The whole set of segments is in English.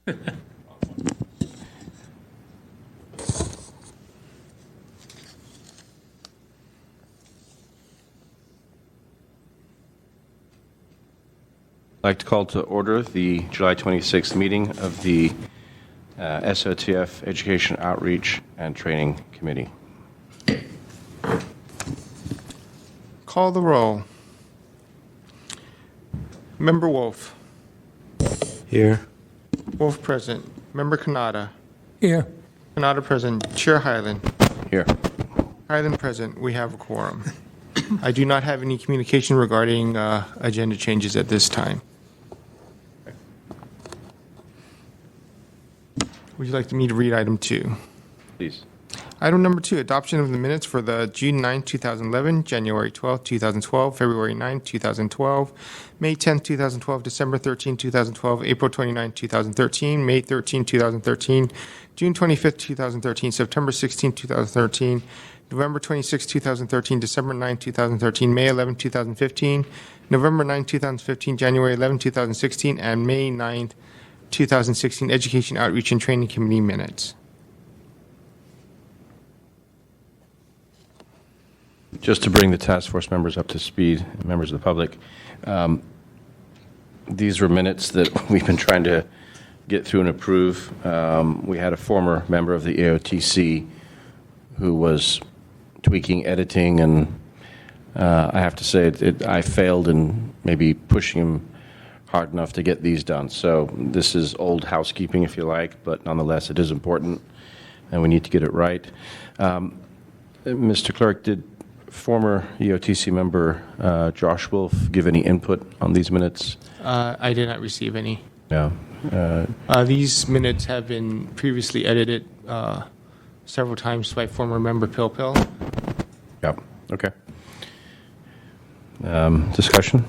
I'd like to call to order the July 26th meeting of the SOTF Education Outreach and Training Committee. Call the roll. Member Wolf. Here. Wolf present. Member Kanata. Here. Kanata present. Chair Hyland. Here. Hyland present. We have a quorum. I do not have any communication regarding agenda changes at this time. Would you like me to read item 2? Please. Item number 2, adoption of the minutes for the June 9, 2011, January 12, 2012, February 9, 2012, May 10, 2012, December 13, 2012, April 29, 2013, May 13, 2013, June 25, 2013, September 16, 2013, November 26, 2013, December 9, 2013, May 11, 2015, November 9, 2015, January 11, 2016, and May 9, 2016 Education Outreach and Training Committee minutes. Just to bring the task force members up to speed, members of the public, these were minutes that we've been trying to get through and approve. We had a former member of the AOTC who was tweaking, editing, and I have to say I failed in maybe pushing him hard enough to get these done. So this is old housekeeping, if you like, but nonetheless it is important, and we need to get it right. Mr. Clerk, did former EOTC member Josh Wolf give any input on these minutes? I did not receive any. No. These minutes have been previously edited several times by former member Pilpil. Yep. Okay. Discussion?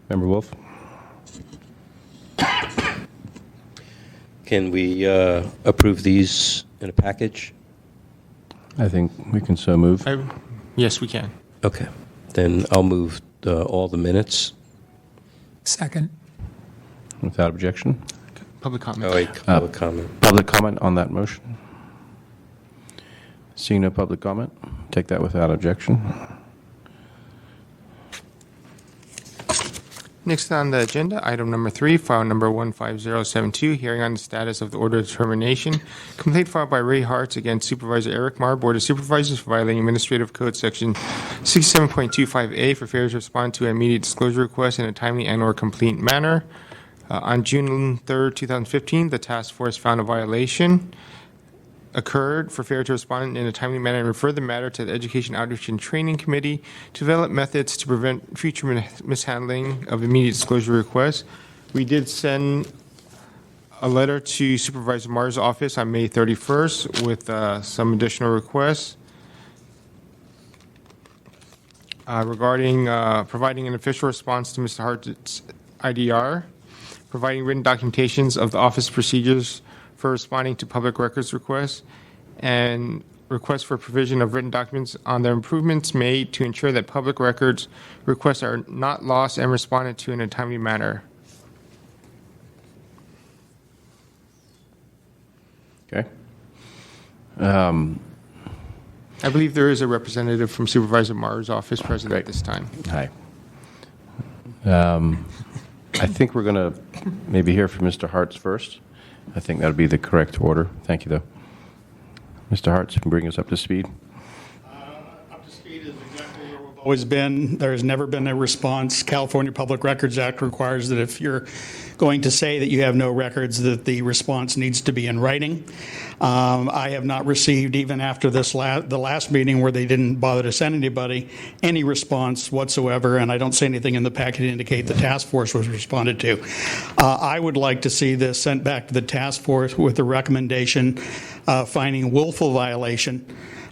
Member Wolf? Can we approve these in a package? I think we can so move. Yes, we can. Okay. Then I'll move all the minutes. Second. Without objection? Public comment. Oh, wait, public comment. Public comment on that motion? Seeing no public comment, take that without objection. Next on the agenda, item number 3, file number 15072, hearing on the status of the order of determination. Complaint filed by Ray Hartz against Supervisor Eric Marr, Board of Supervisors, for violating Administrative Code Section 67.25A for failure to respond to an immediate disclosure request in a timely and/or complete manner. On June 3, 2015, the task force found a violation occurred for failure to respond in a timely manner and referred the matter to the Education Outreach and Training Committee to develop methods to prevent future mishandling of immediate disclosure requests. We did send a letter to Supervisor Marr's office on May 31st with some additional requests regarding providing an official response to Mr. Hart's IDR, providing written documentations of the office procedures for responding to public records requests, and requests for provision of written documents on the improvements made to ensure that public records requests are not lost and responded to in a timely manner. Okay. I believe there is a representative from Supervisor Marr's office present at this time. Hi. I think we're going to maybe hear from Mr. Hartz first. I think that would be the correct order. Thank you, though. Mr. Hartz, you can bring us up to speed. Up to speed is exactly where we've always been. There has never been a response. California Public Records Act requires that if you're going to say that you have no records, that the response needs to be in writing. I have not received, even after this the last meeting where they didn't bother to send anybody, any response whatsoever, and I don't see anything in the packet to indicate the task force was responded to. I would like to see this sent back to the task force with a recommendation finding willful violation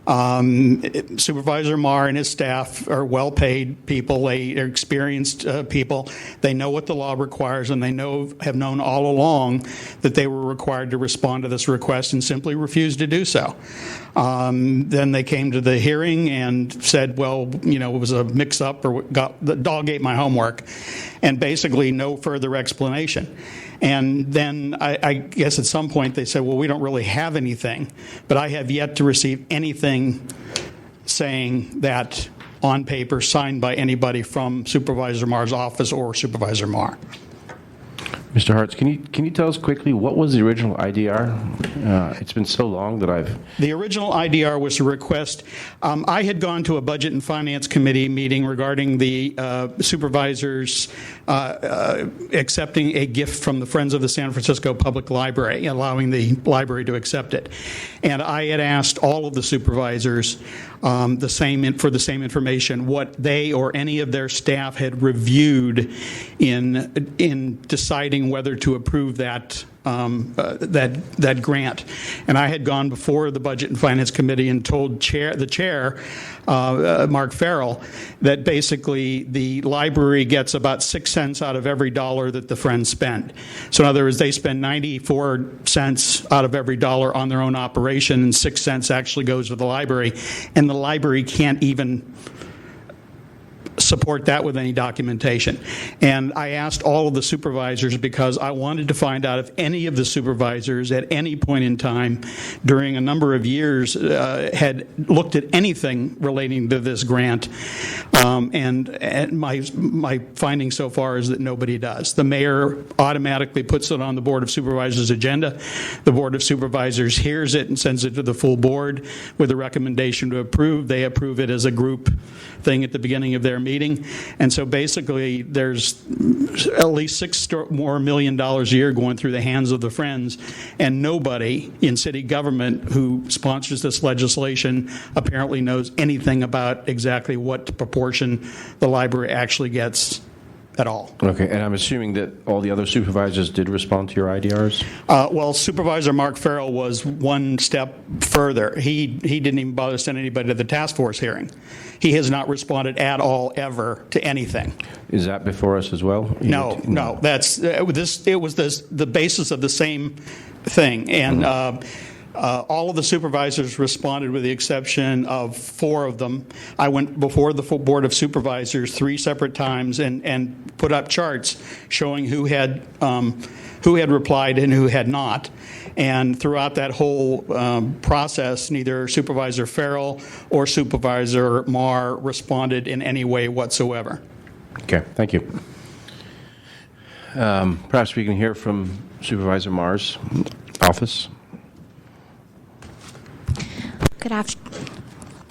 Supervisor Marr and his staff are well-paid people. They are experienced people. They know what the law requires, and they have known all along that they were required to respond to this request and simply refused to do so. Then they came to the hearing and said, well, it was a mix-up, or the dog ate my homework, and basically no further explanation. And then I guess at some point they said, well, we don't really have anything, but I have yet to receive anything saying that on paper signed by anybody from Supervisor Marr's office or Supervisor Marr. Mr. Hartz, can you tell us quickly what was the original IDR? It's been so long that The original IDR was a request. I had gone to a Budget and Finance Committee meeting regarding the supervisors accepting a gift from the Friends of the San Francisco Public Library, allowing the library to accept it. And I had asked all of the supervisors for the same information, what they or any of their staff had reviewed in deciding whether to approve that grant. And I had gone before the Budget and Finance Committee and told the chair, Mark Farrell, that basically the library gets about 6 cents out of every dollar that the Friends spend. So in other words, they spend 94 cents out of every dollar on their own operation, and 6 cents actually goes to the library. And the library can't even support that with any documentation. And I asked all of the supervisors because I wanted to find out if any of the supervisors at any point in time during a number of years had looked at anything relating to this grant. And my finding so far is that nobody does. The mayor automatically puts it on the Board of Supervisors' agenda. The Board of Supervisors hears it and sends it to the full board with a recommendation to approve. They approve it as a group thing at the beginning of their meeting. And so basically there's at least $6 more million a year going through the hands of the Friends, and nobody in city government who sponsors this legislation apparently knows anything about exactly what proportion the library actually gets at all. Okay, and I'm assuming that all the other supervisors did respond to your IDRs? Well, Supervisor Mark Farrell was one step further. He didn't even bother to send anybody to the task force hearing. He has not responded at all ever to anything. Is that before us as well? No. That's it was the basis of the same thing, and all of the supervisors responded with the exception of 4 of them. I went before the full Board of Supervisors 3 separate times and put up charts showing who had replied and who had not. And throughout that whole process, neither Supervisor Farrell or Supervisor Marr responded in any way whatsoever. Okay, thank you. Perhaps we can hear from Supervisor Marr's office.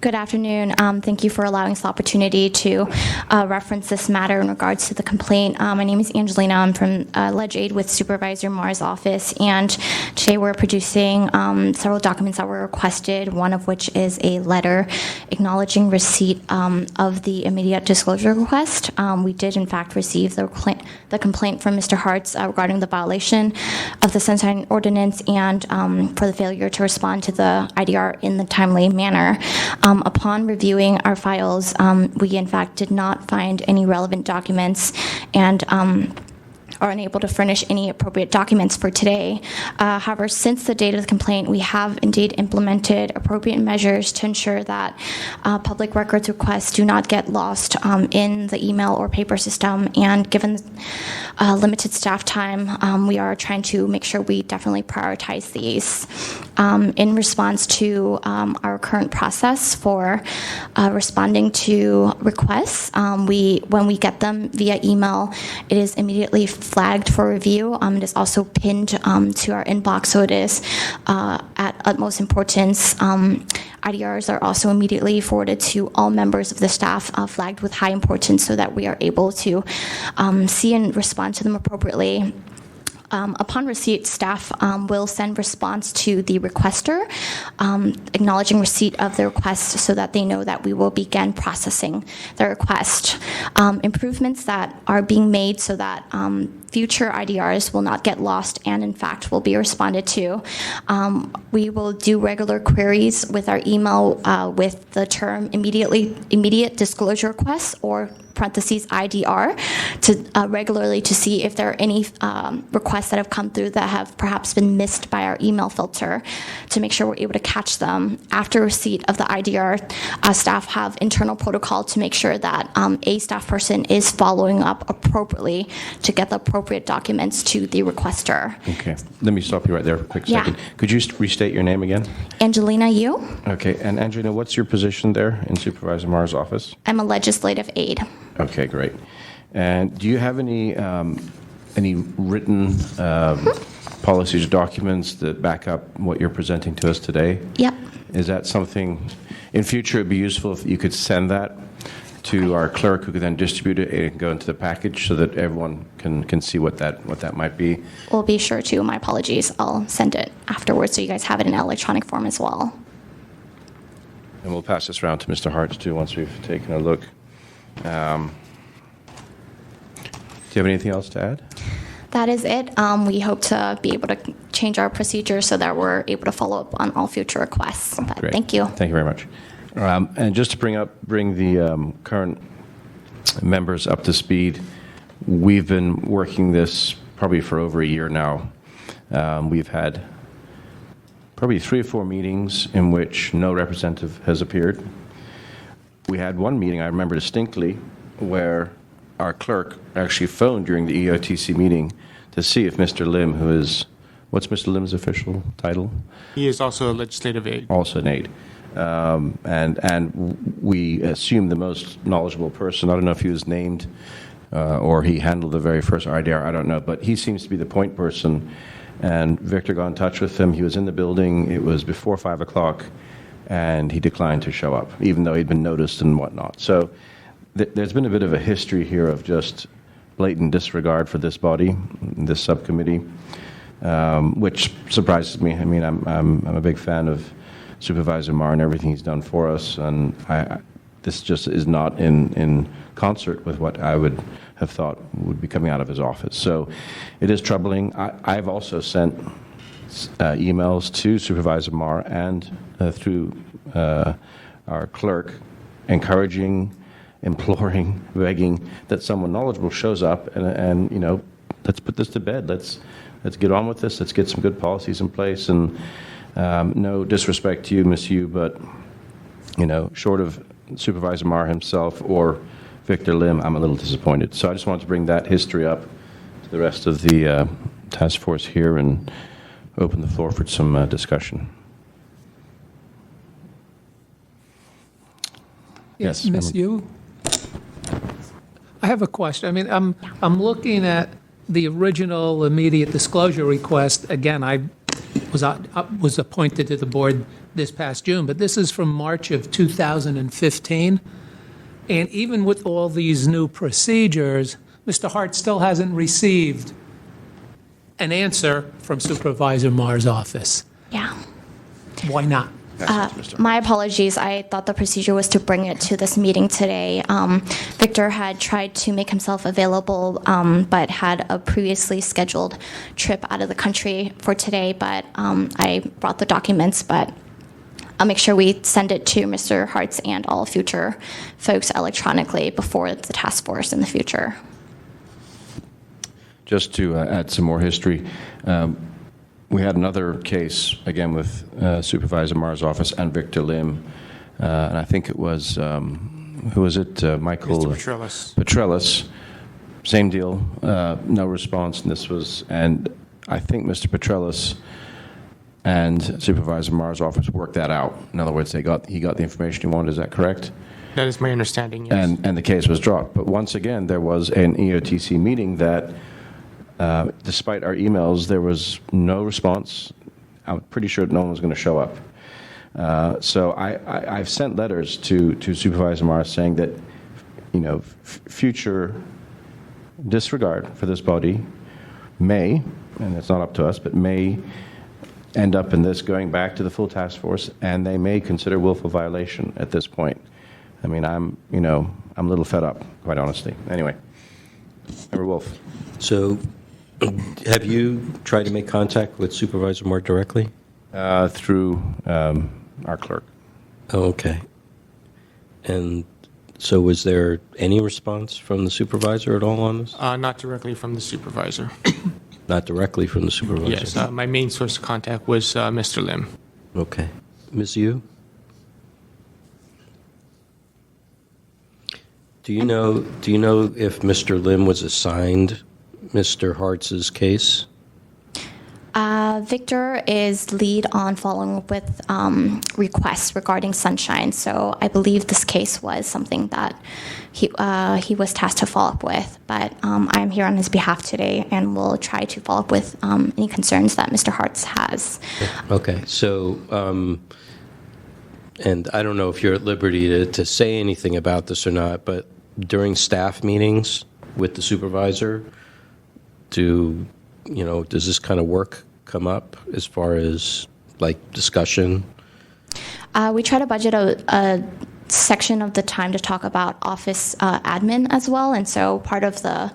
Good afternoon. Thank you for allowing us the opportunity to reference this matter in regards to the complaint. My name is Angelina. I'm from Ledge Aid with Supervisor Marr's office, and today we're producing several documents that were requested, one of which is a letter acknowledging receipt of the immediate disclosure request. We did, in fact, receive the complaint from Mr. Hartz regarding the violation of the Sunshine Ordinance and for the failure to respond to the IDR in the timely manner. Upon reviewing our files, we in fact did not find any relevant documents and are unable to furnish any appropriate documents for today. However, since the date of the complaint, we have indeed implemented appropriate measures to ensure that public records requests do not get lost in the email or paper system. And given limited staff time, we are trying to make sure we definitely prioritize these. In response to our current process for responding to requests, when we get them via email, it is immediately flagged for review. It is also pinned to our inbox, so it is at utmost importance. IDRs are also immediately forwarded to all members of the staff, flagged with high importance, so that we are able to see and respond to them appropriately. Upon receipt, staff will send response to the requester, acknowledging receipt of the request so that they know that we will begin processing the request. Improvements that are being made so that future IDRs will not get lost and, in fact, will be responded to. We will do regular queries with our email with the term immediate disclosure requests, or parentheses IDR, to regularly to see if there are any requests that have come through that have perhaps been missed by our email filter, to make sure we're able to catch them. After receipt of the IDR, staff have internal protocol to make sure that a staff person is following up appropriately to get the appropriate documents to the requester. Okay. Let me stop you right there for a quick Yeah. second. Could you restate your name again? Angelina Yu, Okay. And Angelina, what's your position there in Supervisor Marr's office? I'm a legislative aide. Okay, great. And do you have any written policies or documents that back up what you're presenting to us today? Yep. Is that something, in future, it'd be useful if you could send that to our clerk, who could then distribute it and go into the package so that everyone can see what that might be? We'll be sure to. My apologies. I'll send it afterwards so you guys have it in electronic form as well. And we'll pass this around to Mr. Hartz, too, once we've taken a look. Do you have anything else to add? That is it. We hope to be able to change our procedure so that we're able to follow up on all future requests. But Great. thank you. Thank you very much. And just to bring the current members up to speed, we've been working this probably for over a year now. We've had probably 3 or 4 meetings in which no representative has appeared. We had one meeting, I remember distinctly, where our clerk actually phoned during the EOTC meeting to see if Mr. Lim, who is, what's Mr. Lim's official title? He is also a legislative aide. Also an aide. And we assumed the most knowledgeable person. I don't know if he was named or he handled the very first IDR, I don't know, but he seems to be the point person. And Victor got in touch with him. He was in the building. It was before 5 o'clock, and he declined to show up, even though he'd been noticed and whatnot. So there's been a bit of a history here of just blatant disregard for this body, this subcommittee, which surprises me. I mean, I'm a big fan of Supervisor Marr and everything he's done for us, and this just is not in concert with what I would have thought would be coming out of his office. So it is troubling. I've also sent emails to Supervisor Marr and through our clerk, encouraging, imploring, begging that someone knowledgeable shows up and you know, let's put this to bed. Let's get on with this. Let's get some good policies in place. And no disrespect to you, Ms. Yu, but you know, short of Supervisor Marr himself or Victor Lim, I'm a little disappointed. So I just wanted to bring that history up to the rest of the task force here and open the floor for some discussion. Yes, Ms. Yu? I have a question. I mean, I'm looking at the original immediate disclosure request. Again, I was appointed to the board this past June, but this is from March of 2015. And even with all these new procedures, Mr. Hart still hasn't received an answer from Supervisor Marr's office. Yeah. Why not? My apologies. I thought the procedure was to bring it to this meeting today. Victor had tried to make himself available, but had a previously scheduled trip out of the country for today. But I brought the documents, but I'll make sure we send it to Mr. Hartz and all future folks electronically before the task force in the future. Just to add some more history, we had another case, again, with Supervisor Marr's office and Victor Lim, and I think it was, who was it? Michael Mr. Petrellis. Petrellis. Same deal, no response, and I think Mr. Petrellis and Supervisor Marr's office worked that out. In other words, he got the information he wanted. Is that correct? That is my understanding, yes. And the case was dropped. But once again, there was an EOTC meeting that, despite our emails, there was no response. I'm pretty sure no one was going to show up. So I've sent letters to Supervisor Marr saying that, you know, future disregard for this body may, and it's not up to us, but may end up in this going back to the full task force, and they may consider willful violation at this point. I mean, I'm a little fed up, quite honestly. Anyway, Member Wolf. So Have you tried to make contact with Supervisor Moore directly? Through our clerk. Oh, okay. And so was there any response from the supervisor at all on this? Not directly from the supervisor. Not directly from the supervisor? Yes, my main source of contact was Mr. Lim. Okay. Ms. Yu? Do you know if Mr. Lim was assigned Mr. Hartz's case? Victor is lead on following up with requests regarding Sunshine, so I believe this case was something that he was tasked to follow up with. But I'm here on his behalf today, and will try to follow up with any concerns that Mr. Hartz has. Okay. So, and I don't know if you're at liberty to say anything about this or not, but during staff meetings with the supervisor, does this kind of work come up as far as like discussion? We try to budget a section of the time to talk about office admin as well, and so part of the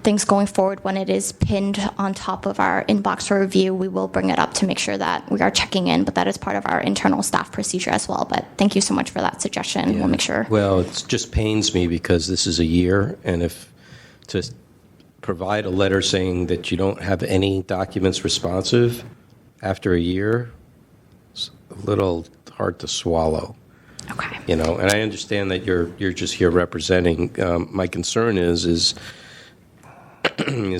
things going forward, when it is pinned on top of our inbox for review, we will bring it up to make sure that we are checking in, but that is part of our internal staff procedure as well. But thank you so much for that suggestion. Yeah. We'll make sure. Well, it just pains me because this is a year, and if to provide a letter saying that you don't have any documents responsive after a year, it's a little hard to swallow. Okay. And I understand that you're just here representing. My concern is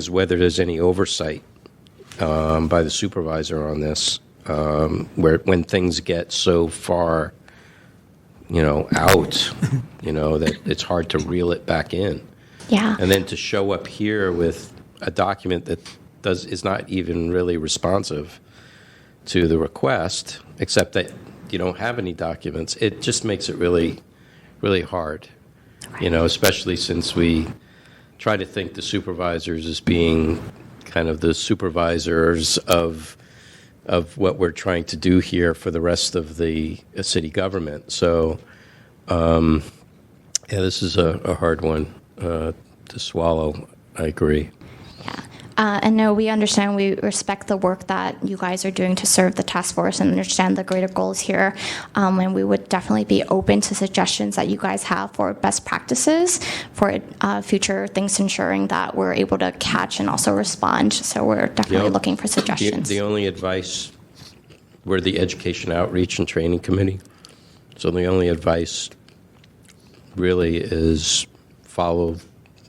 whether there's any oversight by the supervisor on this, when things get so far, out, that it's hard to reel it back in. Yeah. And then to show up here with a document that is not even really responsive to the request, except that you don't have any documents, it just makes it really, really hard. Especially since we try to think the supervisors as being kind of the supervisors of what we're trying to do here for the rest of the city government. So, this is a hard one to swallow. I agree. Yeah. And no, we understand, we respect the work that you guys are doing to serve the task force and understand the greater goals here. And we would definitely be open to suggestions that you guys have for best practices for future things, ensuring that we're able to catch and also respond. So we're definitely looking for suggestions. The only advice, we're the Education Outreach and Training Committee. So the only advice really is follow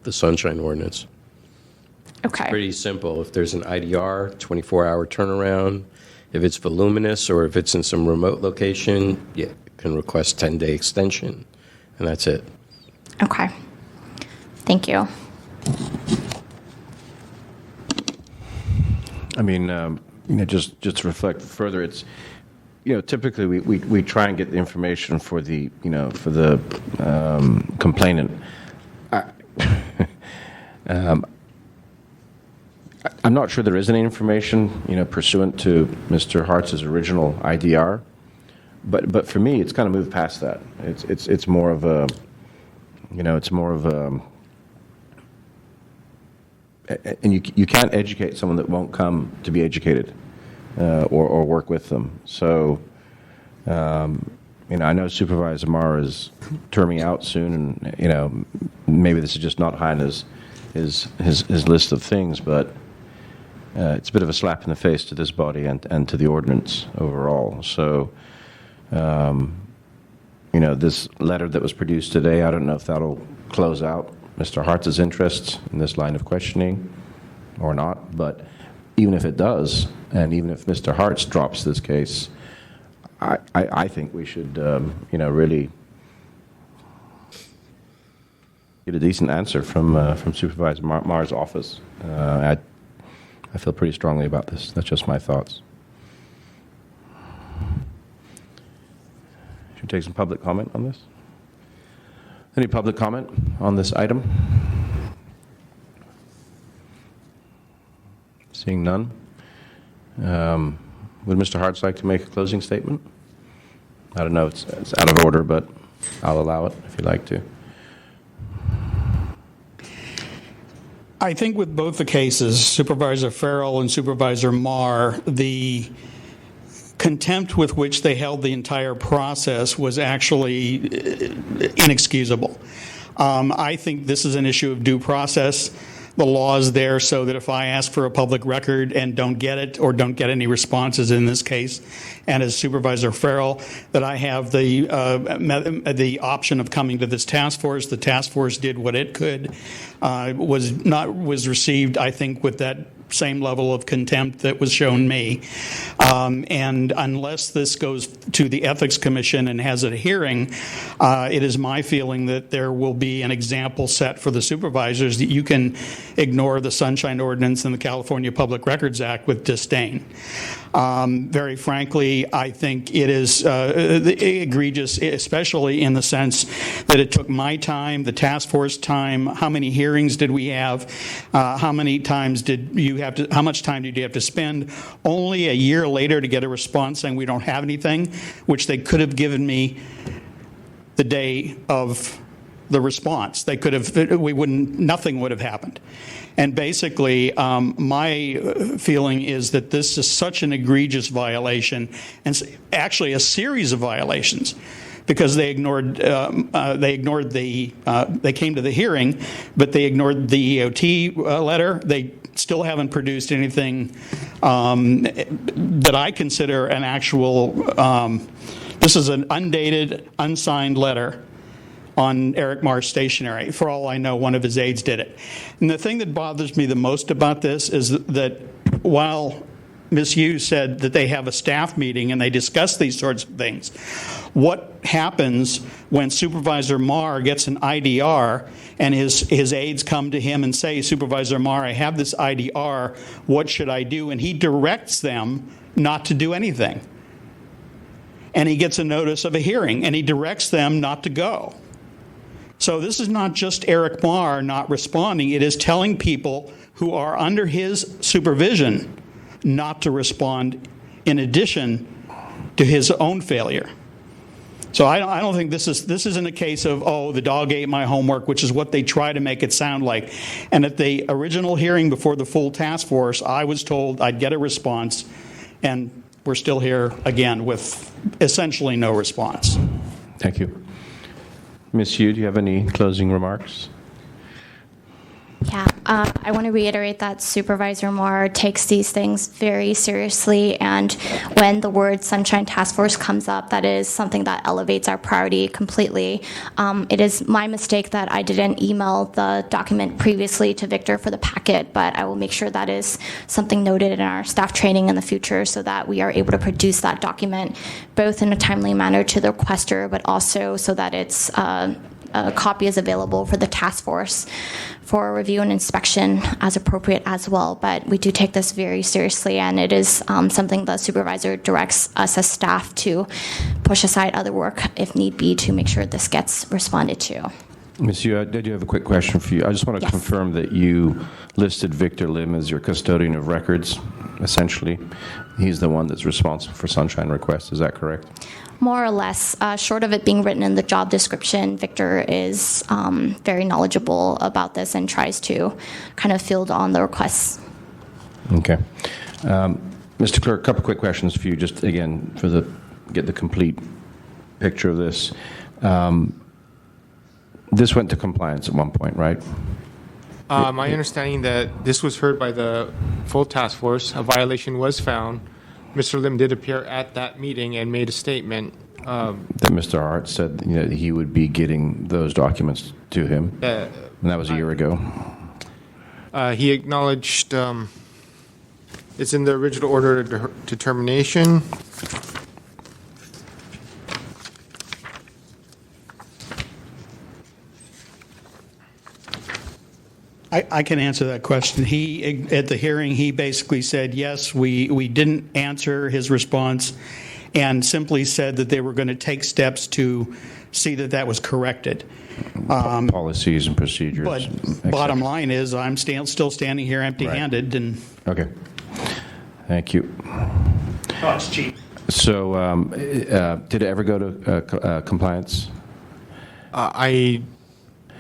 the Sunshine Ordinance. Okay. Pretty simple. If there's an IDR, 24-hour turnaround. If it's voluminous or if it's in some remote location, you can request 10-day extension, and that's it. Okay. Thank you. I mean, just to reflect further, it's, typically we try and get the information for the, for the complainant. I'm not sure there is any information, pursuant to Mr. Hartz's original IDR, but for me, it's kind of moved past that. It's more of a, it's more of a, and you can't educate someone that won't come to be educated, or work with them. So, I know Supervisor Marr is terming out soon, and maybe this is just not high on his list of things, but it's a bit of a slap in the face to this body and to the ordinance overall. So, this letter that was produced today, I don't know if that'll close out Mr. Hartz's interests in this line of questioning or not, but even if it does, and even if Mr. Hartz drops this case, I think we should, really get a decent answer from Supervisor Marr's office. I feel pretty strongly about this. That's just my thoughts. Should we take some public comment on this? Any public comment on this item? Seeing none. Would Mr. Hartz like to make a closing statement? I don't know, it's out of order, but I'll allow it if you'd like to. I think with both the cases, Supervisor Farrell and Supervisor Marr, the contempt with which they held the entire process was actually inexcusable. I think this is an issue of due process. The law is there so that if I ask for a public record and don't get it or don't get any responses in this case, and as Supervisor Farrell, that I have the option of coming to this task force. The task force did what it could. Was received, I think, with that same level of contempt that was shown me. And unless this goes to the Ethics Commission and has a hearing, it is my feeling that there will be an example set for the supervisors that you can ignore the Sunshine Ordinance and the California Public Records Act with disdain. Very frankly, I think it is egregious, especially in the sense that it took my time, the task force time. How many hearings did we have? How much time did you have to spend? Only a year later to get a response saying we don't have anything, which they could have given me the day of the response. They could have, nothing would have happened. And basically, my feeling is that this is such an egregious violation, and actually a series of violations, because they came to the hearing, but they ignored the EOT letter. They still haven't produced anything that I consider an actual. This is an undated, unsigned letter on Eric Marr's stationery. For all I know, one of his aides did it. And the thing that bothers me the most about this is that while Ms. Hughes said that they have a staff meeting and they discuss these sorts of things, what happens when Supervisor Marr gets an IDR and his aides come to him and say, Supervisor Marr, I have this IDR, what should I do? And he directs them not to do anything. And he gets a notice of a hearing, and he directs them not to go. So this is not just Eric Marr not responding. It is telling people who are under his supervision not to respond in addition to his own failure. So I don't think this isn't a case of, oh, the dog ate my homework, which is what they try to make it sound like. And at the original hearing before the full task force, I was told I'd get a response, and we're still here again with essentially no response. Thank you. Ms. Yu, do you have any closing remarks? Yeah, I want to reiterate that Supervisor Marr takes these things very seriously, and when the word Sunshine Task Force comes up, that is something that elevates our priority completely. It is my mistake that I didn't email the document previously to Victor for the packet, but I will make sure that is something noted in our staff training in the future so that we are able to produce that document both in a timely manner to the requester, but also so that it's a copy is available for the task force for review and inspection as appropriate as well. But we do take this very seriously, and it is something the supervisor directs us as staff to push aside other work if need be to make sure this gets responded to. Ms. Yu, I do have a quick question for you. I just want to confirm that you listed Victor Lim as your custodian of records, essentially. He's the one that's responsible for Sunshine requests. Is that correct? More or less, short of it being written in the job description, Victor is very knowledgeable about this and tries to kind of field on the requests. Okay. Mr. Clerk, a couple quick questions for you, just again, get the complete picture of this. This went to compliance at one point, right? My understanding that this was heard by the full task force. A violation was found. Mr. Lim did appear at that meeting and made a statement. That Mr. Hart said that he would be getting those documents to him, and that was a year ago. He acknowledged it's in the original order of determination. I can answer that question. At the hearing, he basically said, yes, we didn't answer his response, and simply said that they were going to take steps to see that that was corrected. Policies and procedures. But bottom line is, I'm still standing here empty-handed. Right. And okay. Thank you. Oh, it's cheap. So did it ever go to compliance?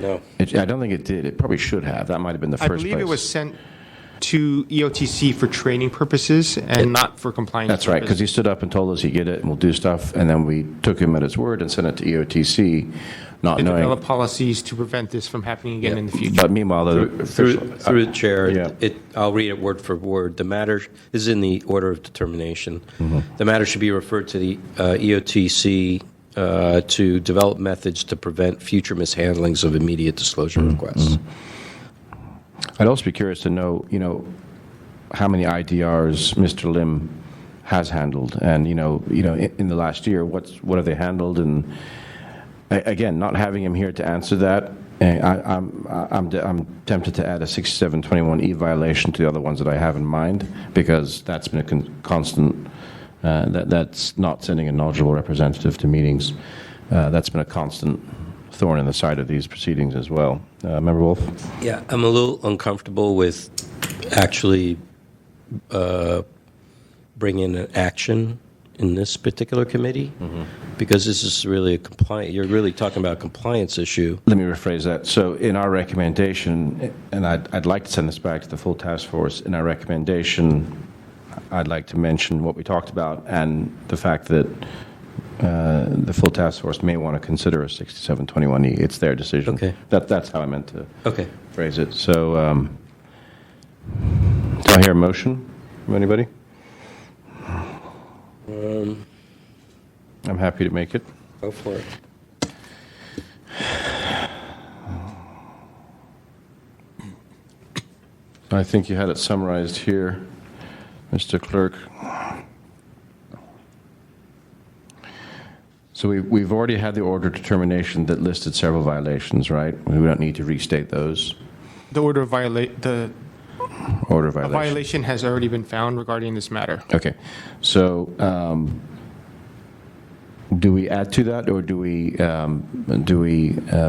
No. I don't think it did. It probably should have. That might have been the I first place. believe it was sent to EOTC for training purposes and not for compliance. That's right, because he purposes. stood up and told us he'd get it and we'll do stuff, and then we took him at his word and sent it to EOTC, not To knowing. develop policies to prevent this from happening again in the future. But meanwhile, the Through the chair, Yeah. I'll read it word for word. The matter is in the order of determination. The matter should be referred to the EOTC to develop methods to prevent future mishandlings of immediate disclosure requests. I'd also be curious to know, how many IDRs Mr. Lim has handled, and in the last year, what have they handled? And again, not having him here to answer that, I'm tempted to add a 6721E violation to the other ones that I have in mind, because that's been a constant. That's not sending a knowledgeable representative to meetings. That's been a constant thorn in the side of these proceedings as well. Member Wolf? Yeah, I'm a little uncomfortable with actually bringing an action in this particular committee because this is really you're really talking about a compliance issue. Let me rephrase that. So in our recommendation, and I'd like to send this back to the full task force, in our recommendation, I'd like to mention what we talked about and the fact that the full task force may want to consider a 6721E. It's their decision. Okay. That's how I meant to Okay. phrase it. So do I hear a motion from anybody? I'm happy to make it. Go for it. I think you had it summarized here, Mr. Clerk. So we've already had the order determination that listed several violations, right? We don't need to restate those. The order of Order a violation. violation has already been found regarding this matter. Okay. So do we add to that, or do we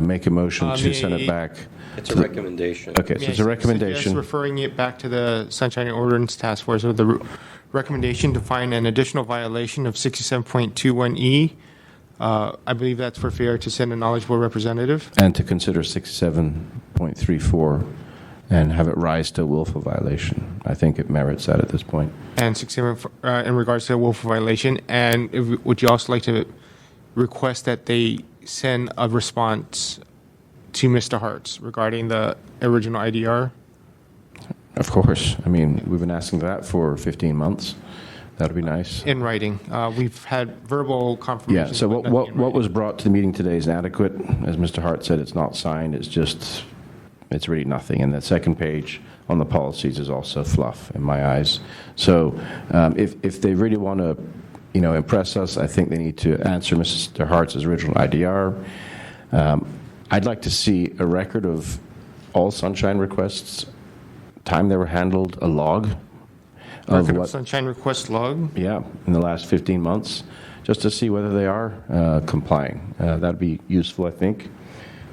make a motion to send it back? It's a recommendation. Okay, so May it's a I recommendation. suggest referring it back to the Sunshine and Ordinance Task Force with the recommendation to find an additional violation of 67.21E. I believe that's for failure to send a knowledgeable representative. And to consider 67.34 and have it rise to a willful violation. I think it merits that at this point. And 67 in regards to a willful violation. And would you also like to request that they send a response to Mr. Hartz regarding the original IDR? Of course. I mean, we've been asking that for 15 months. That would be nice. In writing. We've had verbal confirmation. Yeah, so what was brought to the meeting today is inadequate. As Mr. Hart said, it's not signed. It's really nothing. And the second page on the policies is also fluff in my eyes. So if they really want to, impress us, I think they need to answer Mr. Hart's original IDR. I'd like to see a record of all sunshine requests, time they were handled, a log of Record of what. Sunshine request log. Yeah, in the last 15 months, just to see whether they are complying. That'd be useful, I think.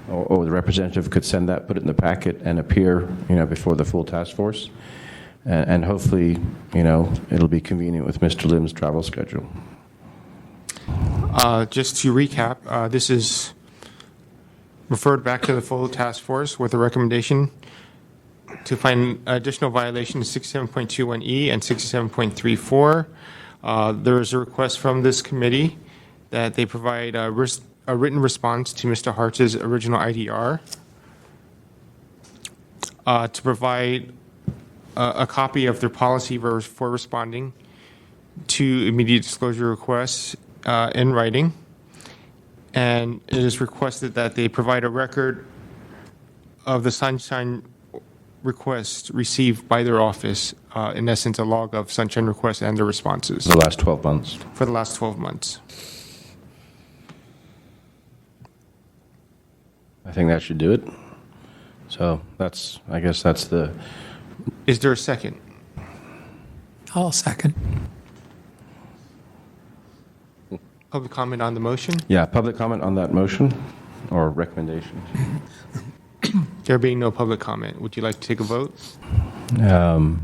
Or the representative could send that, put it in the packet, and appear, before the full task force. And hopefully, it'll be convenient with Mr. Lim's travel schedule. Just to recap, this is referred back to the full task force with a recommendation to find additional violations 67.21E and 67.34. There is a request from this committee that they provide a written response to Mr. Hartz's original IDR, to provide a copy of their policy for responding to immediate disclosure requests in writing. And it is requested that they provide a record of the sunshine requests received by their office, in essence, a log of sunshine requests and their responses The last 12 months. for the last 12 months. I think that should do it. So I guess that's the. Is there a second? I'll second. Public comment on the motion? Yeah, public comment on that motion or recommendation? There being no public comment, would you like to take a vote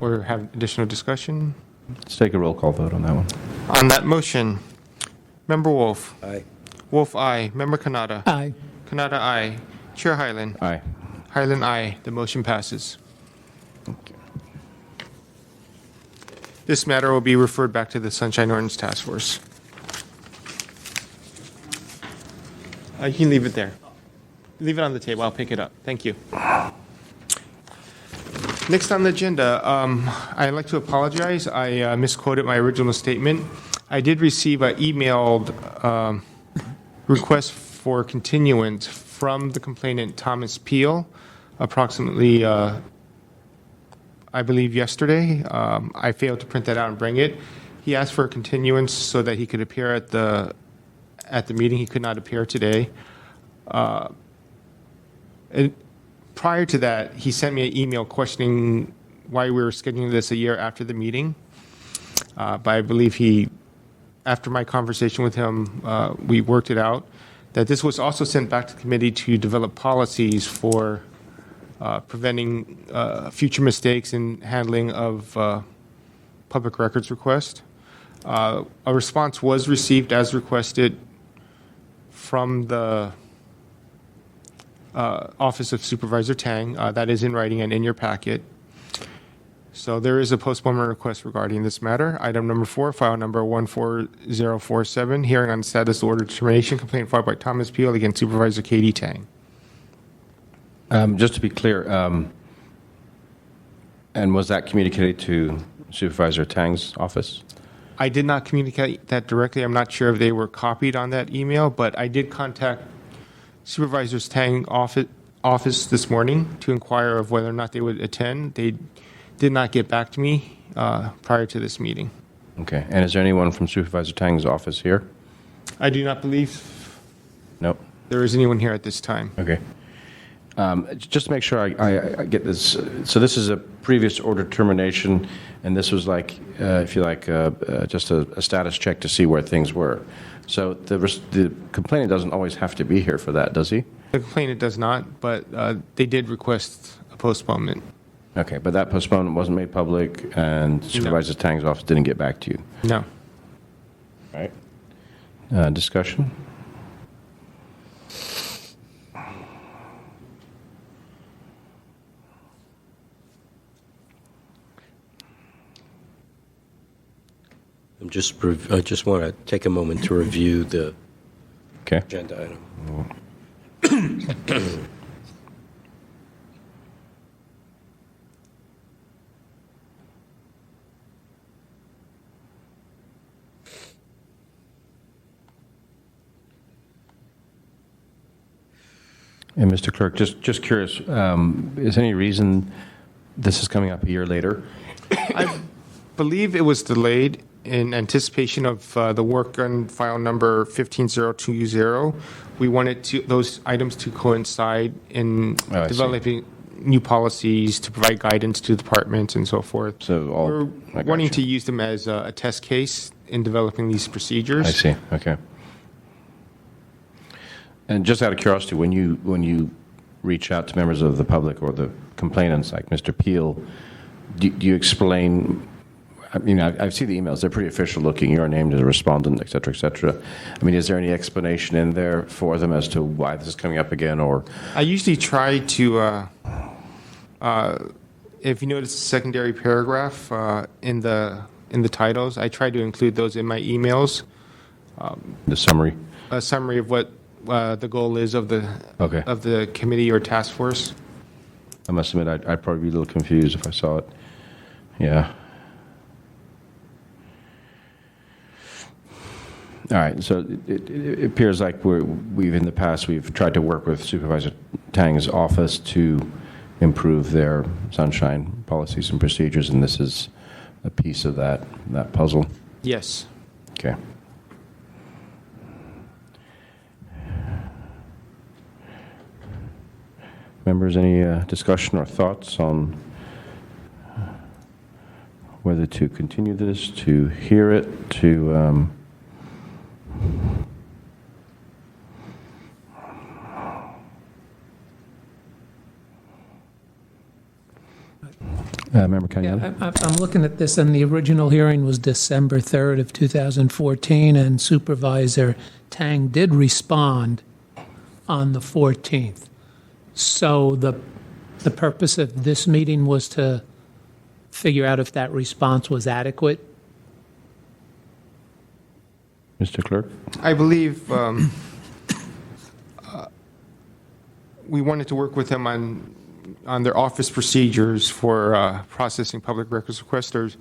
or have additional discussion? Let's take a roll call vote on that one. On that motion, Member Wolf. Aye. Wolf, aye. Member Kanata. Aye. Kanata, aye. Chair Hyland. Aye. Hyland, aye. The motion passes. This matter will be referred back to the Sunshine Ordinance Task Force. You can leave it there. Leave it on the table. I'll pick it up. Thank you. Next on the agenda, I'd like to apologize. I misquoted my original statement. I did receive an emailed request for continuance from the complainant, Thomas Peel, approximately, I believe, yesterday. I failed to print that out and bring it. He asked for a continuance so that he could appear at the meeting. He could not appear today. Prior to that, he sent me an email questioning why we were scheduling this a year after the meeting. But I believe after my conversation with him, we worked it out that this was also sent back to the committee to develop policies for preventing future mistakes in handling of public records requests. A response was received as requested from the Office of Supervisor Tang. That is in writing and in your packet. So there is a postponement request regarding this matter. Item number 4, file number 14047, hearing on status order determination, complaint filed by Thomas Peel against Supervisor Katie Tang. Just to be clear, and was that communicated to Supervisor Tang's office? I did not communicate that directly. I'm not sure if they were copied on that email, but I did contact Supervisor Tang's office this morning to inquire of whether or not they would attend. They did not get back to me prior to this meeting. Okay. And is there anyone from Supervisor Tang's office here? I do not believe No. there is anyone here at this time. Okay. Just to make sure I get this, so this is a previous order termination, and this was like, if you like, just a status check to see where things were. So the complainant doesn't always have to be here for that, does he? The complainant does not, but they did request a postponement. Okay, but that postponement wasn't made public, and Supervisor Tang's office didn't get back to you. No. All right. Discussion? I just want to take a moment to review the Okay. agenda item. And Mr. Clerk, just curious, is any reason this is coming up a year later? I believe it was delayed in anticipation of the work on file number 15020. We wanted those items to coincide in Oh, I see. developing new policies to provide guidance to departments and so forth. So I We're got wanting you. to use them as a test case in developing these procedures. I see, okay. And just out of curiosity, when you reach out to members of the public or the complainants, like Mr. Peel, do you explain, I mean, I've seen the emails, they're pretty official looking, you're named as a respondent, et cetera, et cetera. I mean, is there any explanation in there for them as to why this is coming up again, or? I usually try to, if you notice the secondary paragraph in the titles, I try to include those in my emails. The summary? A summary of what the goal is of the Okay. of the committee or task force. I must admit, I'd probably be a little confused if I saw it. Yeah. All right, so it appears like we've in the past, we've tried to work with Supervisor Tang's office to improve their sunshine policies and procedures, and this is a piece of that puzzle. Yes. Okay. Members, any discussion or thoughts on whether to continue this, to hear it, to... Member Cagnani? Yeah, I'm looking at this, and the original hearing was December 3rd of 2014, and Supervisor Tang did respond on the 14th. So the purpose of this meeting was to figure out if that response was adequate? Mr. Clerk? I believe we wanted to work with them on their office procedures for processing public records requesters,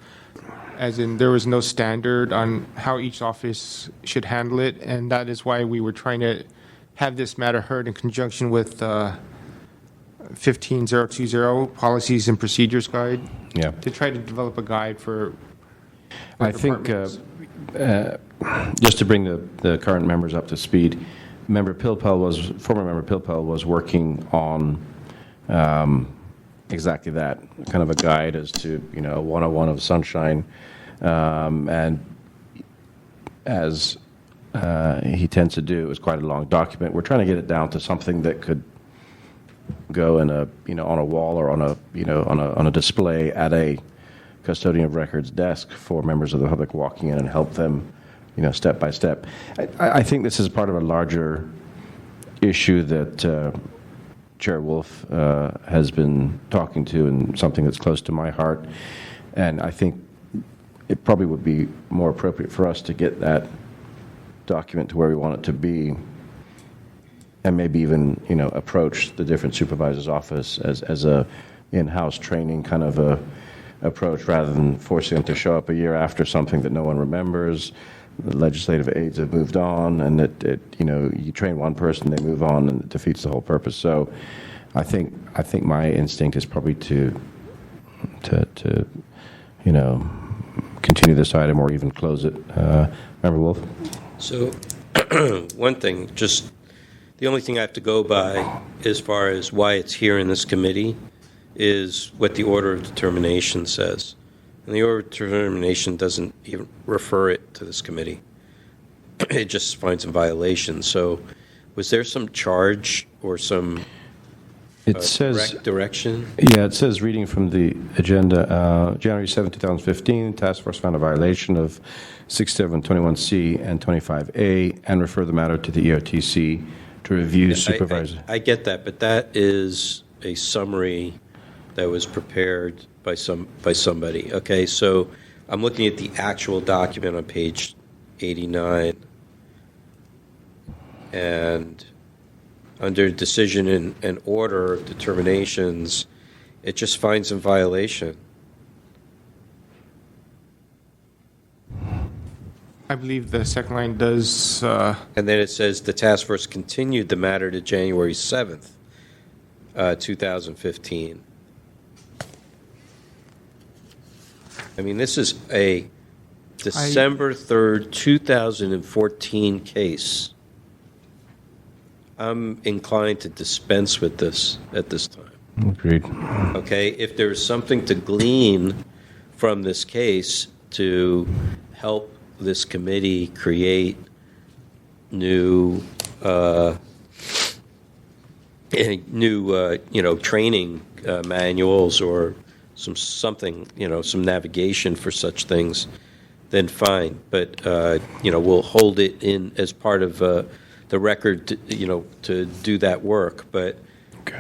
as in there was no standard on how each office should handle it, and that is why we were trying to have this matter heard in conjunction with 15020 Policies and Procedures Guide, Yeah. to try to develop a guide for I think, departments. just to bring the current members up to speed, former member Pilpel was working on exactly that, kind of a guide as to, a 101 of Sunshine. And as he tends to do, it was quite a long document. We're trying to get it down to something that could go in on a wall or on a display at a custodian of records desk for members of the public walking in and help them, step by step. I think this is part of a larger issue that Chair Wolf has been talking to, and something that's close to my heart. And I think it probably would be more appropriate for us to get that document to where we want it to be, and maybe even approach the different supervisors' office as a in-house training kind of a approach, rather than forcing them to show up a year after something that no one remembers. The legislative aides have moved on, and you train one person, they move on, and it defeats the whole purpose. So I think my instinct is probably to continue this item or even close it. Member Wolf? So, one thing, just the only thing I have to go by as far as why it's here in this committee is what the order of determination says. And the order of determination doesn't even refer it to this committee. It just finds a violation. So was there some charge or some It says, correct direction? yeah, it says, reading from the agenda, January 7, 2015, Task Force found a violation of 6721C and 25A and refer the matter to the EOTC to review supervisor. I get that, but that is a summary that was prepared by somebody. Okay, so I'm looking at the actual document on page 89, and under decision and order determinations, it just finds a violation. I believe the second line does. And then it says the task force continued the matter to January 7th, 2015. I mean, this is a December 3rd, 2014 case. I'm inclined to dispense with this at this time. Agreed. Okay, if there's something to glean from this case to help this committee create new, training manuals or some navigation for such things, then fine. But we'll hold it in as part of the record, to do that work. But Okay.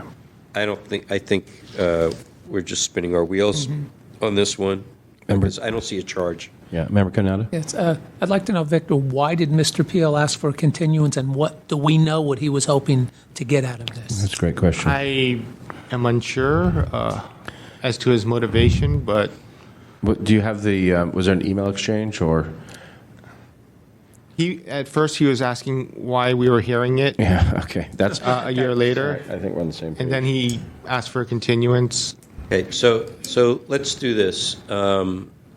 I think we're just spinning our wheels on this one, because I don't see a charge. Yeah, Member Canada? Yes, I'd like to know, Victor, why did Mr. Peel ask for a continuance, and what do we know what he was hoping to get out of this? That's a great question. I am unsure as to his motivation, but Do you have was there an email exchange or? at first he was asking why we were hearing it Yeah, okay. That's a year later, I think we're on the same page. and then he asked for a continuance. Okay, so let's do this,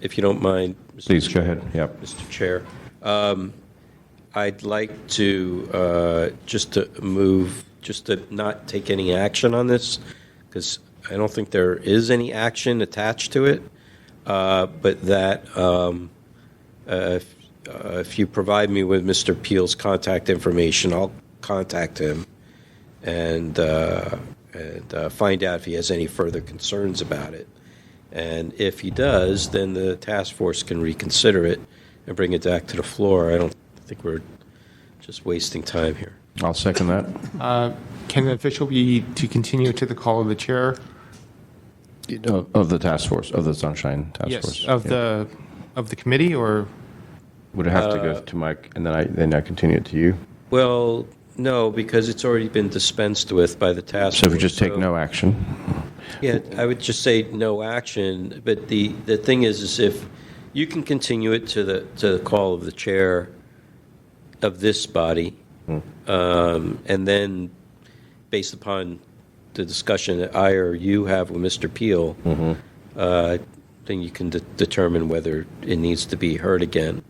if you don't mind. Please, go ahead. Yep. Mr. Chair. I'd like to just to not take any action on this, because I don't think there is any action attached to it, but that if you provide me with Mr. Peel's contact information, I'll contact him and find out if he has any further concerns about it. And if he does, then the task force can reconsider it and bring it back to the floor. I don't think we're just wasting time here. I'll second that. Can the official be to continue to the call of the chair? Of the task force, of the Sunshine Task Force. Yes, of Yeah. the committee, or? Would it have to go to Mike, and then I continue it to you? Well, no, because it's already been dispensed with by the task force. So if we just take no action? Yeah, I would just say no action, but the thing is if you can continue it to the call of the chair of this body, and then based upon the discussion that I or you have with Mr. Peel, then you can determine whether it needs to be heard again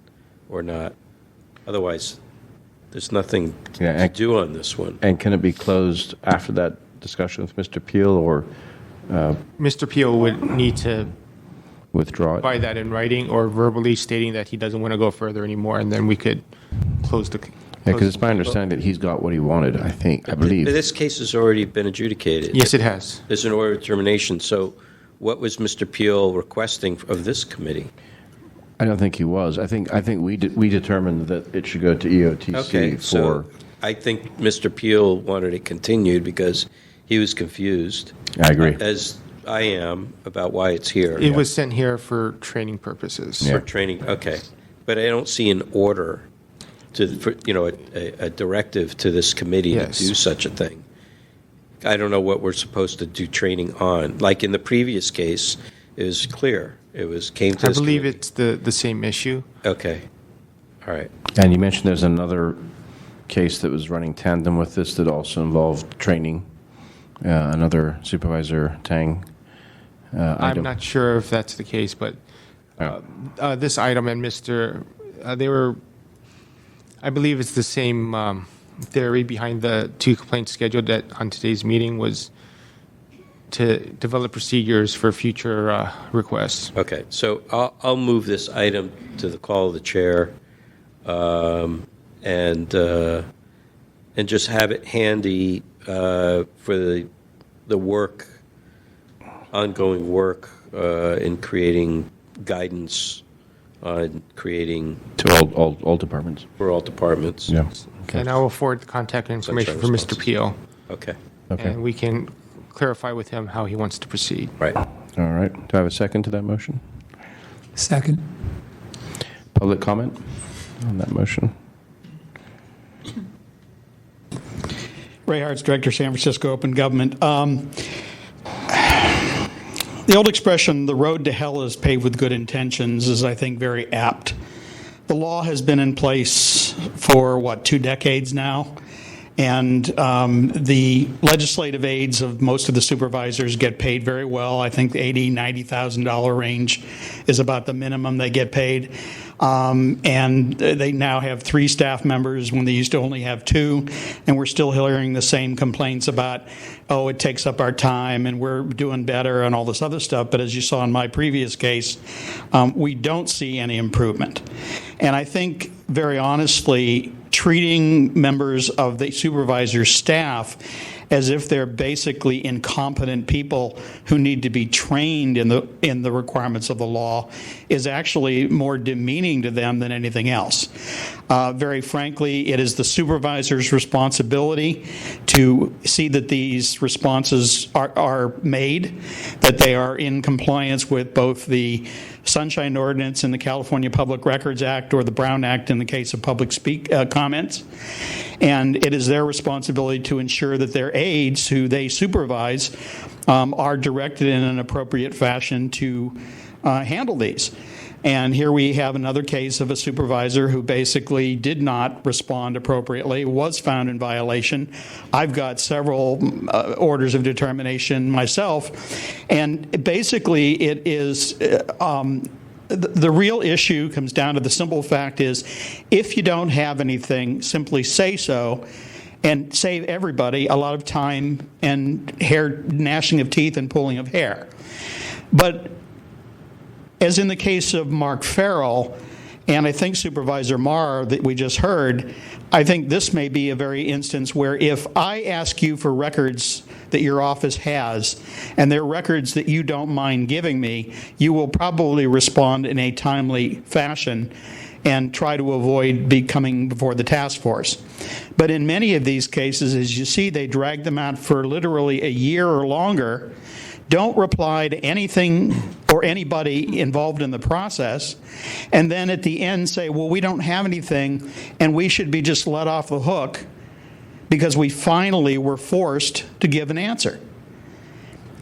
or not. Otherwise, there's nothing to do on this one. And can it be closed after that discussion with Mr. Peel, or Mr. Peel would need to withdraw it? by that in writing or verbally stating that he doesn't want to go further anymore, and then we could close the. Yeah, because it's my understanding that he's got what he wanted, I believe. This case has already been adjudicated. Yes, it has. There's an order of termination. So what was Mr. Peel requesting of this committee? I don't think he was. I think we determined that it should go to EOTC Okay, for. so I think Mr. Peel wanted it continued because he was confused. I agree. As I am about why it's here. It was sent here for training purposes. For training, okay. But I don't see an order a directive to this committee Yes. to do such a thing. I don't know what we're supposed to do training on. Like in the previous case, it was clear. Came to I this believe committee. it's the same issue. Okay. All right. And you mentioned there's another case that was running tandem with this that also involved training. Another Supervisor Tang. I'm not sure if that's the case, but this item and they were, I believe it's the same theory behind the two complaints scheduled on today's meeting was to develop procedures for future requests. Okay. So I'll move this item to the call of the chair, and just have it handy for the work, ongoing work in creating guidance on creating To all departments. for all departments. Yeah. Okay. And I will forward the contact information for Mr. Peel, Okay. Okay. and we can clarify with him how he wants to proceed. Right. All right. Do I have a second to that motion? Second. Public comment on that motion? Ray Hartz, Director, San Francisco Open Government. The old expression, the road to hell is paved with good intentions, is, I think, very apt. The law has been in place for, 2 decades now? And the legislative aides of most of the supervisors get paid very well. I think the $80,000, $90,000 range is about the minimum they get paid. And they now have 3 staff members when they used to only have 2. And we're still hearing the same complaints about, it takes up our time and we're doing better and all this other stuff. But as you saw in my previous case, we don't see any improvement. And I think, very honestly, treating members of the supervisor's staff as if they're basically incompetent people who need to be trained in the requirements of the law is actually more demeaning to them than anything else. Very frankly, it is the supervisor's responsibility to see that these responses are made, that they are in compliance with both the Sunshine Ordinance in the California Public Records Act or the Brown Act in the case of public comments. And it is their responsibility to ensure that their aides, who they supervise, are directed in an appropriate fashion to handle these. And here we have another case of a supervisor who basically did not respond appropriately, was found in violation. I've got several orders of determination myself. And basically it is, the real issue comes down to the simple fact is, if you don't have anything, simply say so and save everybody a lot of time and hair gnashing of teeth and pulling of hair. But as in the case of Mark Farrell, and I think Supervisor Marr that we just heard, I think this may be a very instance where if I ask you for records that your office has, and they're records that you don't mind giving me, you will probably respond in a timely fashion. and try to avoid becoming before the task force. But in many of these cases, as you see, they drag them out for literally a year or longer, don't reply to anything or anybody involved in the process, and then at the end say, well, we don't have anything, and we should be just let off the hook because we finally were forced to give an answer.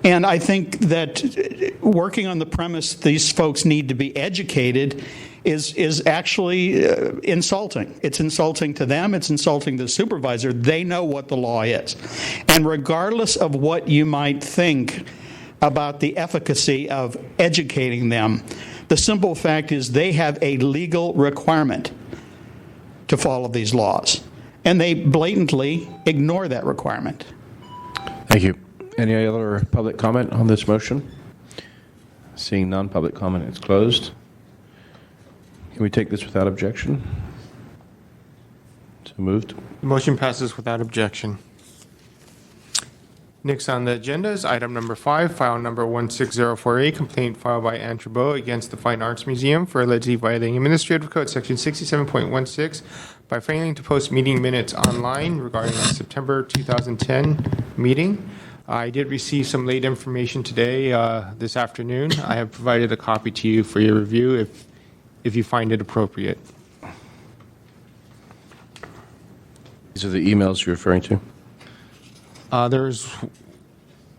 And I think that working on the premise these folks need to be educated is actually insulting. It's insulting to them. It's insulting to the supervisor. They know what the law is. And regardless of what you might think about the efficacy of educating them, the simple fact is they have a legal requirement to follow these laws. And they blatantly ignore that requirement. Thank you. Any other public comment on this motion? Seeing none, public comment is closed. Can we take this without objection? So moved. The motion passes without objection. Next on the agenda is item number 5, file number 16048, complaint filed by Anne Trabeau against the Fine Arts Museum for allegedly violating Administrative Code Section 67.16 by failing to post meeting minutes online regarding a September 2010 meeting. I did receive some late information today, this afternoon. I have provided a copy to you for your review if you find it appropriate. These are the emails you're referring to?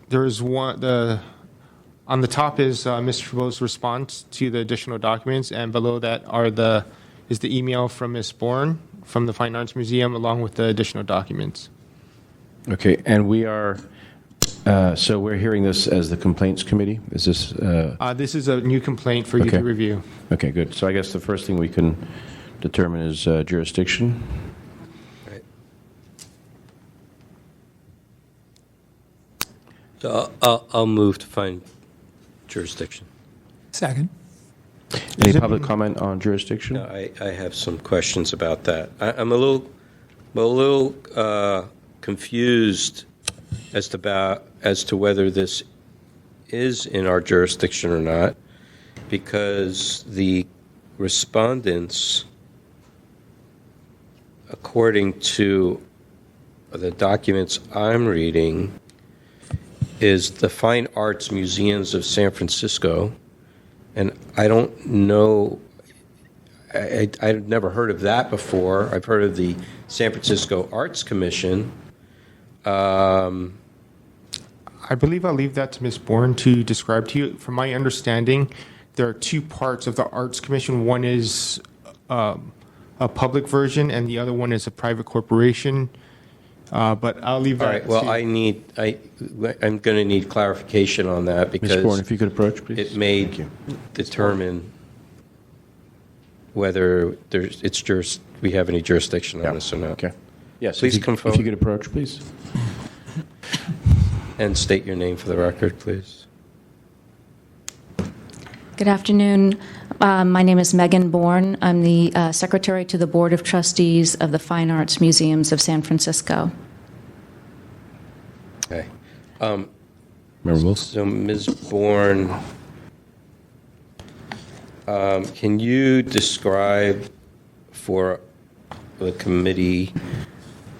There's one, on the top is Mr. Trabeau's response to the additional documents, and below that is the email from Ms. Bourne from the Fine Arts Museum along with the additional documents. Okay, and we are, so we're hearing this as the complaints committee? Is this? This is a new complaint for you Okay. to review. Okay, good. So I guess the first thing we can determine is jurisdiction. So I'll move to find jurisdiction. Second. Any public comment on jurisdiction? No, I have some questions about that. I'm a little confused as to whether this is in our jurisdiction or not, because the respondents, according to the documents I'm reading, is the Fine Arts Museums of San Francisco, and I don't know, I've never heard of that before. I've heard of the San Francisco Arts Commission. I believe I'll leave that to Ms. Bourne to describe to you. From my understanding, there are two parts of the Arts Commission. One is a public version, and the other one is a private corporation. But I'll leave that. All right, well, to I'm going to need clarification on that Ms. Bourne, because if you could approach, please. it may Thank you. determine whether we have any jurisdiction on this or not. Okay. Yes, Please if you, come if forward. you could approach, please. And state your name for the record, please. Good afternoon. My name is Megan Bourne. I'm the Secretary to the Board of Trustees of the Fine Arts Museums of San Francisco. Okay. Member Wilson? So, Ms. Bourne, can you describe for the committee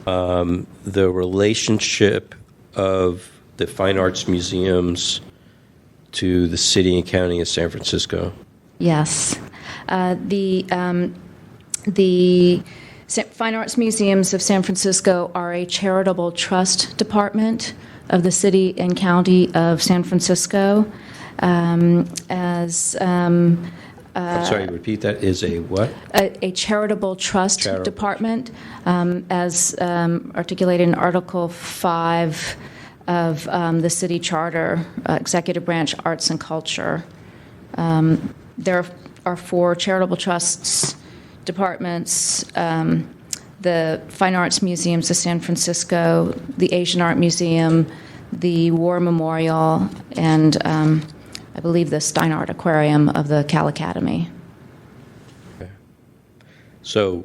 the relationship of the Fine Arts Museums to the City and County of San Francisco? Yes. The Fine Arts Museums of San Francisco are a charitable trust department of the City and County of San Francisco. I'm sorry, repeat that. Is a what? A charitable trust Charitable. department, as articulated in Article 5 of the city charter, Executive Branch Arts and Culture. There are 4 charitable trusts departments, the Fine Arts Museums of San Francisco, the Asian Art Museum, the War Memorial, and I believe the Stein Art Aquarium of the Cal Academy. So,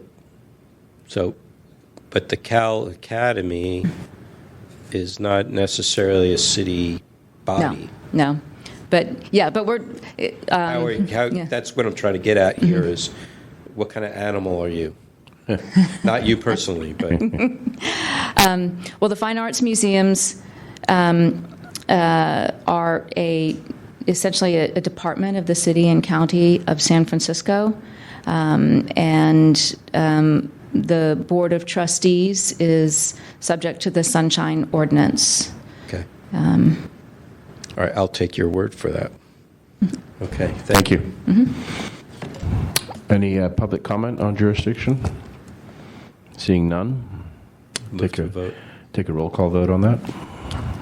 but the Cal Academy is not necessarily a city body. No. But, yeah, but we're... Yeah. yeah. That's what I'm trying to get at here is what kind of animal are you? Not you personally, but Well, the Fine Arts Museums are essentially a department of the city and county of San Francisco. The Board of Trustees is subject to the Sunshine Ordinance. okay. All right, I'll take your word for that. Okay, thank you. Any public comment on jurisdiction? Seeing none? Move to vote. Take a roll call vote on that.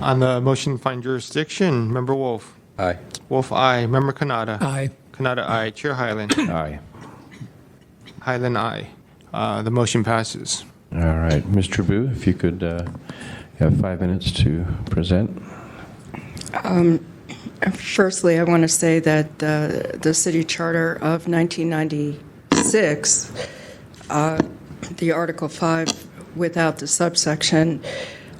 On the motion to find jurisdiction, Member Wolf. Aye. Wolf, aye. Member Kanata. Aye. Kanata, aye. Chair Hyland. Aye. Hyland, aye. The motion passes. All right, Ms. Trabue, if you could have 5 minutes to present. Firstly, I want to say that the city charter of 1996, the Article 5 without the subsection,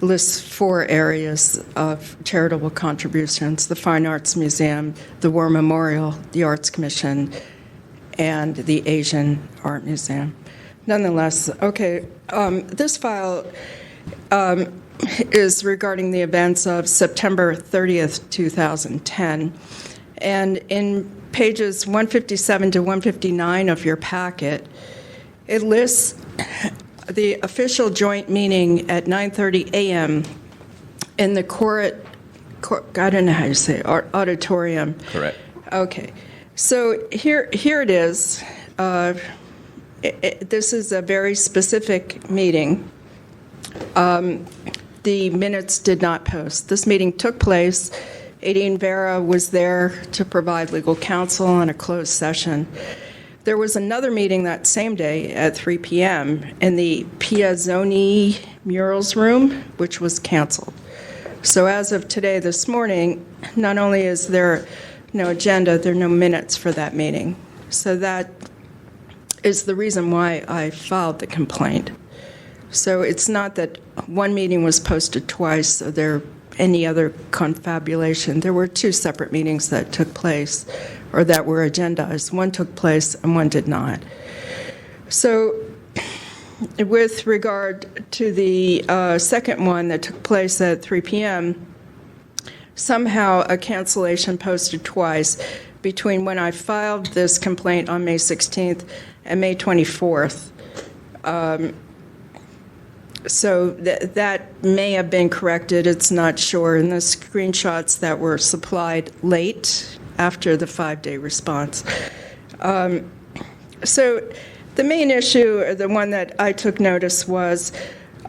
lists 4 areas of charitable contributions: the Fine Arts Museum, the War Memorial, the Arts Commission, and the Asian Art Museum. Nonetheless, okay, this file is regarding the events of September 30th, 2010. And in pages 157 to 159 of your packet, it lists the official joint meeting at 9:30 a.m. in the I don't know how you say it, auditorium. Correct. Okay. So here it is. This is a very specific meeting. The minutes did not post. This meeting took place. Aideen Vera was there to provide legal counsel in a closed session. There was another meeting that same day at 3 p.m. in the Piazzoni Murals Room, which was canceled. So as of today, this morning, not only is there no agenda, there are no minutes for that meeting. So that is the reason why I filed the complaint. So it's not that one meeting was posted twice or there any other confabulation. There were 2 separate meetings that took place or that were agendized. One took place and one did not. So with regard to the second one that took place at 3 p.m., somehow a cancellation posted twice between when I filed this complaint on May 16th and May 24th. So that may have been corrected. It's not sure in the screenshots that were supplied late after the 5-day response. So the main issue, or the one that I took notice, was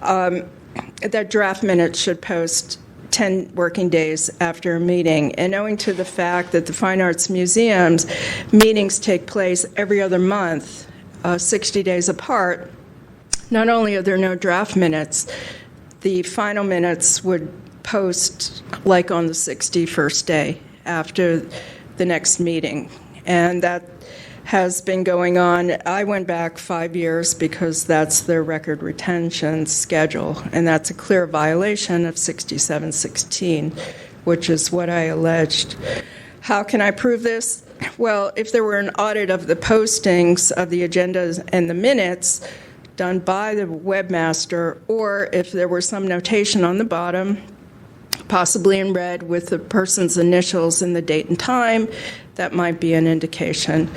that draft minutes should post 10 working days after a meeting. And owing to the fact that the Fine Arts Museum's meetings take place every other month, 60 days apart, not only are there no draft minutes, the final minutes would post like on the 61st day after the next meeting. And that has been going on. I went back 5 years because that's their record retention schedule, and that's a clear violation of 6716, which is what I alleged. How can I prove this? Well, if there were an audit of the postings of the agendas and the minutes done by the webmaster, or if there were some notation on the bottom, possibly in red with the person's initials and the date and time, that might be an indication.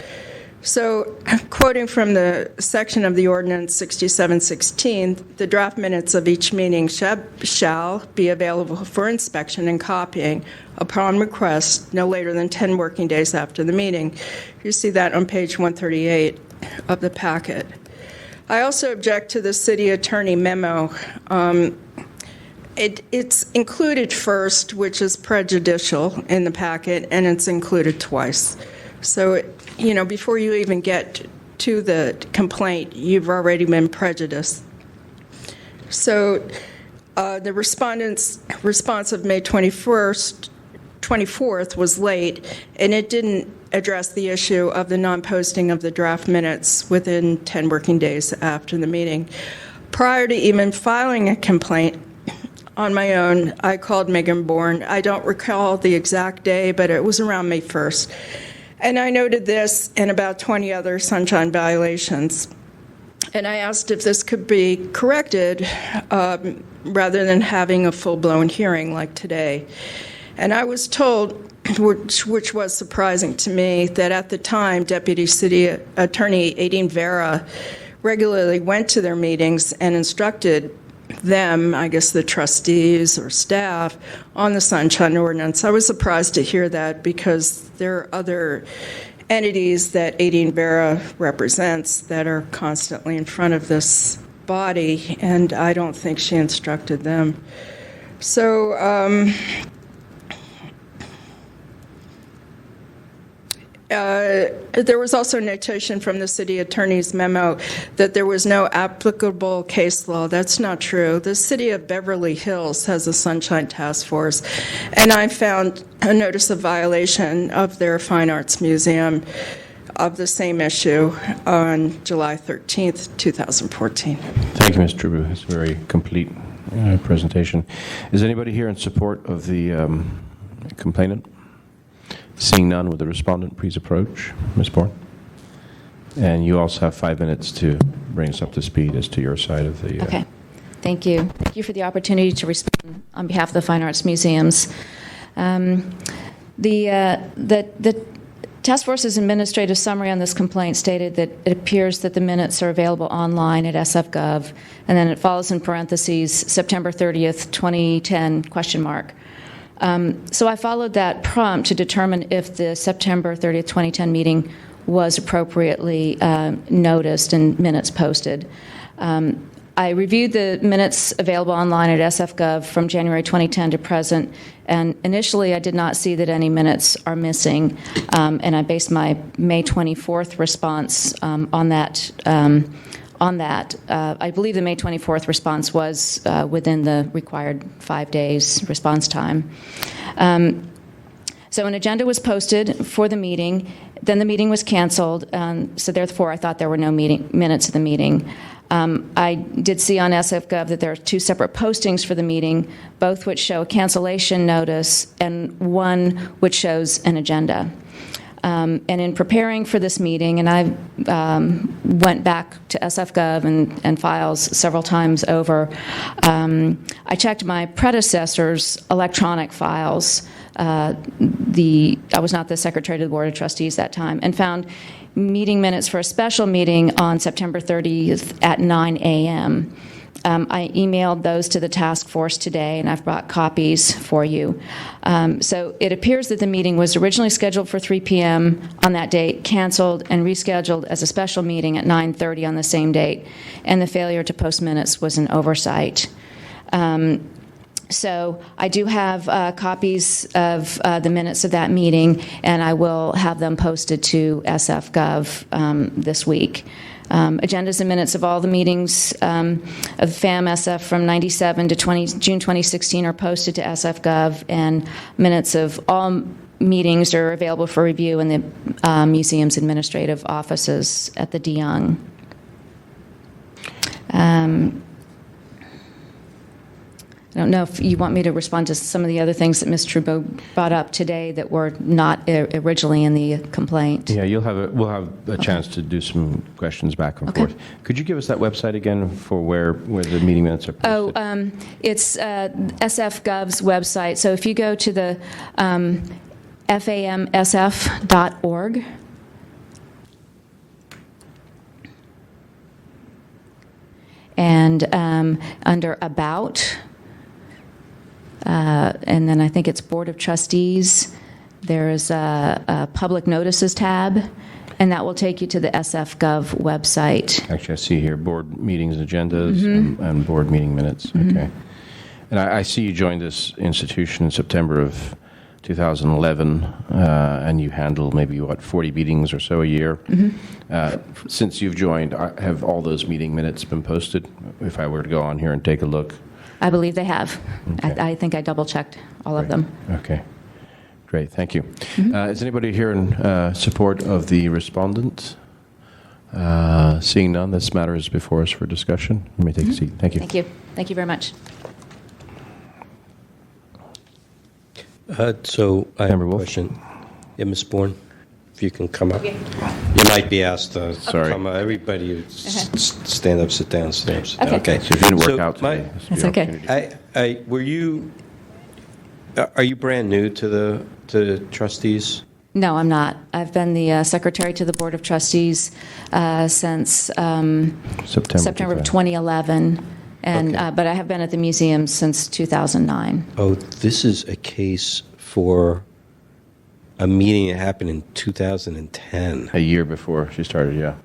So, quoting from the section of the Ordinance 6716, the draft minutes of each meeting shall be available for inspection and copying upon request no later than 10 working days after the meeting. You see that on page 138 of the packet. I also object to the city attorney memo. It's included first, which is prejudicial in the packet, and it's included twice. So, before you even get to the complaint, you've already been prejudiced. So, the respondent's response of May 24th was late, and it didn't address the issue of the non-posting of the draft minutes within 10 working days after the meeting. Prior to even filing a complaint on my own, I called Megan Bourne. I don't recall the exact day, but it was around May 1st. And I noted this and about 20 other sunshine violations. And I asked if this could be corrected rather than having a full-blown hearing like today. And I was told, which was surprising to me, that at the time, Deputy City Attorney Aideen Vera regularly went to their meetings and instructed them, I guess the trustees or staff, on the Sunshine Ordinance. I was surprised to hear that because there are other entities that Aideen Vera represents that are constantly in front of this body, and I don't think she instructed them. So there was also notation from the city attorney's memo that there was no applicable case law. That's not true. The city of Beverly Hills has a Sunshine Task Force, and I found a notice of violation of their Fine Arts Museum of the same issue on July 13th, 2014. Thank you, Ms. Trubu. It's a very complete presentation. Is anybody here in support of the complainant? Seeing none, would the respondent please approach? Ms. Bourne? And you also have 5 minutes to bring us up to speed as to your side of the... Okay. Thank you. Thank you for the opportunity to respond on behalf of the Fine Arts Museums. The Task Force's administrative summary on this complaint stated that it appears that the minutes are available online at SF.gov, and then it follows in parentheses, September 30th, 2010, question mark. So I followed that prompt to determine if the September 30th, 2010 meeting was appropriately noticed and minutes posted. I reviewed the minutes available online at SF.gov from January 2010 to present, and initially I did not see that any minutes are missing, and I based my May 24th response on that. I believe the May 24th response was within the required 5 days response time. So an agenda was posted for the meeting. Then the meeting was canceled. So therefore, I thought there were no minutes of the meeting. I did see on SF.gov that there are 2 separate postings for the meeting, both which show a cancellation notice and one which shows an agenda. And in preparing for this meeting, and I went back to SF.gov and files several times over, I checked my predecessor's electronic files. I was not the secretary to the Board of Trustees that time, and found meeting minutes for a special meeting on September 30th at 9 a.m. I emailed those to the task force today, and I've brought copies for you. So it appears that the meeting was originally scheduled for 3 p.m. on that date, canceled, and rescheduled as a special meeting at 9:30 on the same date, and the failure to post minutes was an oversight. So I do have copies of the minutes of that meeting, and I will have them posted to SF.gov this week. Agendas and minutes of all the meetings of FAM-SF from 97 to June 2016 are posted to SF.gov, and minutes of all meetings are available for review in the museum's administrative offices at the DeYoung. I don't know if you want me to respond to some of the other things that Ms. Trudeau brought up today that were not originally in the complaint. Yeah, we'll have a chance to do some questions back and forth. Could you give us that website again for where the meeting minutes are posted? It's SF.gov's website. So if you go to the famsf.org, and under About, and then I think it's Board of Trustees, there is a Public Notices tab, and that will take you to the SF.gov website. Actually, I see here board meetings agendas and board meeting minutes. Okay. And I see you joined this institution in September of 2011, and you handle maybe, 40 meetings or so a year. Since you've joined, have all those meeting minutes been posted? If I were to go on here and take a look. I believe they have. Okay. I think I double-checked all of them. Okay. Great. Thank you. Is anybody here in support of the respondent? Seeing none, this matter is before us for discussion. You may take a seat. Thank you. Thank you. Thank you very much. So I have Member a Wolf? question. Yeah, Ms. Bourne. if you can come up. You might be asked to Sorry. come up. Everybody, stand up, sit down, stand up, sit down. Okay. Okay. So if it didn't work So out my- today, this would be That's an okay. opportunity. Are you brand new to the trustees? No, I'm not. I've been the secretary to the Board of Trustees since September of 2011, and Okay. but I have been at the museum since 2009. Oh, this is a case for a meeting that happened in 2010. A year before she started, yeah.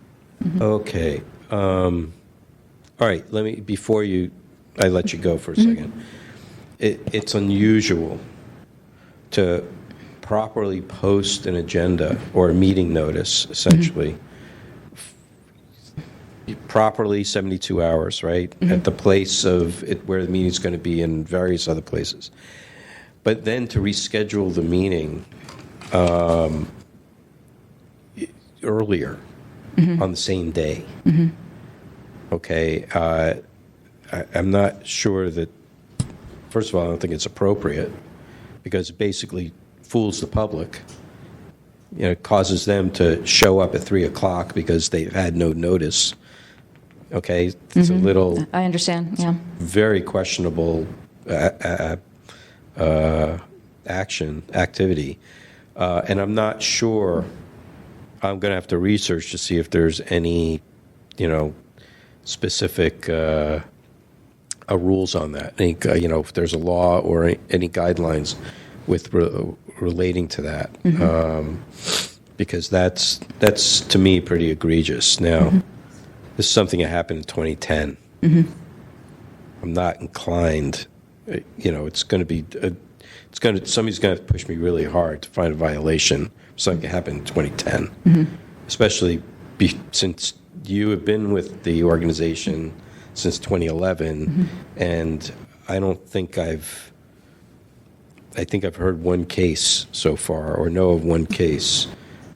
Okay. All right. Before I let you go for a second. It's unusual to properly post an agenda or a meeting notice, essentially, properly 72 hours, right, at the place of it where the meeting's going to be and various other places. But then to reschedule the meeting earlier on the same day. Okay. I'm not sure that, first of all, I don't think it's appropriate because it basically fools the public. You know, it causes them to show up at 3 o'clock because they've had no notice. Okay. It's a little I understand. Yeah. very questionable activity. And I'm not sure, I'm going to have to research to see if there's any, specific rules on that. Any, if there's a law or any guidelines with relating to that. Because that's to me pretty egregious. Now, this is something that happened in 2010. I'm not inclined, it's going to be, somebody's going to have to push me really hard to find a violation for something that happened in 2010. Especially since you have been with the organization since 2011, and I think I've heard one case so far, or know of one case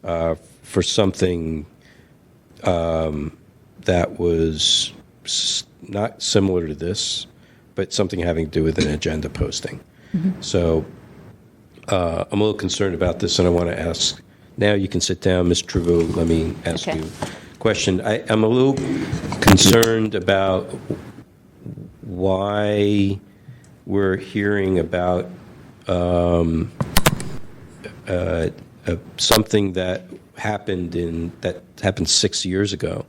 for something that was not similar to this, but something having to do with an agenda posting. So I'm a little concerned about this, and I want to ask. Now you can sit down, Ms. Trevaux. Let me ask Okay. you a question. I'm a little concerned about why we're hearing about something that happened 6 years ago.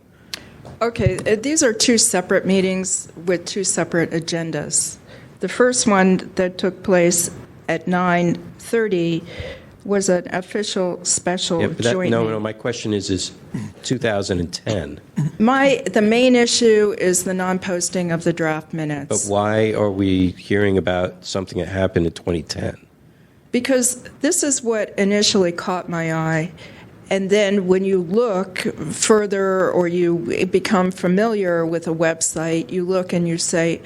Okay, these are two separate meetings with two separate agendas. The first one that took place at 9:30 was an official special Yeah, but joint no, meeting. my question is 2010. The main issue is the non-posting of the draft minutes. But why are we hearing about something that happened in 2010? Because this is what initially caught my eye. And then when you look further or you become familiar with a website, you look and you say,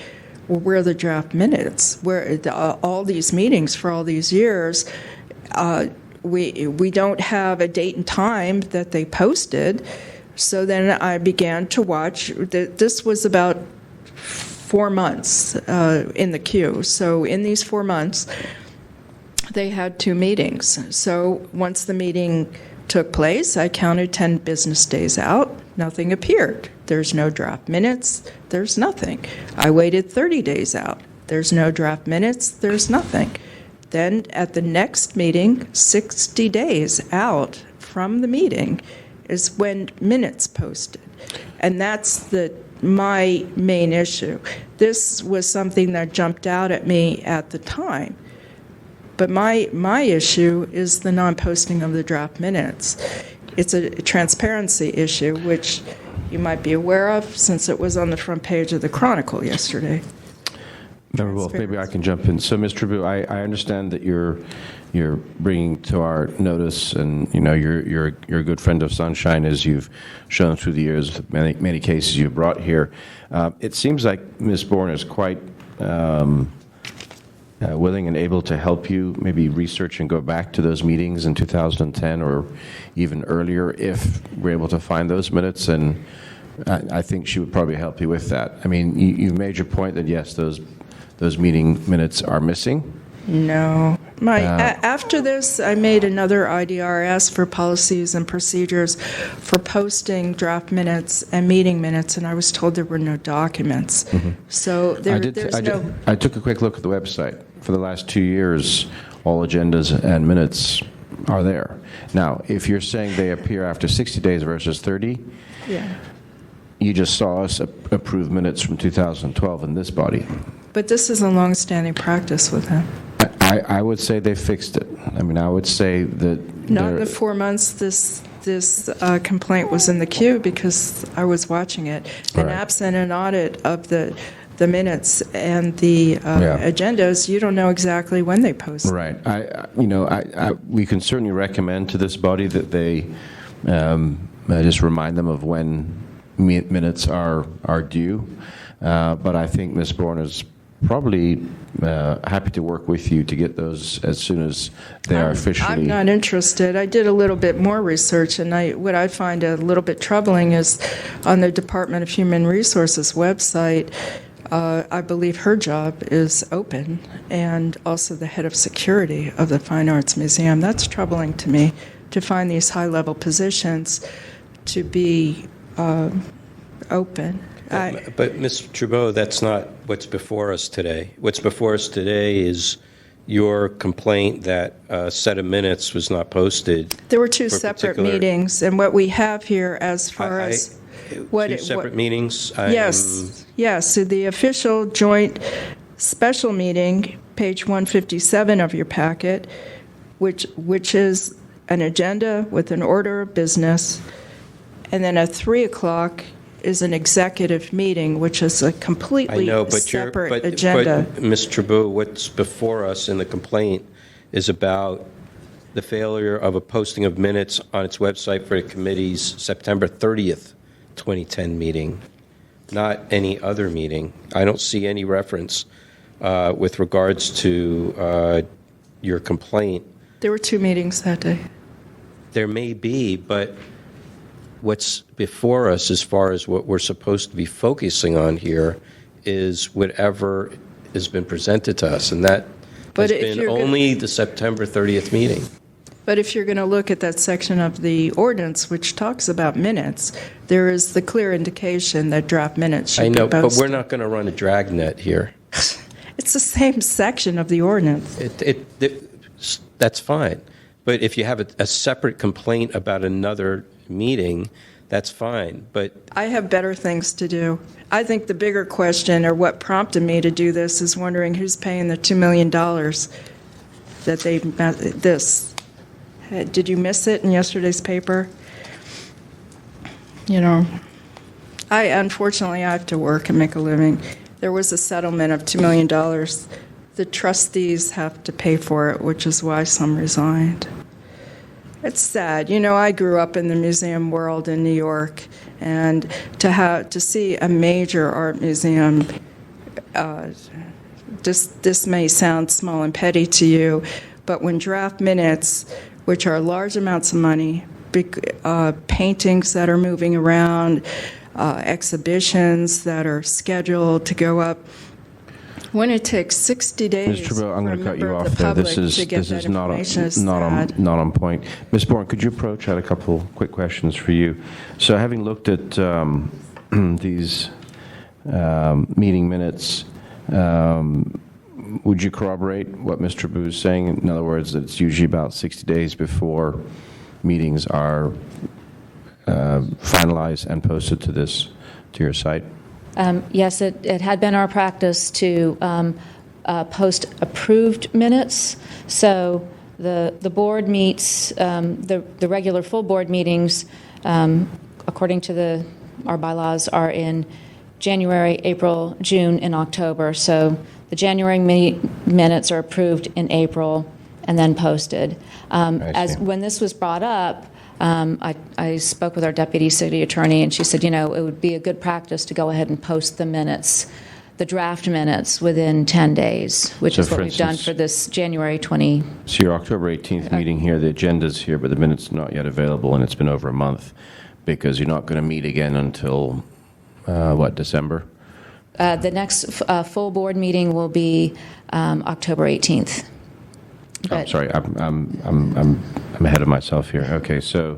well, where are the draft minutes? Where all these meetings for all these years, we don't have a date and time that they posted. So then I began to watch. This was about 4 months in the queue. So in these 4 months, they had 2 meetings. So once the meeting took place, I counted 10 business days out. Nothing appeared. There's no draft minutes. There's nothing. I waited 30 days out. There's no draft minutes. There's nothing. Then at the next meeting, 60 days out from the meeting, is when minutes posted. And that's my main issue. This was something that jumped out at me at the time. But my issue is the non-posting of the draft minutes. It's a transparency issue, which you might be aware of since it was on the front page of the Chronicle yesterday. Member Wolf, maybe I can jump in. So, Ms. Trevaux, I understand that you're bringing to our notice, and you're a good friend of Sunshine, as you've shown through the years, many cases you've brought here. It seems like Ms. Bourne is quite willing and able to help you maybe research and go back to those meetings in 2010 or even earlier if we're able to find those minutes, and I think she would probably help you with that. I mean, you've made your point that yes, those meeting minutes are missing, No. After this, I made another IDRS for policies and procedures for posting draft minutes and meeting minutes, and I was told there were no documents. So I took a quick look at the website. For the last 2 years, all agendas and minutes are there. Now, if you're saying they appear after 60 days versus 30, Yeah. you just saw us approve minutes from 2012 in this body. But this is a long-standing practice with him. I would say they fixed it. I mean, I would say that... Not in the 4 months this complaint was in the queue, because I was watching it. And Right. absent an audit of the minutes and the agendas, you don't know exactly when they post. Right. We can certainly recommend to this body that they just remind them of when minutes are due. But I think Ms. Bourne is probably happy to work with you to get those as soon as they are officially... I'm not interested. I did a little bit more research, and what I find a little bit troubling is on the Department of Human Resources website, I believe her job is open, and also the head of security of the Fine Arts Museum. That's troubling to me, to find these high-level positions to be open. But Ms. Trudeau, that's not what's before us today. What's before us today is your complaint that a set of minutes was not posted. There were two for separate particular- meetings, and what we have here as far as... Two separate meetings? Yes. So the official joint special meeting, page 157 of your packet, which is an agenda with an order of business, and then at 3 o'clock is an executive meeting, which is a completely separate agenda. But Ms. Trudeau, what's before us in the complaint is about the failure of a posting of minutes on its website for the committee's September 30th, 2010 meeting, not any other meeting. I don't see any reference with regards to your complaint. There were 2 meetings that day. There may be, but what's before us as far as what we're supposed to be focusing on here is whatever has been presented to us, and that has been only the September 30th meeting. But if you're going to look at that section of the ordinance which talks about minutes, there is the clear indication that draft minutes should be posted. I know, but we're not going to run a dragnet here. It's the same section of the ordinance. That's fine. But if you have a separate complaint about another meeting, that's fine. But I have better things to do. I think the bigger question, or what prompted me to do this, is wondering who's paying the $2 million that this. Did you miss it in yesterday's paper? Unfortunately, I have to work and make a living. There was a settlement of $2 million. The trustees have to pay for it, which is why some resigned. It's sad. I grew up in the museum world in New York, and to see a major art museum, this may sound small and petty to you, but when draft minutes, which are large amounts of money, big paintings that are moving around, exhibitions that are scheduled to go up, when it takes 60 days Ms. Trudeau, I'm for a going to cut you member of off the there. public This to get is that not information is on sad. not on point. Ms. Bourne, could you approach? I had a couple quick questions for you. So, having looked at these meeting minutes, would you corroborate what Mr. Trudeau is saying? In other words, that it's usually about 60 days before meetings are finalized and posted to your site? Yes, it had been our practice to post approved minutes. So the board meets, the regular full board meetings, according to our bylaws, are in January, April, June, and October. So the January minutes are approved in April and then posted. When this was brought up, I spoke with our deputy city attorney, and she said, it would be a good practice to go ahead and post the minutes, the draft minutes, within 10 days, which is what we've done for this January 20. So your October 18th meeting here, the agenda's here, but the minutes are not yet available, and it's been over a month because you're not going to meet again until, December? The next full board meeting will be October 18th. I'm But- sorry, I'm ahead of myself here. Okay, so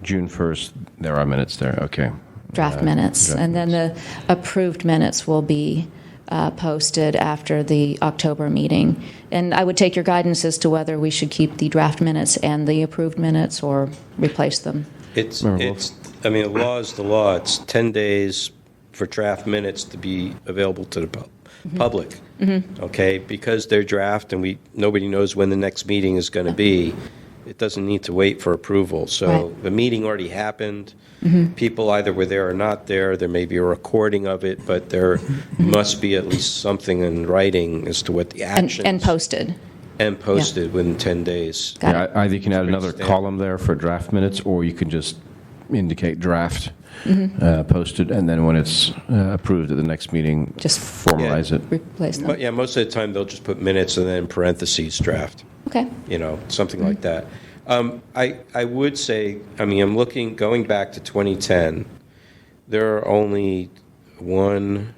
June 1st, there are minutes there, okay. Draft minutes. draft And then the approved minutes will be posted after the October meeting. And I would take your guidance as to whether we should keep the draft minutes and the approved minutes or replace them. I mean, the law is the law. It's 10 days for draft minutes to be available to the public. Okay, because they're draft and nobody knows when the next meeting is going to be. It doesn't need to wait for approval. So Right. the meeting already happened. People either were there or not there. There may be a recording of it, but there must be at least something in writing as to what the actions And posted. and posted within 10 days. Got Yeah, it. either you can add another Standard. column there for draft minutes, or you can just indicate draft, posted, and then when it's approved at the next meeting, Just- formalize it. Replace them. But yeah, most of the time they'll just put minutes and then parentheses draft. Okay. Something like that. I would say, I mean, going back to 2010, there are only one,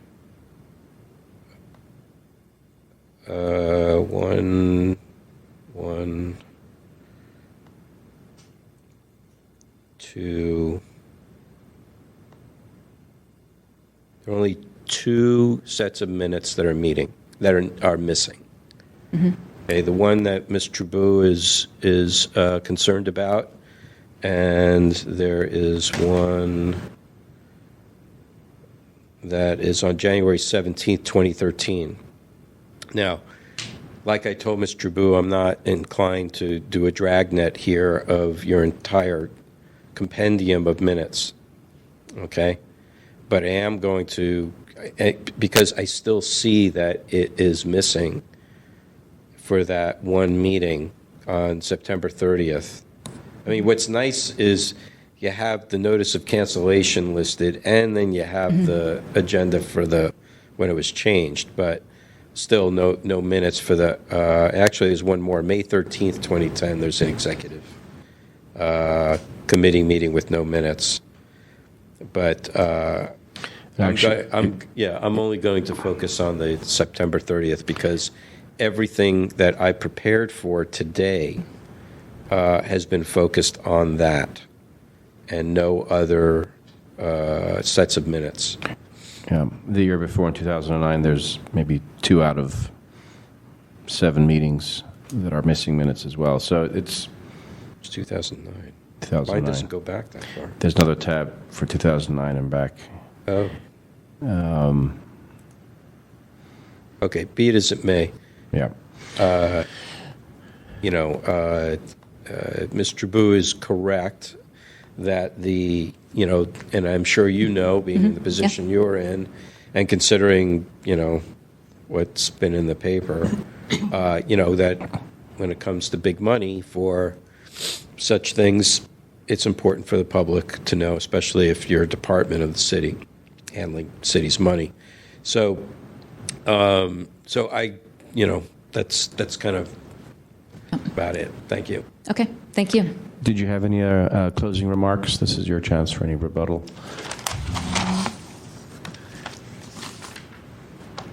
two, there are only two sets of minutes that are missing. Okay, the one that Ms. Trabou is concerned about, and there is one that is on January 17th, 2013. Now, like I told Ms. Trabou, I'm not inclined to do a dragnet here of your entire compendium of minutes, okay? But I am going to, because I still see that it is missing for that one meeting on September 30th. I mean, what's nice is you have the notice of cancellation listed, and then you have the agenda for when it was changed, but still no minutes for the, actually there's one more, May 13th, 2010, there's an executive committee meeting with no minutes. But I'm only going to focus on the September 30th because everything that I prepared for today has been focused on that and no other sets of minutes. Yeah, the year before, in 2009, there's maybe 2 out of 7 meetings that are missing minutes as well. So it's It's 2009. 2009. Mine doesn't go back that far. There's another tab for 2009 and back. Oh. Okay, be it as it may. Yeah. Ms. Trabou is correct that and I'm sure being in the position you're in, and considering, what's been in the paper, that when it comes to big money for such things, it's important for the public to know, especially if you're a department of the city handling city's money. So that's kind of about it. Thank you. Okay, thank you. Did you have any closing remarks? This is your chance for any rebuttal.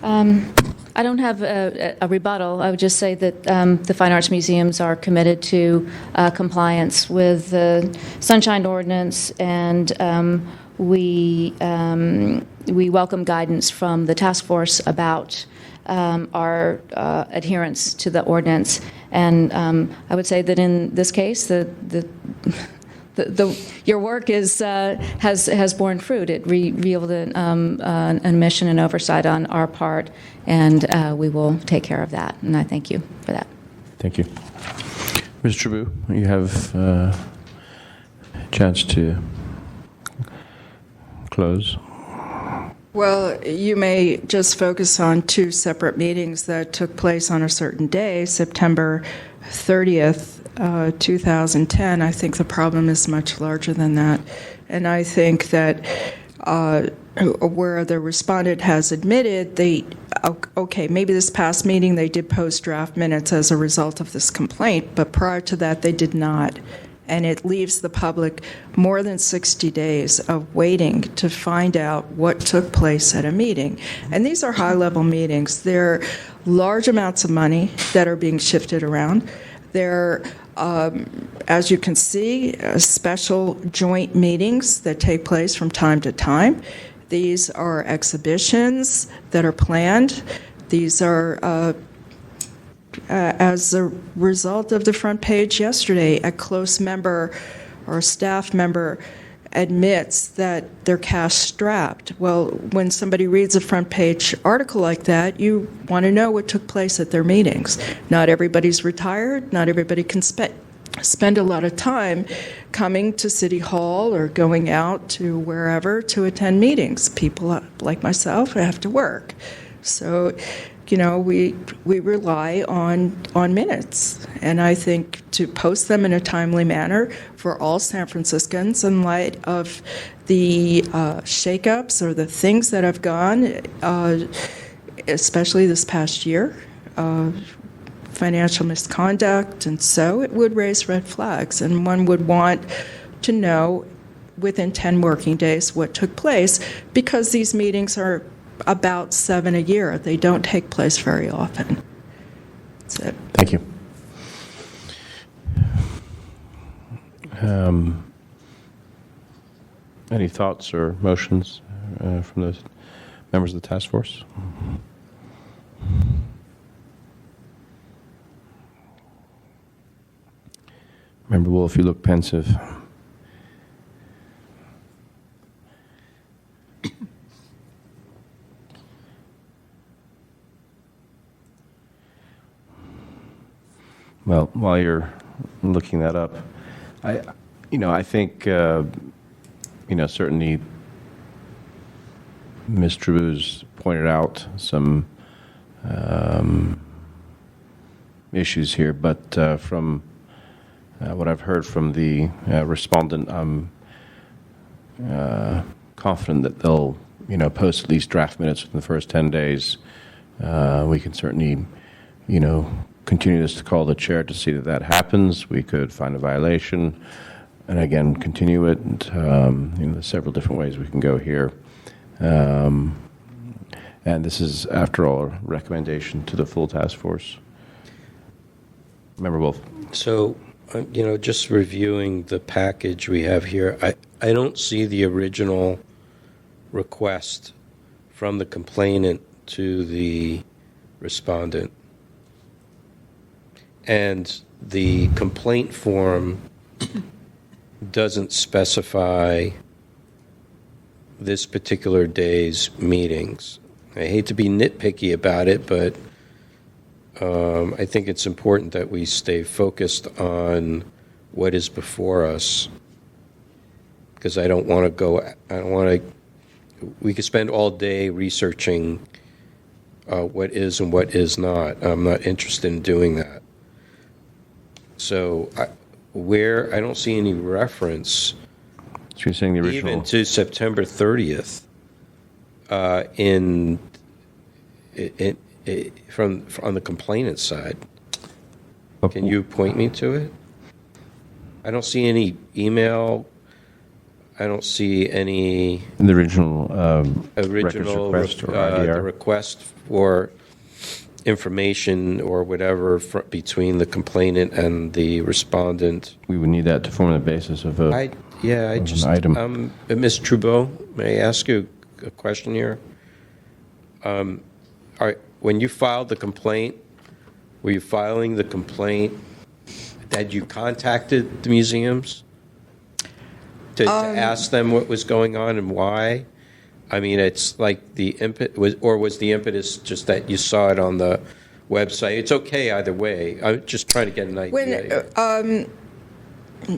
I don't have a rebuttal. I would just say that the Fine Arts Museums are committed to compliance with the Sunshine Ordinance, and we welcome guidance from the task force about our adherence to the ordinance. And I would say that in this case, your work has borne fruit. It revealed an mission and oversight on our part, and we will take care of that. And I thank you for that. Thank you. Ms. Trabou, you have a chance to close. Well, you may just focus on 2 separate meetings that took place on a certain day, September 30th, 2010. I think the problem is much larger than that. And I think that where the respondent has admitted maybe this past meeting they did post draft minutes as a result of this complaint, but prior to that they did not. And it leaves the public more than 60 days of waiting to find out what took place at a meeting. And these are high-level meetings. There are large amounts of money that are being shifted around. There, as you can see, special joint meetings that take place from time to time. These are exhibitions that are planned. These are, as a result of the front page yesterday, a close member or staff member admits that they're cash-strapped. Well, when somebody reads a front page article like that, you want to know what took place at their meetings. Not everybody's retired. Not everybody can spend a lot of time coming to City Hall or going out to wherever to attend meetings. People like myself have to work. So, we rely on minutes. And I think to post them in a timely manner for all San Franciscans in light of the shakeups or the things that have gone, especially this past year, financial misconduct, and so it would raise red flags. And one would want to know within 10 working days what took place, because these meetings are about 7 a year. They don't take place very often. That's it. Thank you. Any thoughts or motions from the members of the task force? Member Wolf, you look pensive. Well, while you're looking that up, I think, certainly Ms. Trabou's pointed out some issues here, but from what I've heard from the respondent, I'm confident that they'll, post at least draft minutes within the first 10 days. We can certainly, continue this to call the chair to see that happens. We could find a violation and again continue it. And, there's several different ways we can go here. And this is, after all, a recommendation to the full task force. Member Wolf. So, just reviewing the package we have here, I don't see the original request from the complainant to the respondent. And the complaint form doesn't specify this particular day's meetings. I hate to be nitpicky about it, but I think it's important that we stay focused on what is before us, because I don't want to, we could spend all day researching what is and what is not. I'm not interested in doing that. So I don't see any reference So you're saying the original... even to September 30th from on the complainant side. Can you point me to it? I don't see any email. I don't see any In the original request or IDR? the request for information or whatever between the complainant and the respondent. We would need that to form the basis of an item. Ms. Trabou, may I ask you a question here? When you filed the complaint, were you filing the complaint? Had you contacted the museums to ask them what was going on and why? I mean, it's like the was the impetus just that you saw it on the website? It's okay either way. I'm just trying to get an idea.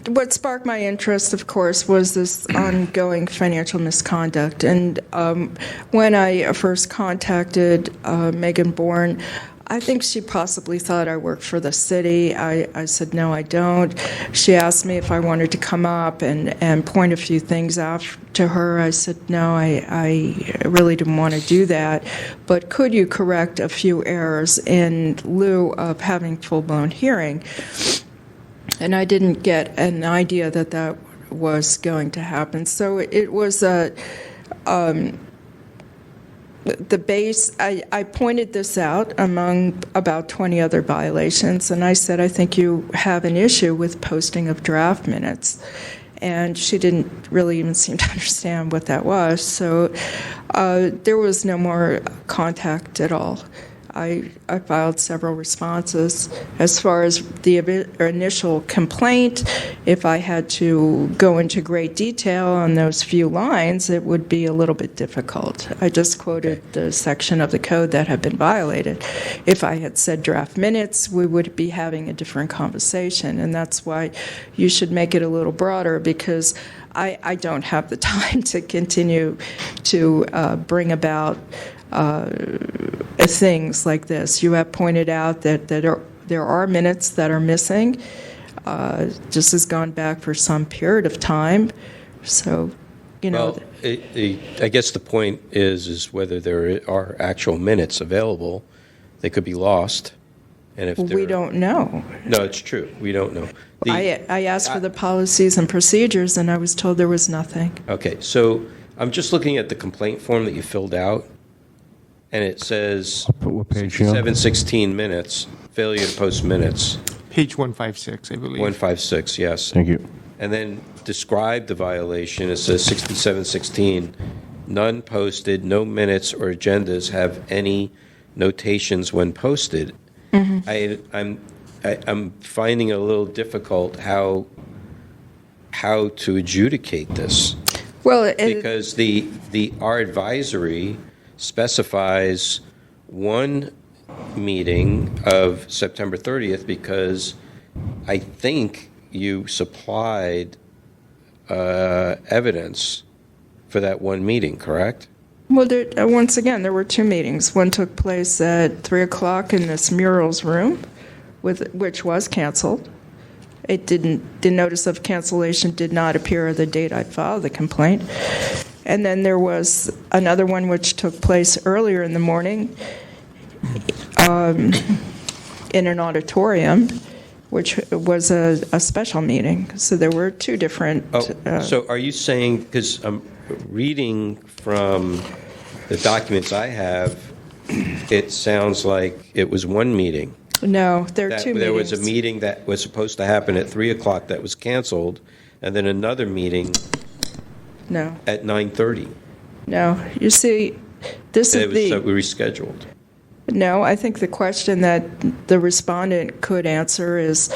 What sparked my interest, of course, was this ongoing financial misconduct. And when I first contacted Megan Bourne, I think she possibly thought I worked for the city. I said, no, I don't. She asked me if I wanted to come up and point a few things out to her. I said, no, I really didn't want to do that. But could you correct a few errors in lieu of having full-blown hearing? And I didn't get an idea that that was going to happen. So it was the base, I pointed this out among about 20 other violations, and I said, I think you have an issue with posting of draft minutes. And she didn't really even seem to understand what that was. So there was no more contact at all. I filed several responses. As far as the initial complaint, if I had to go into great detail on those few lines, it would be a little bit difficult. I just quoted the section of the code that had been violated. If I had said draft minutes, we would be having a different conversation, and that's why you should make it a little broader, because I don't have the time to continue to bring about things like this. You have pointed out that there are minutes that are missing. This has gone back for some period of time. So, Well, I guess the point is whether there are actual minutes available. They could be lost. And if we don't know. No, it's true. We don't know. I asked for the policies and procedures, and I was told there was nothing. Okay, so I'm just looking at the complaint form that you filled out, and it says What page you on? 6716 minutes, failure to post minutes. Page 156, I believe. 156, yes. Thank you. And then describe the violation. It says 6716, none posted, no minutes or agendas have any notations when posted. I'm finding it a little difficult how to adjudicate this. Well, Because our advisory specifies one meeting of September 30th because I think you supplied evidence for that one meeting, correct? Well, once again, there were two meetings. One took place at 3 o'clock in this murals room, which was canceled. The notice of cancellation did not appear the date I filed the complaint. And then there was another one which took place earlier in the morning in an auditorium, which was a special meeting. So there were two different... So are you saying, because I'm reading from the documents I have, it sounds like it was one meeting. No, there are two meetings. There was a meeting that was supposed to happen at 3 o'clock that was canceled, and then another meeting No, at 9:30. no. You see, this is It was rescheduled. No, I think the question that the respondent could answer is,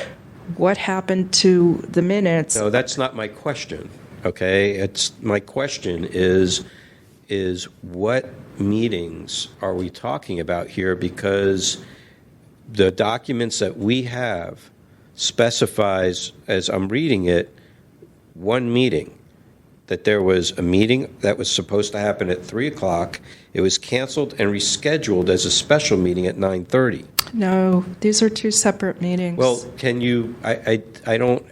what happened to the minutes? No, that's not my question, okay? My question is what meetings are we talking about here? Because the documents that we have specifies, as I'm reading it, one meeting, that there was a meeting that was supposed to happen at 3 o'clock. It was canceled and rescheduled as a special meeting at 9:30. No, these are two separate meetings. Well, can you, I don't,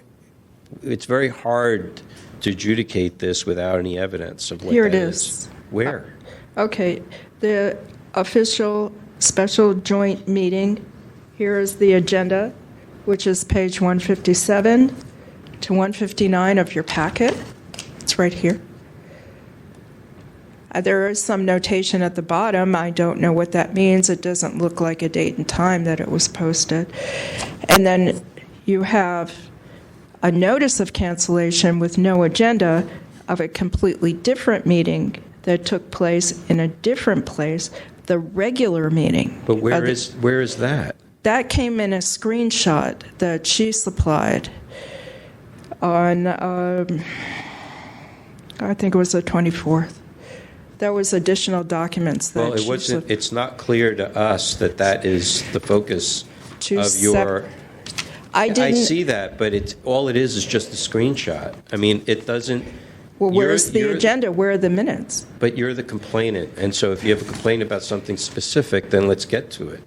it's very hard to adjudicate this without any evidence of what Here that it is. is. Where? Okay, the official special joint meeting, here is the agenda, which is page 157 to 159 of your packet. It's right here. There is some notation at the bottom. I don't know what that means. It doesn't look like a date and time that it was posted. And then you have a notice of cancellation with no agenda of a completely different meeting that took place in a different place, the regular meeting. But where is that? That came in a screenshot that she supplied on, I think it was the 24th. There was additional documents that Well, it wasn't, it's not clear to us that that is the focus of your... I see that, but all it is just a screenshot. I mean, it doesn't... Well, where's the agenda? Where are the minutes? But you're the complainant, and so if you have a complaint about something specific, then let's get to it.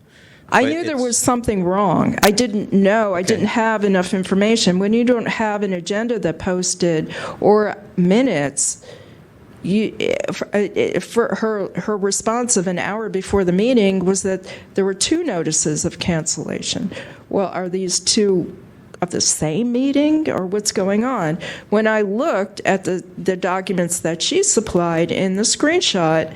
I knew there was something wrong. I didn't know. I didn't have enough information. When you don't have an agenda that posted or minutes, for her response of an hour before the meeting was that there were two notices of cancellation. Well, are these two of the same meeting, or what's going on? When I looked at the documents that she supplied in the screenshot,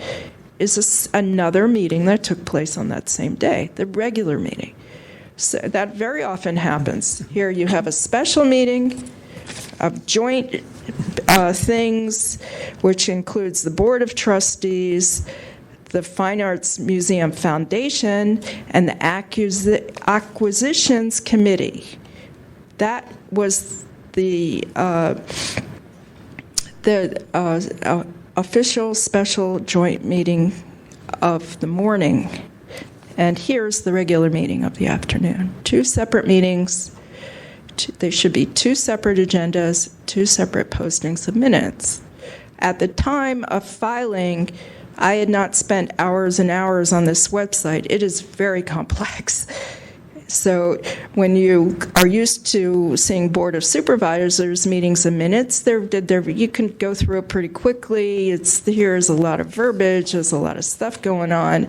is another meeting that took place on that same day, the regular meeting. So that very often happens. Here you have a special meeting of joint things, which includes the Board of Trustees, the Fine Arts Museum Foundation, and the Acquisitions Committee. That was the official special joint meeting of the morning. And here's the regular meeting of the afternoon. Two separate meetings. There should be two separate agendas, two separate postings of minutes. At the time of filing, I had not spent hours and hours on this website. It is very complex. So when you are used to seeing Board of Supervisors meetings and minutes, you can go through it pretty quickly. Here's a lot of verbiage. There's a lot of stuff going on.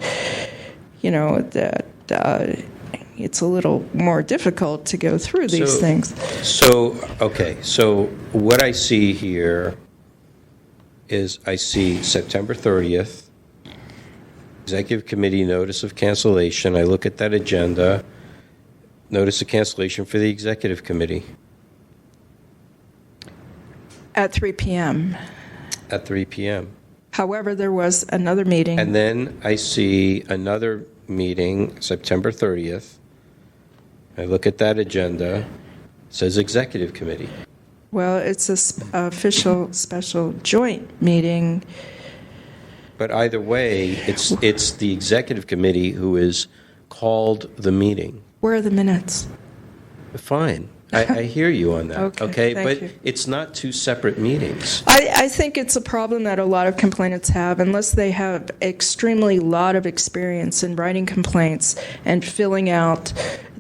It's a little more difficult to go through these things. So what I see here is I see September 30th, Executive Committee notice of cancellation. I look at that agenda, notice of cancellation for the Executive Committee. At 3 p.m. At 3 p.m. However, there was another meeting. And then I see another meeting, September 30th. I look at that agenda. It says Executive Committee. Well, it's an official special joint meeting. But either way, it's the Executive Committee who is called the meeting. Where are the minutes? Fine. I hear you on that. Okay, but thank you. It's not two separate meetings. I think it's a problem that a lot of complainants have, unless they have extremely lot of experience in writing complaints and filling out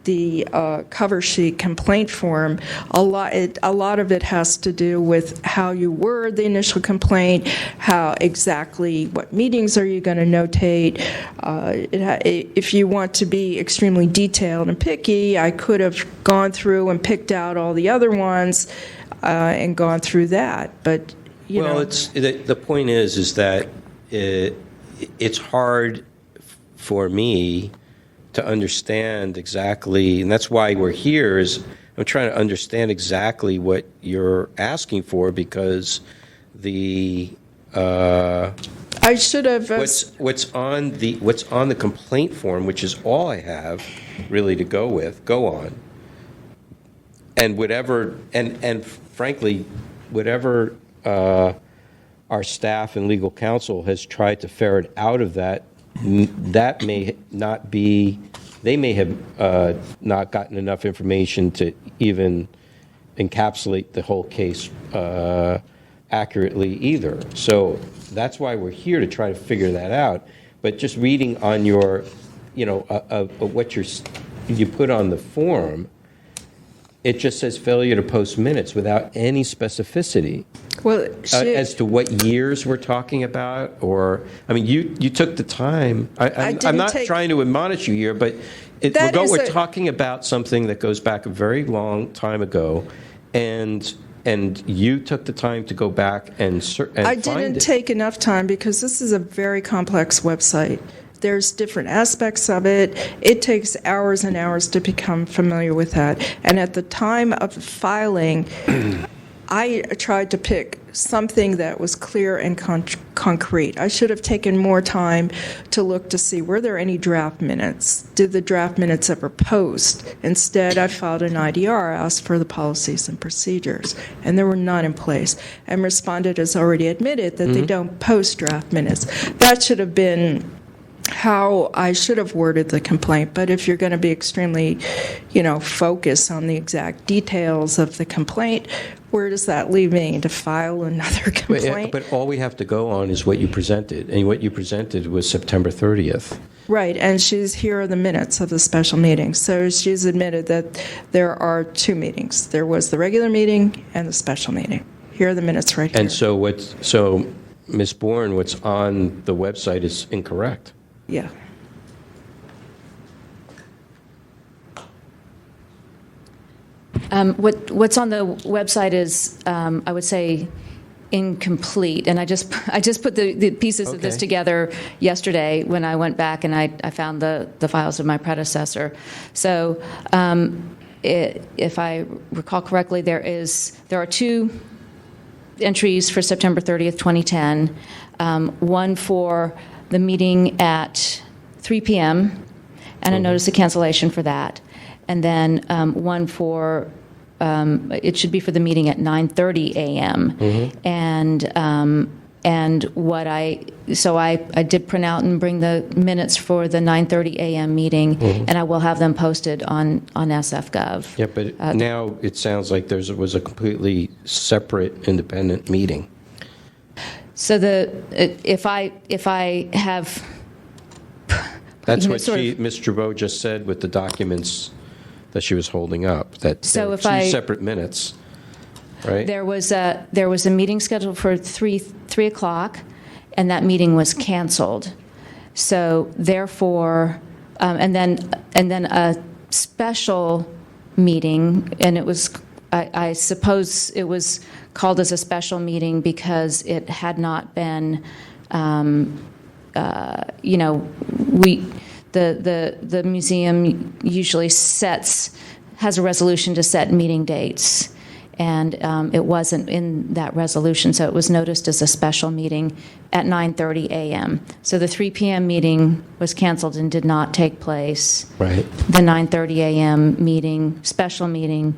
the cover sheet complaint form. A lot of it has to do with how you word the initial complaint, what meetings are you going to notate. If you want to be extremely detailed and picky, I could have gone through and picked out all the other ones and gone through that. But the point is that it's hard for me to understand exactly, and that's why we're here, is I'm trying to understand exactly what you're asking for, because I should have what's on the complaint form, which is all I have really to go on, and whatever and frankly whatever our staff and legal counsel has tried to ferret out of that may not be, they may have not gotten enough information to even encapsulate the whole case accurately either. So that's why we're here, to try to figure that out. But just reading on your, what you put on the form, it just says failure to post minutes without any specificity. Well, as to what years we're talking about, or you took the time. I'm not trying to admonish you here, but we're talking about something that goes back a very long time ago, and you took the time to go back and find it. I didn't take enough time because this is a very complex website. There's different aspects of it. It takes hours and hours to become familiar with that. And at the time of filing, I tried to pick something that was clear and concrete. I should have taken more time to look to see, were there any draft minutes? Did the draft minutes ever post? Instead, I filed an IDR, asked for the policies and procedures, and there were none in place. And respondent has already admitted that they don't post draft minutes. That should have been how I should have worded the complaint. But if you're going to be extremely, focused on the exact details of the complaint, where does that leave me to file another complaint? But all we have to go on is what you presented, and what you presented was September 30th. Right, and here are the minutes of the special meeting. So she's admitted that there are two meetings. There was the regular meeting and the special meeting. Here are the minutes right here. And so Ms. Bourne, what's on the website is incorrect. Yeah. What's on the website is, I would say, incomplete, and I just put the pieces of this Okay. together yesterday when I went back and I found the files of my predecessor. So if I recall correctly, there are 2 entries for September 30th, 2010, one for the meeting at 3 p.m. and a notice of cancellation for that, and then one for it should be for the meeting at 9:30 a.m. And what I did print out and bring the minutes for the 9:30 a.m. meeting, and I will have them posted on SF.gov. Yeah, but now it sounds like there was a completely separate, independent meeting. So if I have That's you know, what sort of- Ms. Gerbeau just said with the documents that she was holding up, that So there were if 2 separate minutes, right? There was a meeting scheduled for 3 o'clock, and that meeting was canceled. So therefore, and then a special meeting, and it was, I suppose it was called as a special meeting because it had not been, the museum usually has a resolution to set meeting dates, and it wasn't in that resolution, so it was noticed as a special meeting at 9:30 a.m. So the 3 p.m. meeting was canceled and did not take place. Right. The 9:30 a.m. meeting, special meeting,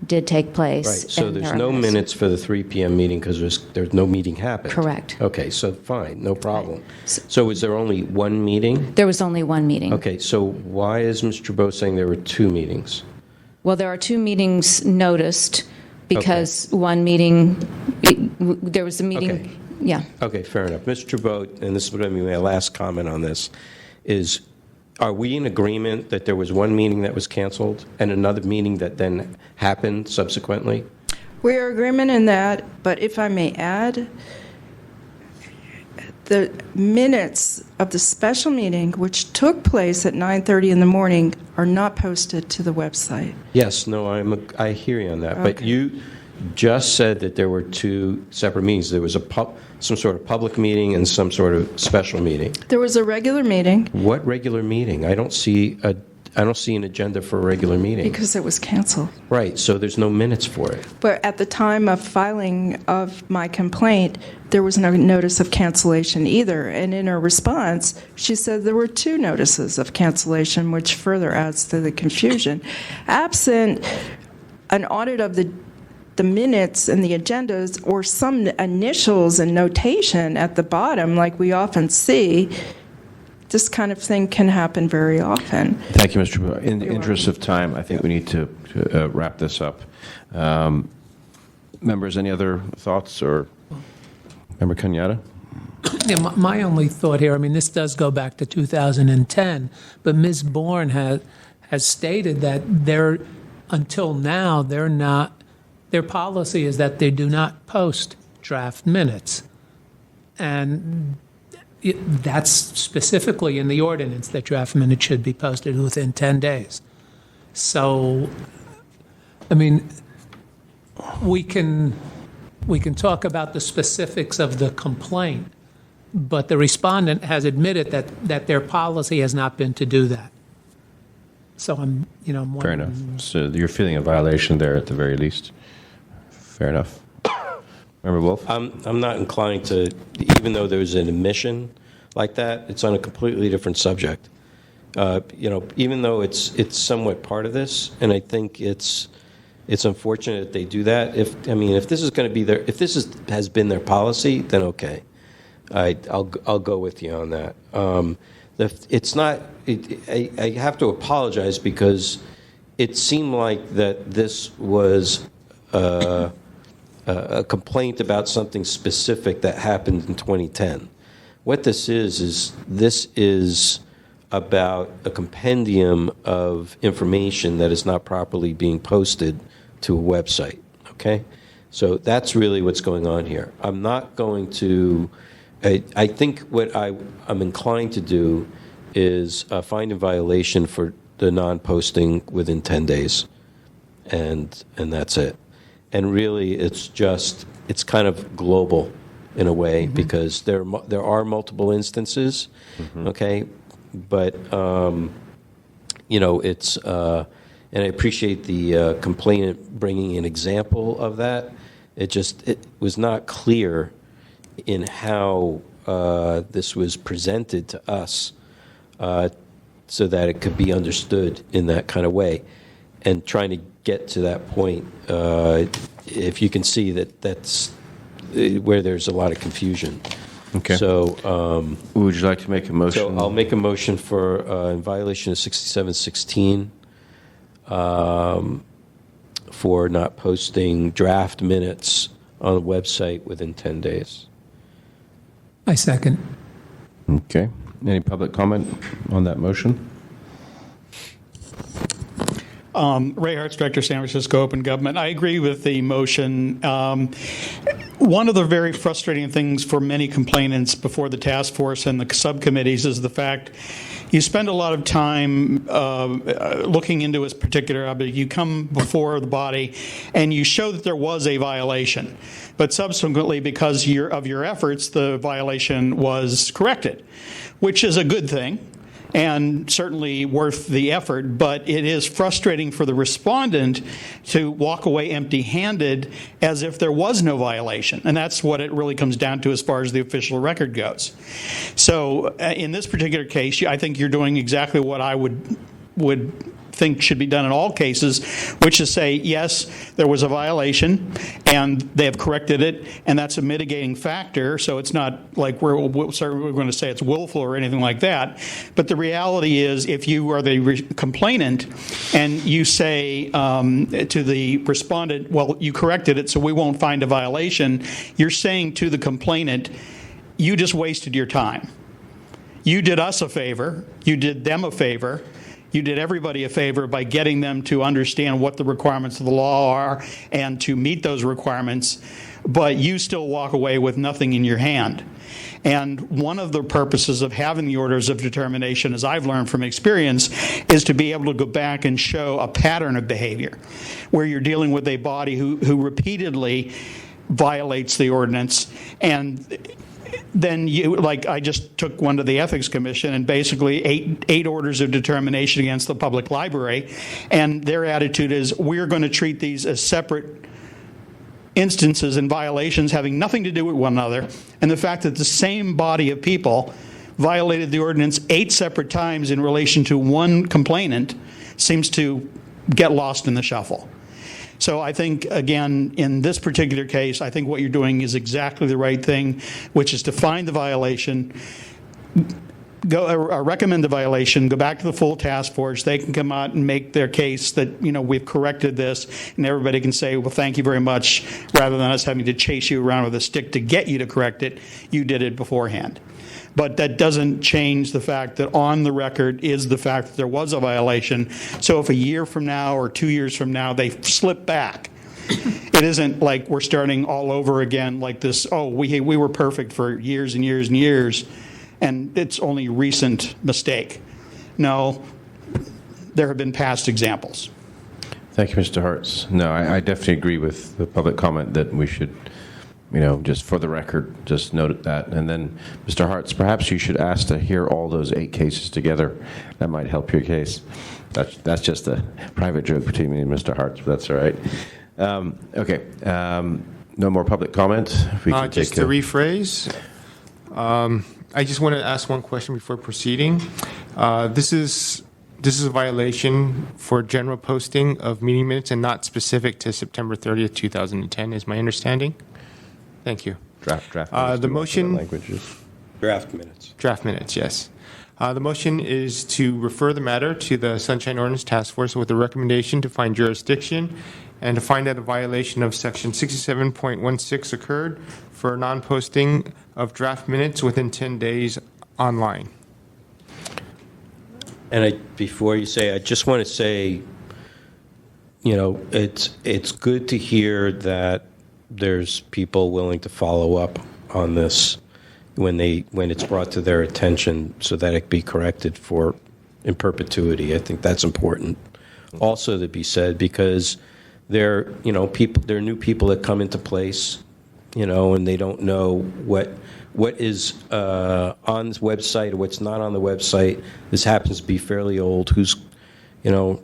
did take place. Right, so and there's there are no minutes for the 3 p.m. meeting because there's no meeting happened. Correct. Okay, so fine, no problem. So is there only one meeting? There was only one meeting. Okay, so why is Ms. Gerbeau saying there were 2 meetings? Well, there are 2 meetings noticed because one meeting, there was a meeting, Okay. yeah. Okay, fair enough. Ms. Gerbeau, and this is going to be my last comment on this, is are we in agreement that there was one meeting that was canceled and another meeting that then happened subsequently? We are in agreement in that, but if I may add, the minutes of the special meeting, which took place at 9:30 in the morning, are not posted to the website. Yes, no, I hear you on that. But Okay. you just said that there were 2 separate meetings. There was some sort of public meeting and some sort of special meeting. There was a regular meeting What regular meeting? I don't see an agenda for a regular meeting. because it was canceled. Right, so there's no minutes for it. But at the time of filing of my complaint, there was no notice of cancellation either. And in her response, she said there were 2 notices of cancellation, which further adds to the confusion. Absent an audit of the minutes and the agendas or some initials and notation at the bottom, like we often see, this kind of thing can happen very often. Thank you, Mr. Gerbeau. In the interest of time, I think we need to wrap this up. Members, any other thoughts? Or Member Kenyatta? Yeah, my only thought here, I mean, this does go back to 2010, but Ms. Bourne has stated that until now, their policy is that they do not post draft minutes. And that's specifically in the ordinance, that draft minutes should be posted within 10 days. So, I mean, we can talk about the specifics of the complaint, but the respondent has admitted that their policy has not been to do that. So I'm Fair enough. So you're feeling a violation there at the very least. Fair enough. Member Wolf? I'm not inclined to, even though there's an admission like that, it's on a completely different subject. Even though it's somewhat part of this, and I think it's unfortunate that they do that. If this is going to be if this has been their policy, then okay, I'll go with you on that. It's not. I have to apologize because it seemed like that this was a complaint about something specific that happened in 2010. What this is about a compendium of information that is not properly being posted to a website, okay? So that's really what's going on here. I'm not going to, I think what I'm inclined to do is find a violation for the non-posting within 10 days, and that's it. And really, it's just it's kind of global in a way because there are multiple instances, okay? But, it's, and I appreciate the complainant bringing an example of that. It was not clear in how this was presented to us so that it could be understood in that kind of way. And trying to get to that point, if you can see that's where there's a lot of confusion. Okay. So, Would you like to make a motion? so I'll make a motion for in violation of 6716 for not posting draft minutes on the website within 10 days. I second. Okay. Any public comment on that motion? Ray Hartz, Director, San Francisco Open Government. I agree with the motion. One of the very frustrating things for many complainants before the task force and the subcommittees is the fact you spend a lot of time looking into a particular object. You come before the body and you show that there was a violation. But subsequently, because of your efforts, the violation was corrected, which is a good thing and certainly worth the effort, but it is frustrating for the respondent to walk away empty-handed as if there was no violation. And that's what it really comes down to as far as the official record goes. So in this particular case, I think you're doing exactly what I would think should be done in all cases, which is say, yes, there was a violation, and they have corrected it, and that's a mitigating factor, so it's not like we're going to say it's willful or anything like that. But the reality is, if you are the complainant and you say to the respondent, well, you corrected it, so we won't find a violation, you're saying to the complainant, you just wasted your time. You did us a favor, you did them a favor, you did everybody a favor by getting them to understand what the requirements of the law are and to meet those requirements, but you still walk away with nothing in your hand. And one of the purposes of having the orders of determination, as I've learned from experience, is to be able to go back and show a pattern of behavior where you're dealing with a body who repeatedly violates the ordinance. And then I just took one to the Ethics Commission and basically eight orders of determination against the public library, and their attitude is we're going to treat these as separate instances and violations having nothing to do with one another, and the fact that the same body of people violated the ordinance 8 separate times in relation to one complainant seems to get lost in the shuffle. So I think, again, in this particular case, I think what you're doing is exactly the right thing, which is to find the violation, recommend the violation, go back to the full task force. They can come out and make their case that, we've corrected this, and everybody can say, well, thank you very much, rather than us having to chase you around with a stick to get you to correct it. You did it beforehand. But that doesn't change the fact that on the record is the fact that there was a violation. So if a year from now or 2 years from now they slip back, it isn't like we're starting all over again like this, we were perfect for years and years and years, and it's only a recent mistake. No, there have been past examples. Thank you, Mr. Hartz. No, I definitely agree with the public comment that we should, just for the record, just note that. And then, Mr. Hartz, perhaps you should ask to hear all those 8 cases together. That might help your case. That's just a private joke between me and Mr. Hartz, but that's all right. Okay. No more public comment? If we can Just to rephrase, I just want to ask one question before proceeding. This is a violation for general posting of meeting minutes and not specific to September 30th, 2010, is my understanding. Thank you. Draft. The motion. Languages. Draft minutes. Draft minutes, yes. The motion is to refer the matter to the Sunshine Ordinance Task Force with a recommendation to find jurisdiction and to find that a violation of Section 67.16 occurred for non-posting of draft minutes within 10 days online. And before you say, I just want to say, it's good to hear that there's people willing to follow up on this when it's brought to their attention so that it be corrected in perpetuity. I think that's important also to be said, because there are new people that come into place and they don't know what is on this website or what's not on the website. This happens to be fairly old. I'm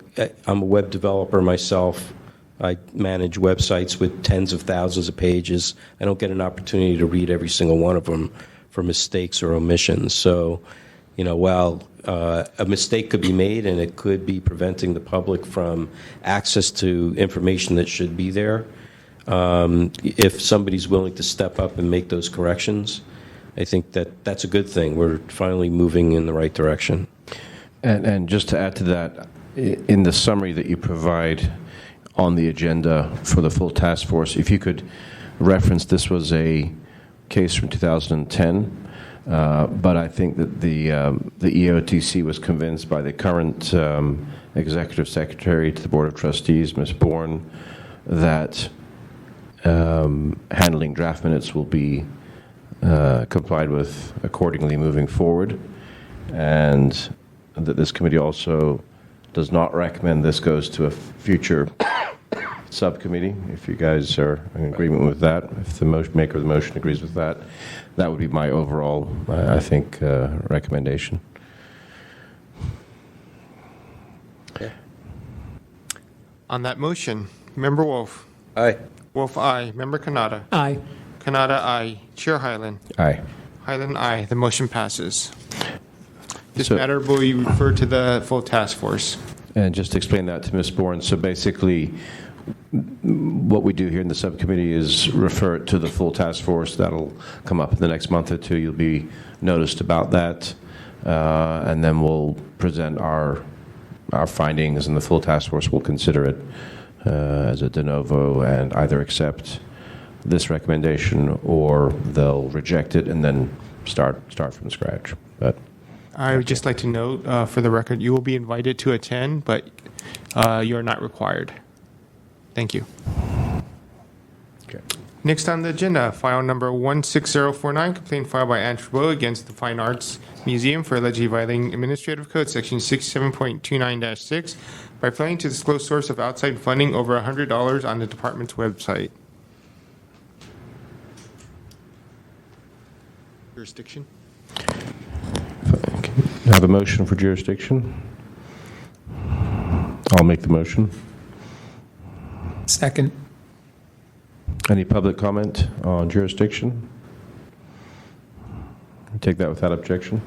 a web developer myself. I manage websites with tens of thousands of pages. I don't get an opportunity to read every single one of them for mistakes or omissions. So, while a mistake could be made and it could be preventing the public from access to information that should be there, if somebody's willing to step up and make those corrections, I think that's a good thing. We're finally moving in the right direction. And just to add to that, in the summary that you provide on the agenda for the full task force, if you could reference, this was a case from 2010, but I think that the EOTC was convinced by the current executive secretary to the Board of Trustees, Ms. Bourne, that handling draft minutes will be complied with accordingly moving forward, and that this committee also does not recommend this goes to a future subcommittee. If you guys are in agreement with that, if the maker of the motion agrees with that, that would be my overall, I think, recommendation. Okay. On that motion, Member Wolf. Aye. Wolf, aye. Member Kanata. Aye. Kanata, aye. Chair Hyland. Aye. Hyland, aye. The motion passes. This So- matter will be referred to the full task force. And just to explain that to Ms. Bourne, so basically, what we do here in the subcommittee is refer it to the full task force. That'll come up in the next month or two. You'll be noticed about that, and then we'll present our findings, and the full task force will consider it as a de novo and either accept this recommendation or they'll reject it and then start from scratch. But I would just like to note, for the record, you will be invited to attend, but you are not required. Thank you. okay. Next on the agenda, file number 16049, complaint filed by Anne Trudeau against the Fine Arts Museum for allegedly violating Administrative Code Section 67.29-6 by failing to disclose source of outside funding over $100 on the department's website. Jurisdiction? I have a motion for jurisdiction. I'll make the motion. Second. Any public comment on jurisdiction? Take that without objection.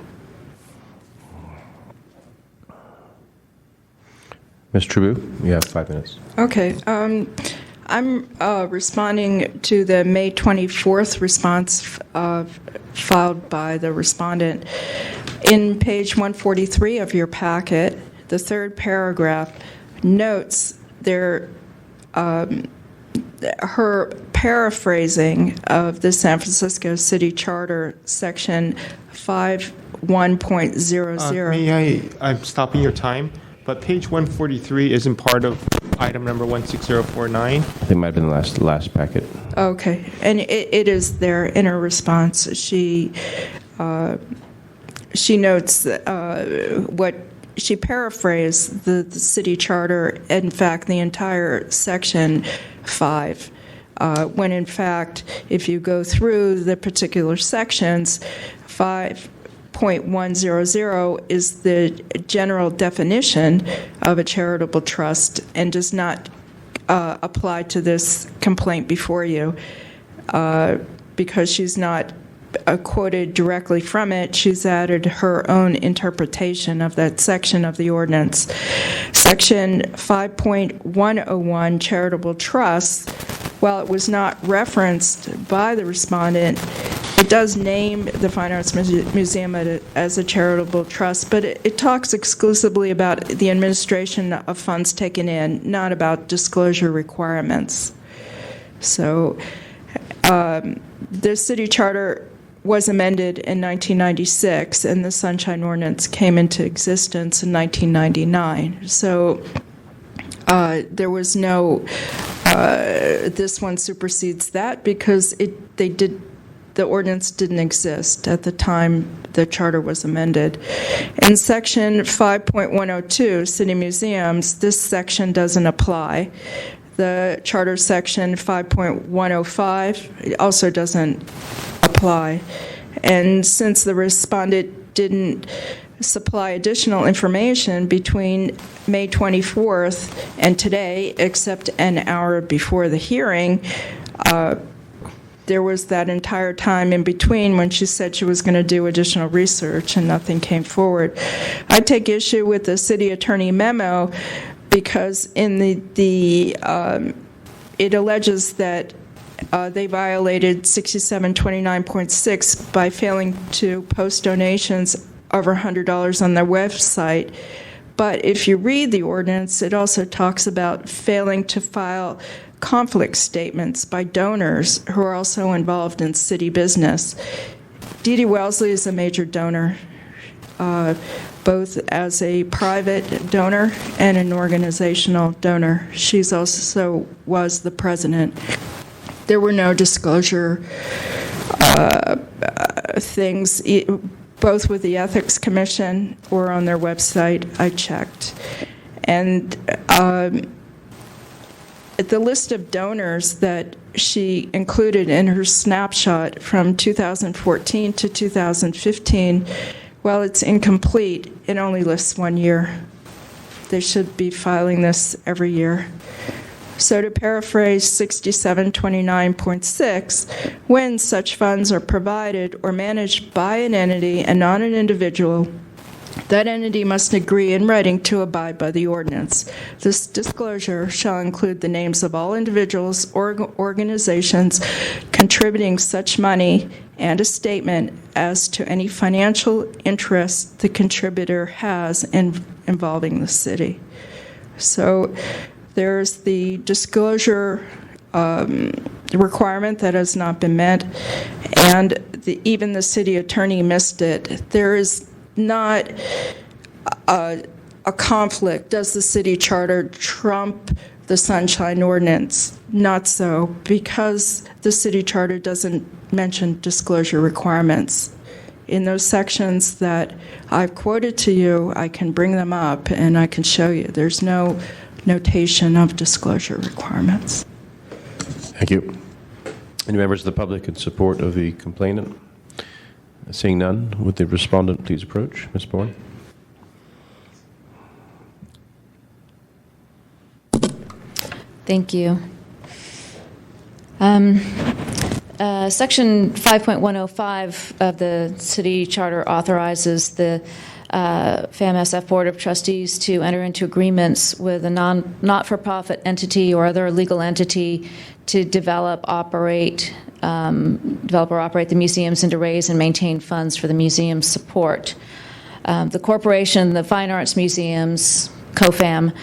Ms. Tribou, you have 5 minutes. Okay. I'm responding to the May 24th response filed by the respondent. In page 143 of your packet, the third paragraph notes her paraphrasing of the San Francisco City Charter, section 5.1.00. I'm stopping your time, but page 143 isn't part of item number 16049. I think it might have been the last packet. Okay, and it is there in her response. She notes what she paraphrased the city charter. In fact, the entire section 5. When in fact, if you go through the particular sections, 5.100 is the general definition of a charitable trust and does not apply to this complaint before you. Because she's not quoted directly from it, she's added her own interpretation of that section of the ordinance. Section 5.101, charitable trusts, while it was not referenced by the respondent, it does name the Fine Arts Museum as a charitable trust, but it talks exclusively about the administration of funds taken in, not about disclosure requirements. So the city charter was amended in 1996, and the Sunshine Ordinance came into existence in 1999. So there was no, this one supersedes that because the ordinance didn't exist at the time the charter was amended. In section 5.102, city museums, this section doesn't apply. the Charter Section 5.105 it also doesn't apply. And since the respondent didn't supply additional information between May 24th and today, except an hour before the hearing, there was that entire time in between when she said she was going to do additional research and nothing came forward. I take issue with the city attorney memo because in it alleges that they violated 6729.6 by failing to post donations over $100 on their website. But if you read the ordinance, it also talks about failing to file conflict statements by donors who are also involved in city business. Dee Dee Wellesley is a major donor, both as a private donor and an organizational donor. She's also was the president. There were no disclosure things, both with the Ethics Commission or on their website. I checked. And the list of donors that she included in her snapshot from 2014 to 2015, while it's incomplete, it only lists 1 year. They should be filing this every year. So to paraphrase 6729.6, when such funds are provided or managed by an entity and not an individual, that entity must agree in writing to abide by the ordinance. This disclosure shall include the names of all individuals or organizations contributing such money and a statement as to any financial interest the contributor has involving the city. So there's the disclosure requirement that has not been met, and even the city attorney missed it. There is not a conflict. Does the city charter trump the Sunshine Ordinance? Not so, because the city charter doesn't mention disclosure requirements. In those sections that I've quoted to you, I can bring them up and I can show you. There's no notation of disclosure requirements. Thank you. Any members of the public in support of the complainant? Seeing none, would the respondent please approach? Ms. Bourne. Thank you. Section 5.105 of the city charter authorizes the FAMSF Board of Trustees to enter into agreements with a not-for-profit entity or other legal entity to develop or operate the museums and to raise and maintain funds for the museum's support. The corporation, the Fine Arts Museums, COFAM,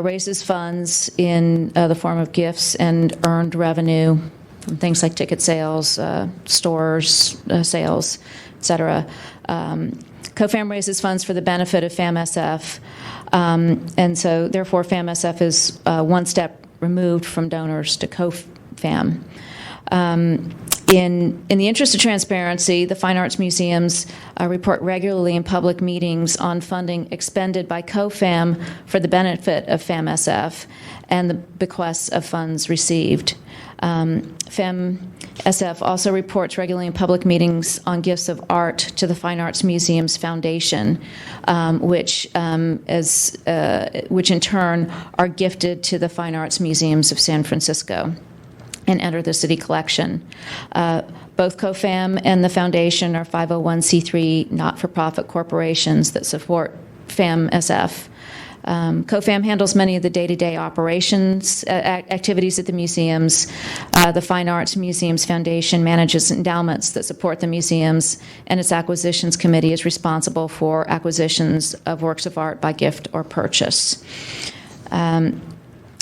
raises funds in the form of gifts and earned revenue from things like ticket sales, stores sales, etc. COFAM raises funds for the benefit of FAMSF, and so therefore FAMSF is one step removed from donors to COFAM. In the interest of transparency, the Fine Arts Museums report regularly in public meetings on funding expended by COFAM for the benefit of FAMSF and the bequests of funds received. FAMSF also reports regularly in public meetings on gifts of art to the Fine Arts Museums Foundation, which in turn are gifted to the Fine Arts Museums of San Francisco and enter the city collection. Both COFAM and the foundation are 501c3 not-for-profit corporations that support FAMSF. COFAM handles many of the day-to-day operations activities at the museums. The Fine Arts Museums Foundation manages endowments that support the museums, and its acquisitions committee is responsible for acquisitions of works of art by gift or purchase.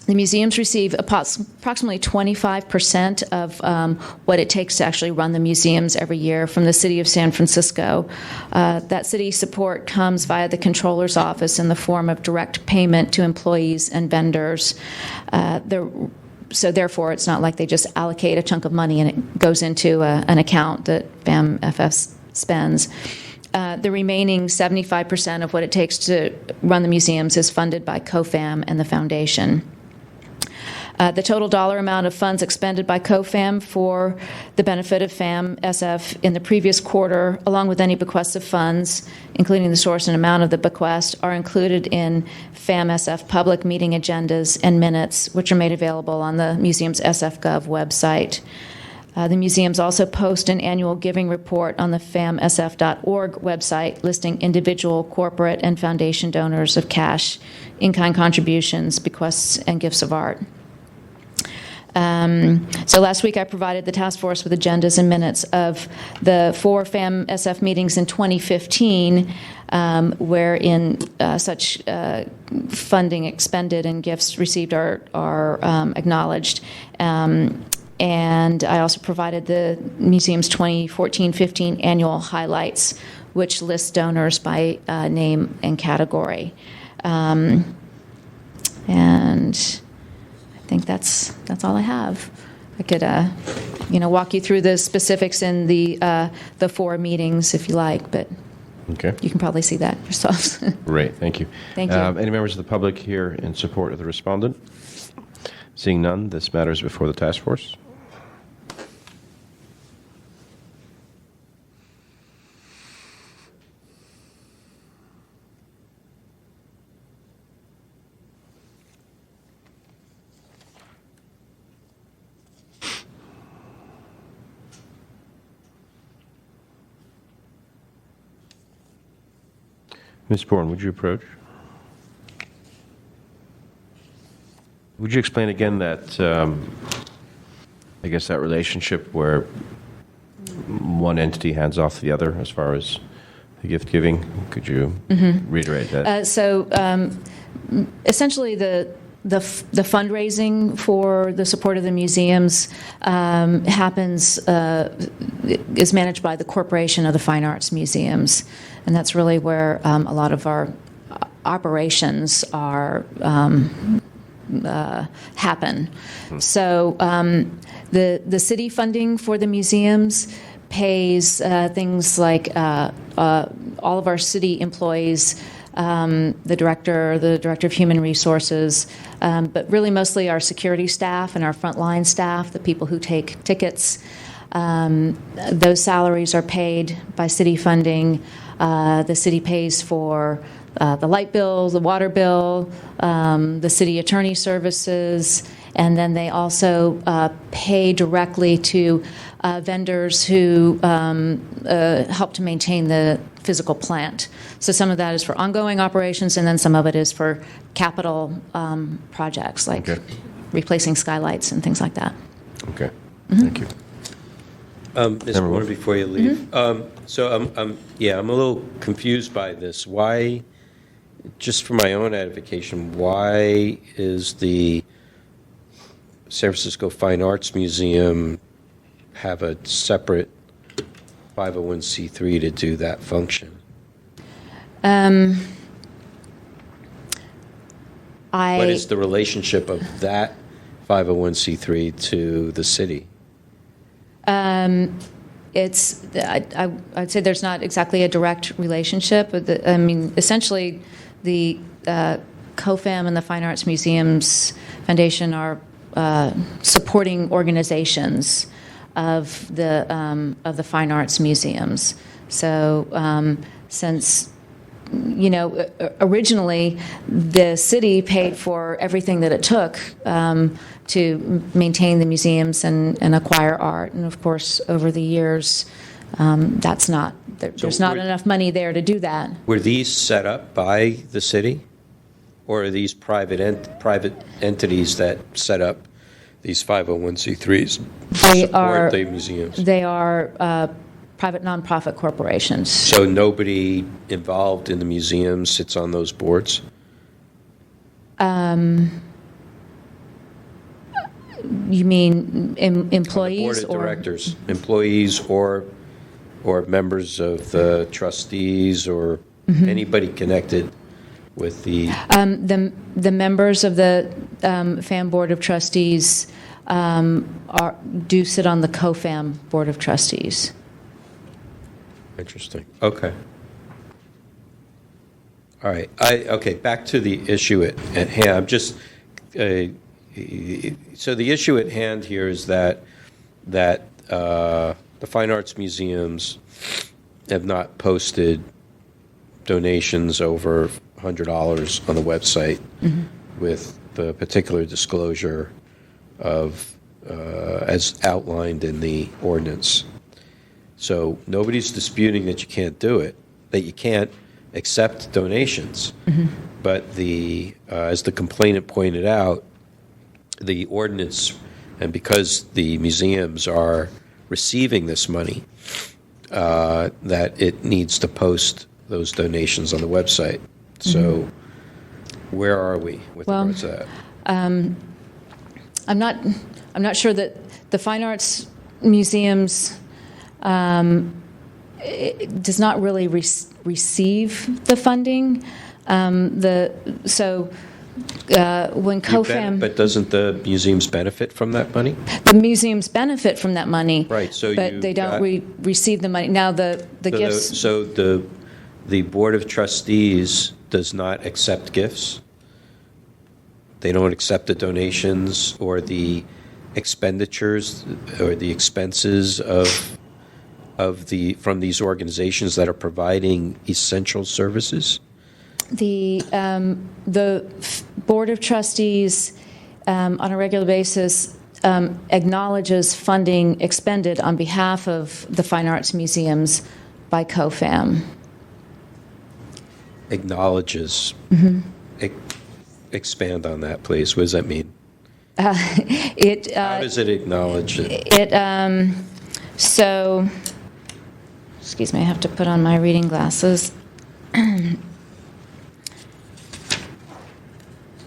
The museums receive approximately 25% of what it takes to actually run the museums every year from the city of San Francisco. That city support comes via the controller's office in the form of direct payment to employees and vendors. So therefore, it's not like they just allocate a chunk of money and it goes into an account that FAMFF spends. The remaining 75% of what it takes to run the museums is funded by COFAM and the foundation. The total dollar amount of funds expended by COFAM for the benefit of FAM SF in the previous quarter, along with any bequests of funds, including the source and amount of the bequest, are included in FAM SF public meeting agendas and minutes, which are made available on the museum's SF.gov website. The museums also post an annual giving report on the famsf.org website listing individual, corporate, and foundation donors of cash, in-kind contributions, bequests, and gifts of art. So last week I provided the task force with agendas and minutes of the 4 FAM-SF meetings in 2015, wherein such funding expended and gifts received are acknowledged. And I also provided the museum's 2014-15 annual highlights, which lists donors by name and category. And I think that's all I have. I could, walk you through the specifics in the 4 meetings if you like, but Okay. you can probably see that yourselves. Great, thank you. Thank you. Any members of the public here in support of the respondent? Seeing none, this matter is before the task force. Ms. Bourne, would you approach? Would you explain again that, I guess, that relationship where one entity hands off to the other as far as the gift giving? Could you reiterate that? Essentially, the fundraising for the support of the museums is managed by the Corporation of the Fine Arts Museums, and that's really where a lot of our operations are happen. So the city funding for the museums pays things like all of our city employees, the director of human resources, but really mostly our security staff and our frontline staff, the people who take tickets. Those salaries are paid by city funding. The city pays for the light bill, the water bill, the city attorney services, and then they also pay directly to vendors who help to maintain the physical plant. So some of that is for ongoing operations, and then some of it is for capital projects like replacing skylights and things like that. Okay, thank you. Ms. Bourne, before you leave, so I'm a little confused by this. Why, just for my own edification, why is the San Francisco Fine Arts Museum have a separate 501c3 to do that function? What is the relationship of that 501c3 to the city? I'd say there's not exactly a direct relationship. But essentially, the COFAM and the Fine Arts Museums Foundation are supporting organizations of the fine arts museums. So since originally the city paid for everything that it took to maintain the museums and acquire art, and of course over the years there's not enough money there to do that. Were these set up by the city, or are these private entities that set up these 501c3s to support the museums? They are private nonprofit corporations. So nobody involved in the museum sits on those boards? You mean employees? On the board of directors, employees or members of the trustees or anybody connected with the... The members of the FAM Board of Trustees do sit on the COFAM Board of Trustees. Interesting. Okay. All right. Okay, back to the issue at hand. I'm just, so the issue at hand here is that the fine arts museums have not posted donations over $100 on the website with the particular disclosure of as outlined in the ordinance. So nobody's disputing that you can't do it, that you can't accept donations. But as the complainant pointed out, the ordinance, and because the museums are receiving this money, that it needs to post those donations on the website. So where are we with regards to that? I'm not sure that the Fine Arts Museums does not really receive the funding. When COFAM, But doesn't the museums benefit from that money? the museums benefit from that money, Right, so but you've they don't got- receive the money. Now the gifts. So the Board of Trustees does not accept gifts? They don't accept the donations or the expenditures or the expenses from these organizations that are providing essential services? The Board of Trustees, on a regular basis, acknowledges funding expended on behalf of the Fine Arts Museums by COFAM. Acknowledges. Expand on that, please. What does that mean? How does it acknowledge it? So, excuse me, I have to put on my reading glasses.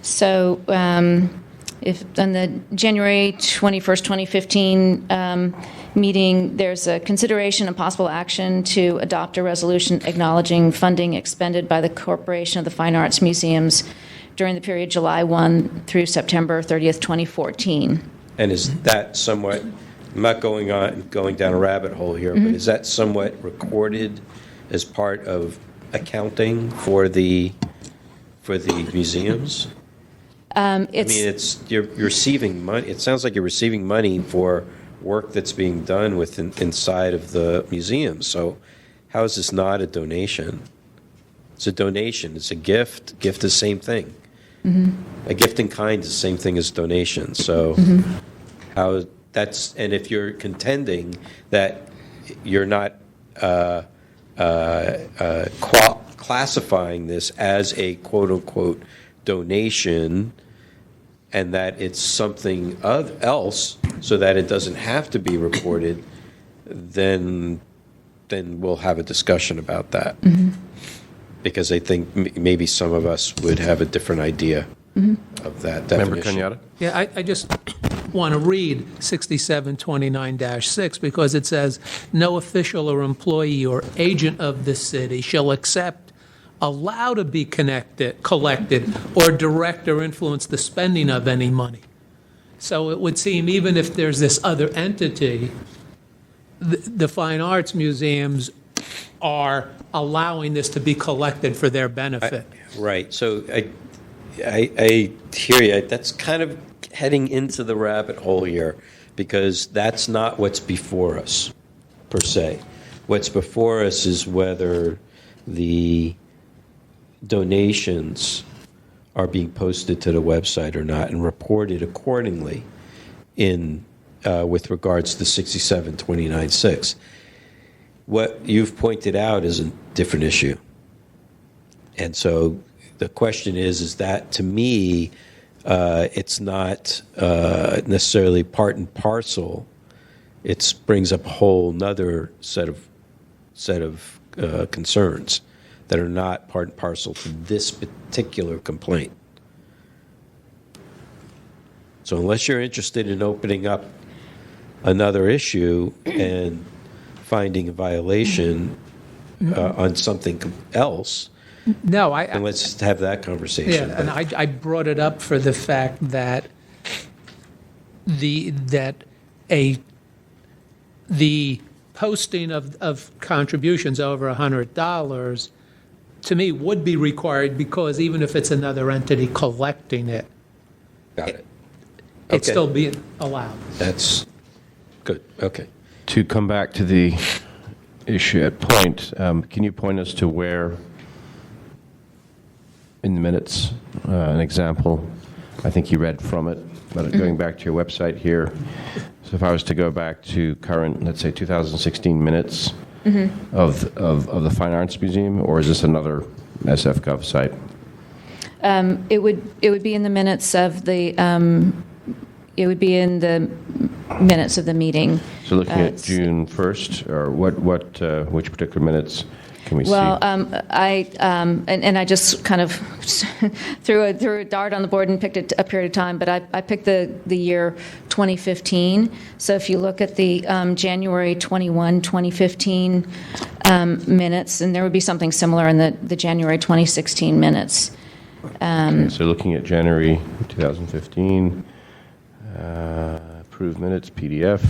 So, if on the January 21st, 2015 meeting, there's a consideration and possible action to adopt a resolution acknowledging funding expended by the Corporation of the Fine Arts Museums during the period July 1 through September 30th, 2014. And is that somewhat, I'm not going down a rabbit hole here, but is that somewhat recorded as part of accounting for the museums? You're receiving money. It sounds like you're receiving money for work that's being done inside of the museum. So how is this not a donation? It's a donation. It's a gift. Gift is the same thing. A gift in kind is the same thing as donation. So and if you're contending that you're not classifying this as a quote unquote donation, and that it's something else so that it doesn't have to be reported, then we'll have a discussion about that. Because I think maybe some of us would have a different idea of that Member definition. Kenyatta? Yeah, I just want to read 6729-6 because it says, "No official or employee or agent of the city shall accept, allow to be collected, or direct or influence the spending of any money." So it would seem even if there's this other entity, the Fine Arts Museums are allowing this to be collected for their benefit. Right. So I hear you. That's kind of heading into the rabbit hole here, because that's not what's before us, per se. What's before us is whether the donations are being posted to the website or not and reported accordingly with regards to 6729-6. What you've pointed out is a different issue. And so the question is that, to me, it's not necessarily part and parcel. It brings up a whole nother set of concerns that are not part and parcel to this particular complaint. So unless you're interested in opening up another issue and finding a violation on something else, No, and let's have that conversation. Yeah, and I brought it up for the fact that the posting of contributions over $100 to me would be required, because even if it's another entity collecting it, Got it. it's Okay. still being allowed. That's good. Okay. To come back to the issue at point, can you point us to where in the minutes, an example? I think you read from it, but going back to your website here, so if I was to go back to current, let's say 2016 minutes of the Fine Arts Museum, or is this another SF.gov site? It would be in the minutes of the, it would be in the minutes of the meeting. So looking at June 1st, or which particular minutes can we see? Well, and I just kind of threw a dart on the board and picked a period of time, but I picked the year 2015. So if you look at the January 21, 2015 minutes, and there would be something similar in the January 2016 minutes. Okay, so looking at January 2015, approved minutes, PDF.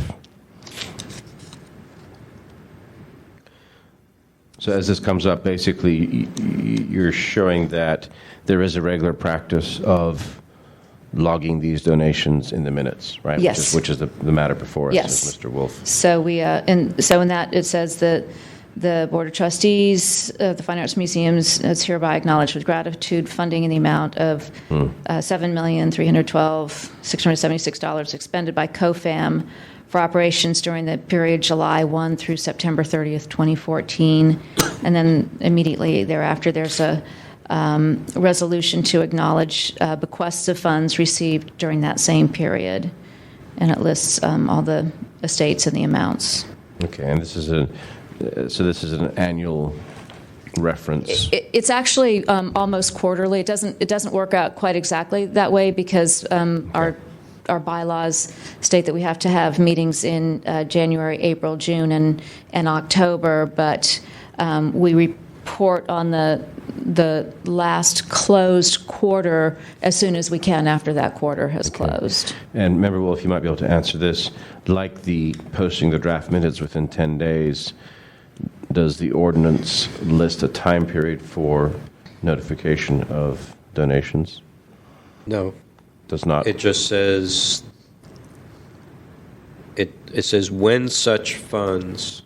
So as this comes up, basically, you're showing that there is a regular practice of logging these donations in the minutes, right? Yes. Which is the matter before us, Yes. as Mr. Wolf. So in that it says that the Board of Trustees of the Fine Arts Museums is hereby acknowledged with gratitude funding in the amount of $7,312,676 expended by COFAM for operations during the period July 1 through September 30th, 2014. And then immediately thereafter, there's a resolution to acknowledge bequests of funds received during that same period. And it lists all the estates and the amounts. Okay, and this is an annual reference. It's actually almost quarterly. It doesn't work out quite exactly that way because our bylaws state that we have to have meetings in January, April, June, and October. But we report on the last closed quarter as soon as we can after that quarter has closed. And Member Wolf, you might be able to answer this. Like the posting the draft minutes within 10 days, does the ordinance list a time period for notification of donations? No. Does not? It just says, it says when such funds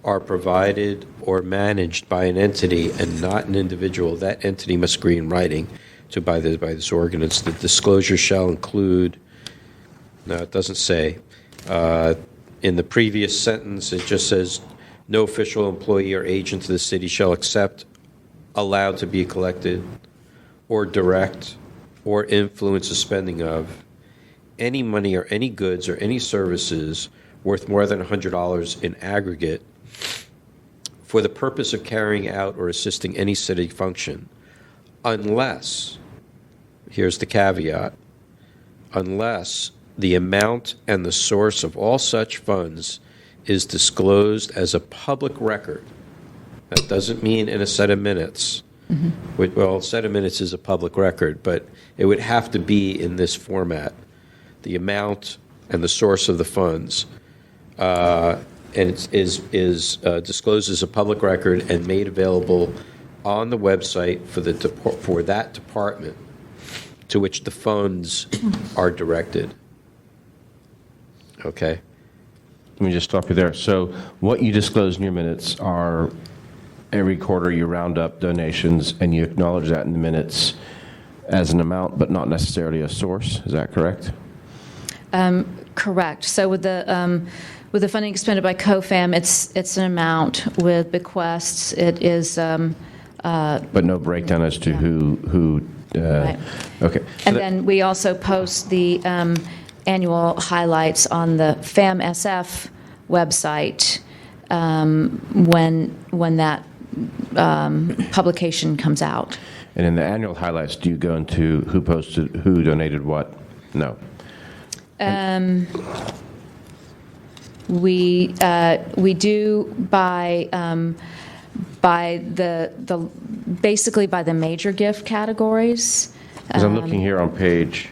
are provided or managed by an entity and not an individual, that entity must agree in writing by this ordinance. The disclosure shall include, no, it doesn't say. In the previous sentence, it just says, no official employee or agent of the city shall accept, allowed to be collected, or direct, or influence the spending of any money or any goods or any services worth more than $100 in aggregate for the purpose of carrying out or assisting any city function, unless, here's the caveat, unless the amount and the source of all such funds is disclosed as a public record. That doesn't mean in a set of minutes. Mm-hmm. Well, a set of minutes is a public record, but it would have to be in this format. The amount and the source of the funds, and it is disclosed as a public record and made available on the website for that department to which the funds are directed. Okay. Let me just stop you there. So what you disclose in your minutes are every quarter you round up donations and you acknowledge that in the minutes as an amount, but not necessarily a source. Is that correct? Correct. So with the funding expended by COFAM, it's an amount. With bequests, it is. But no breakdown as to who. Right. Okay. And then we also post the annual highlights on the FAMSF website when that publication comes out. And in the annual highlights, do you go into who posted, who donated what? No. We do by the basically by the major gift categories. Because I'm looking here on page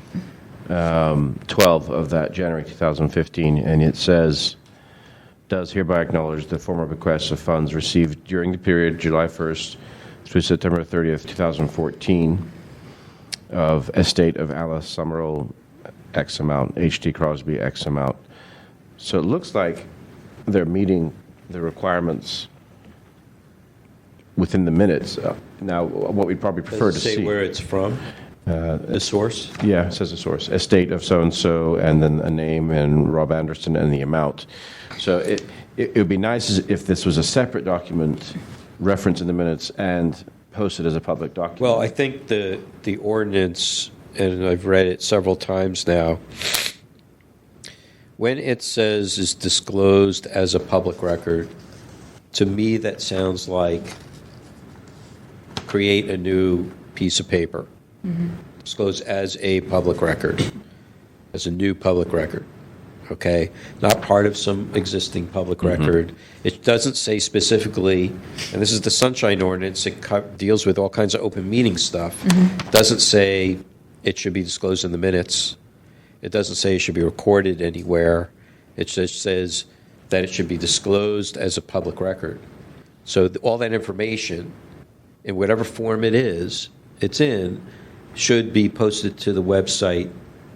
12 of that January 2015, and it says, does hereby acknowledge the former bequests of funds received during the period July 1st through September 30th, 2014 of estate of Alice Summerall X amount, H.T. Crosby X amount. So it looks like they're meeting the requirements within the minutes. Now, what we'd probably prefer to Does it say see. where it's from? The source? Yeah, it says the source, estate of so-and-so, and then a name, and Rob Anderson, and the amount. So it would be nice if this was a separate document, referenced in the minutes, and posted as a public document. Well, I think the ordinance, and I've read it several times now, when it says is disclosed as a public record, to me that sounds like create a new piece of paper. Disclosed as a public record, as a new public record, okay? Not part of some existing public record. It doesn't say specifically, and this is the Sunshine Ordinance, it deals with all kinds of open meeting stuff. Doesn't say it should be disclosed in the minutes. It doesn't say it should be recorded anywhere. It just says that it should be disclosed as a public record. So all that information, in whatever form it's in, should be posted to the website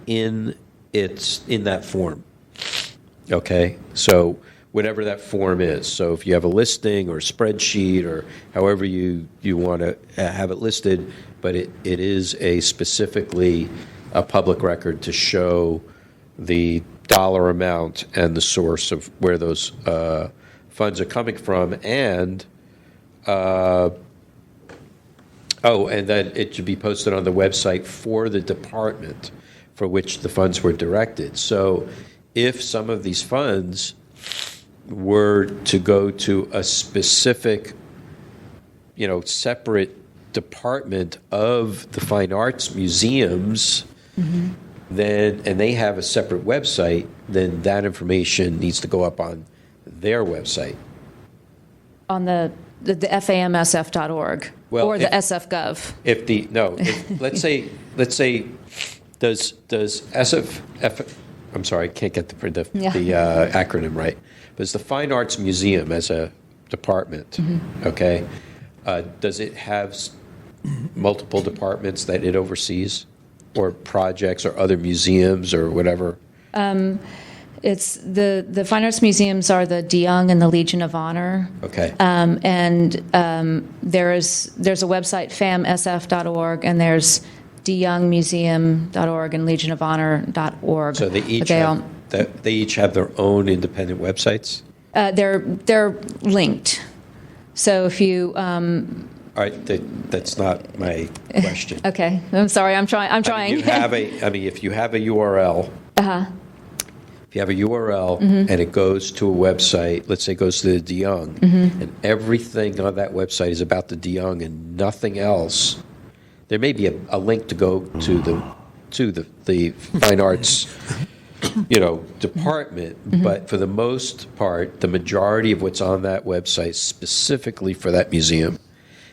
in that form. Okay? So whatever that form is. So if you have a listing or a spreadsheet or however you want to have it listed, but it is specifically a public record to show the dollar amount and the source of where those funds are coming from, and and that it should be posted on the website for the department for which the funds were directed. So if some of these funds were to go to a specific, separate department of the fine arts museums, then, and they have a separate website, then that information needs to go up on their website. On the famsf.org Well, or the if- sfgov. Let's say does SF, I'm sorry, I can't get the acronym right, but it's the Fine Arts Museum as a department, okay? Does it have multiple departments that it oversees, or projects or other museums or whatever? It's the Fine Arts Museums are the De Young and the Legion of Honor. Okay. There's a website, famsf.org, and there's deyoungmuseum.org and legionofhonor.org. So they each have their own independent websites? They're linked. So if you All right, that's not my question. okay, I'm sorry, I'm trying. If you have a URL, if you have a URL and it goes to a website, let's say it goes to the De Young, and everything on that website is about the De Young and nothing else, there may be a link to go to the fine arts, department, but for the most part, the majority of what's on that website is specifically for that museum.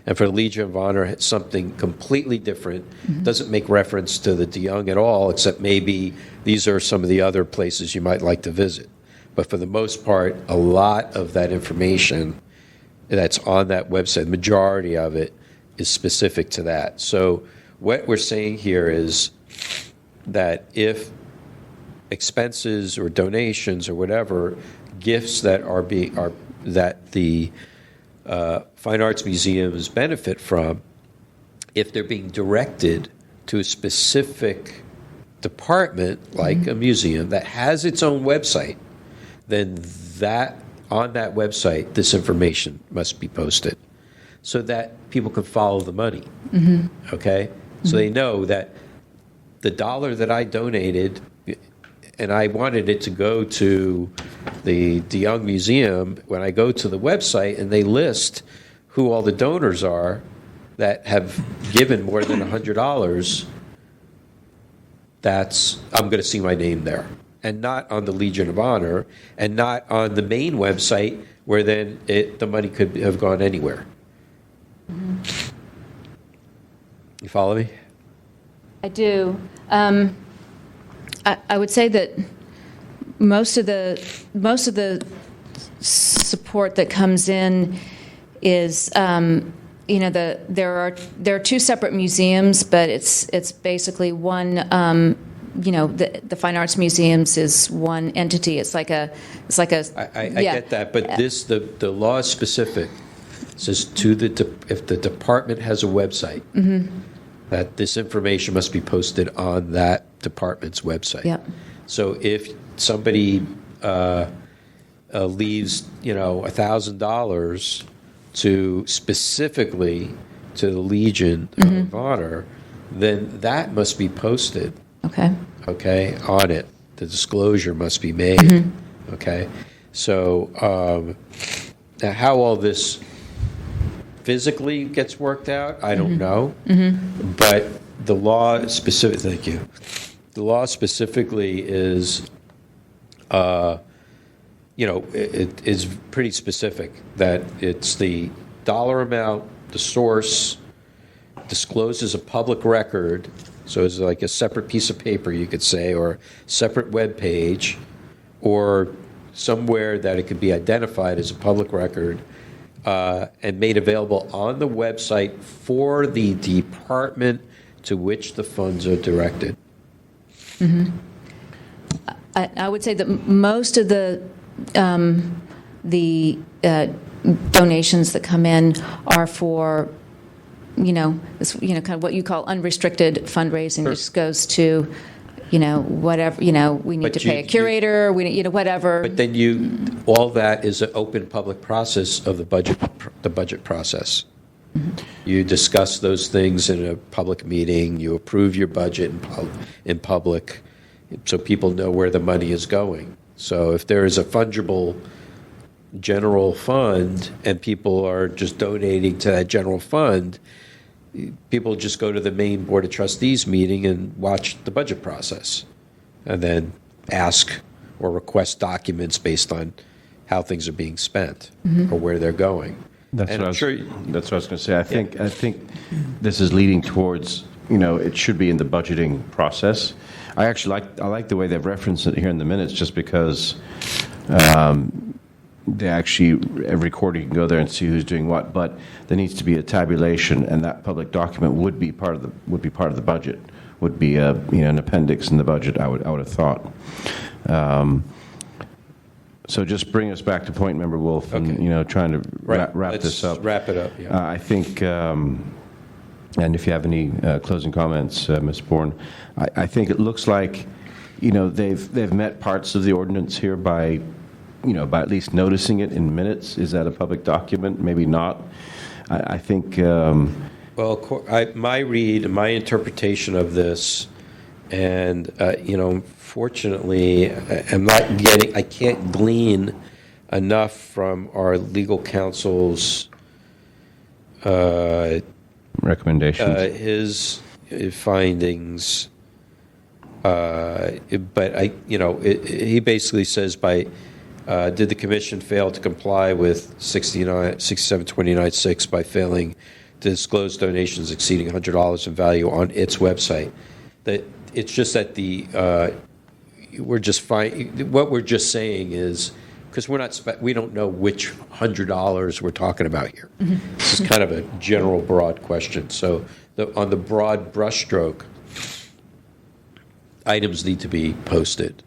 And for the Legion of Honor, it's something completely different. Doesn't make reference to the De Young at all, except maybe these are some of the other places you might like to visit. But for the most part, a lot of that information that's on that website, the majority of it is specific to that. So what we're saying here is that if expenses or donations or whatever, gifts that that the fine arts museums benefit from, if they're being directed to a specific department like a museum that has its own website, then on that website this information must be posted so that people can follow the money. Okay? So they know that the dollar that I donated, and I wanted it to go to the De Young Museum, when I go to the website and they list who all the donors are that have given more than $100, I'm going to see my name there, and not on the Legion of Honor, and not on the main website where then the money could have gone anywhere. You follow me? I do. I would say that most of the support that comes in is, there are two separate museums, but it's basically one the Fine Arts Museums is one entity. It's like a. I get that, but the law is specific. It says if the department has a website, that this information must be posted on that department's website. Yep. So if somebody leaves, $1,000 specifically to the Legion of Honor, then that must be posted. Okay, on it. The disclosure must be made. Okay, so now how all this physically gets worked out, I don't know. But the law thank you. The law specifically is, it is pretty specific that it's the dollar amount, the source, discloses a public record. So it's like a separate piece of paper, you could say, or separate web page, or somewhere that it could be identified as a public record and made available on the website for the department to which the funds are directed. I would say that most of the donations that come in are for, kind of what you call unrestricted fundraising. It just goes to, whatever, we need But to pay a curator, whatever. But then all that is an open public process of the budget process. You discuss those things in a public meeting. You approve your budget in public, so people know where the money is going. So if there is a fungible general fund and people are just donating to that general fund, people just go to the main Board of Trustees meeting and watch the budget process, and then ask or request documents based on how things are being spent or where they're going. That's what I was going to say. I think this is leading towards, it should be in the budgeting process. I actually like the way they've referenced it here in the minutes, just because they actually, every quarter you can go there and see who's doing what, but there needs to be a tabulation, and that public document would be part of the budget, would be an appendix in the budget. I would have thought. So just bring us back to point, Member Wolf, and trying to wrap this up. Wrap it up. Yeah. I think, and if you have any closing comments, Ms. Bourne, I think it looks like, they've met parts of the ordinance here by at least noticing it in minutes. Is that a public document? Maybe not. I think. Well, my interpretation of this, and fortunately, I can't glean enough from our legal counsel's recommendations, his findings. But he basically says did the commission fail to comply with 6729.6 by failing to disclose donations exceeding $100 in value on its website? That it's just that what we're just saying is, because we don't know which $100 we're talking about here. This is kind of a general, broad question. So on the broad brushstroke, items need to be posted.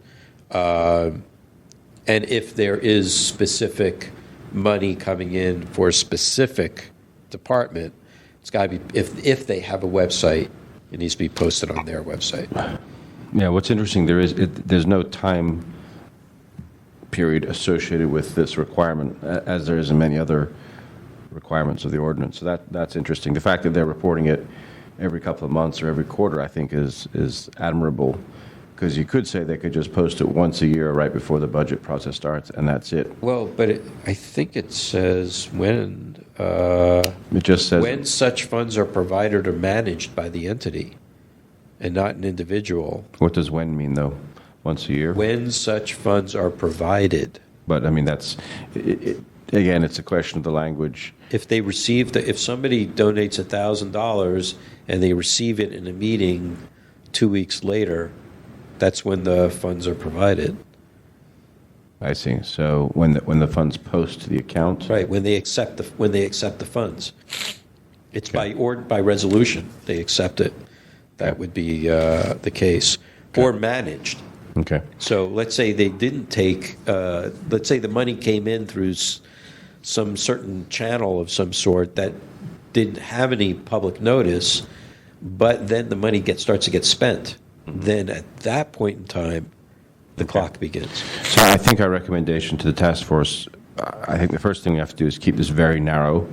And if there is specific money coming in for a specific department, it's got to be, if they have a website, it needs to be posted on their website. Yeah, what's interesting, there's no time period associated with this requirement, as there is in many other requirements of the ordinance. So that's interesting. The fact that they're reporting it every couple of months or every quarter, I think, is admirable, because you could say they could just post it once a year right before the budget process starts, and that's it. Well, but I think it says when. It just says when such funds are provided or managed by the entity, and not an individual. What does when mean, though? Once a year? When such funds are provided. But, I mean, that's, again, it's a question of the language. If they receive, if somebody donates $1,000 and they receive it in a meeting 2 weeks later, that's when the funds are provided. I see. So when the funds post to the account? Right, when they accept the funds. It's by resolution, they accept it. That would be the case. or managed. Okay. So let's say they didn't take, let's say the money came in through some certain channel of some sort that didn't have any public notice, but then the money starts to get spent. Then at that point in time, the clock begins. So I think our recommendation to the task force, I think the first thing we have to do is keep this very narrow,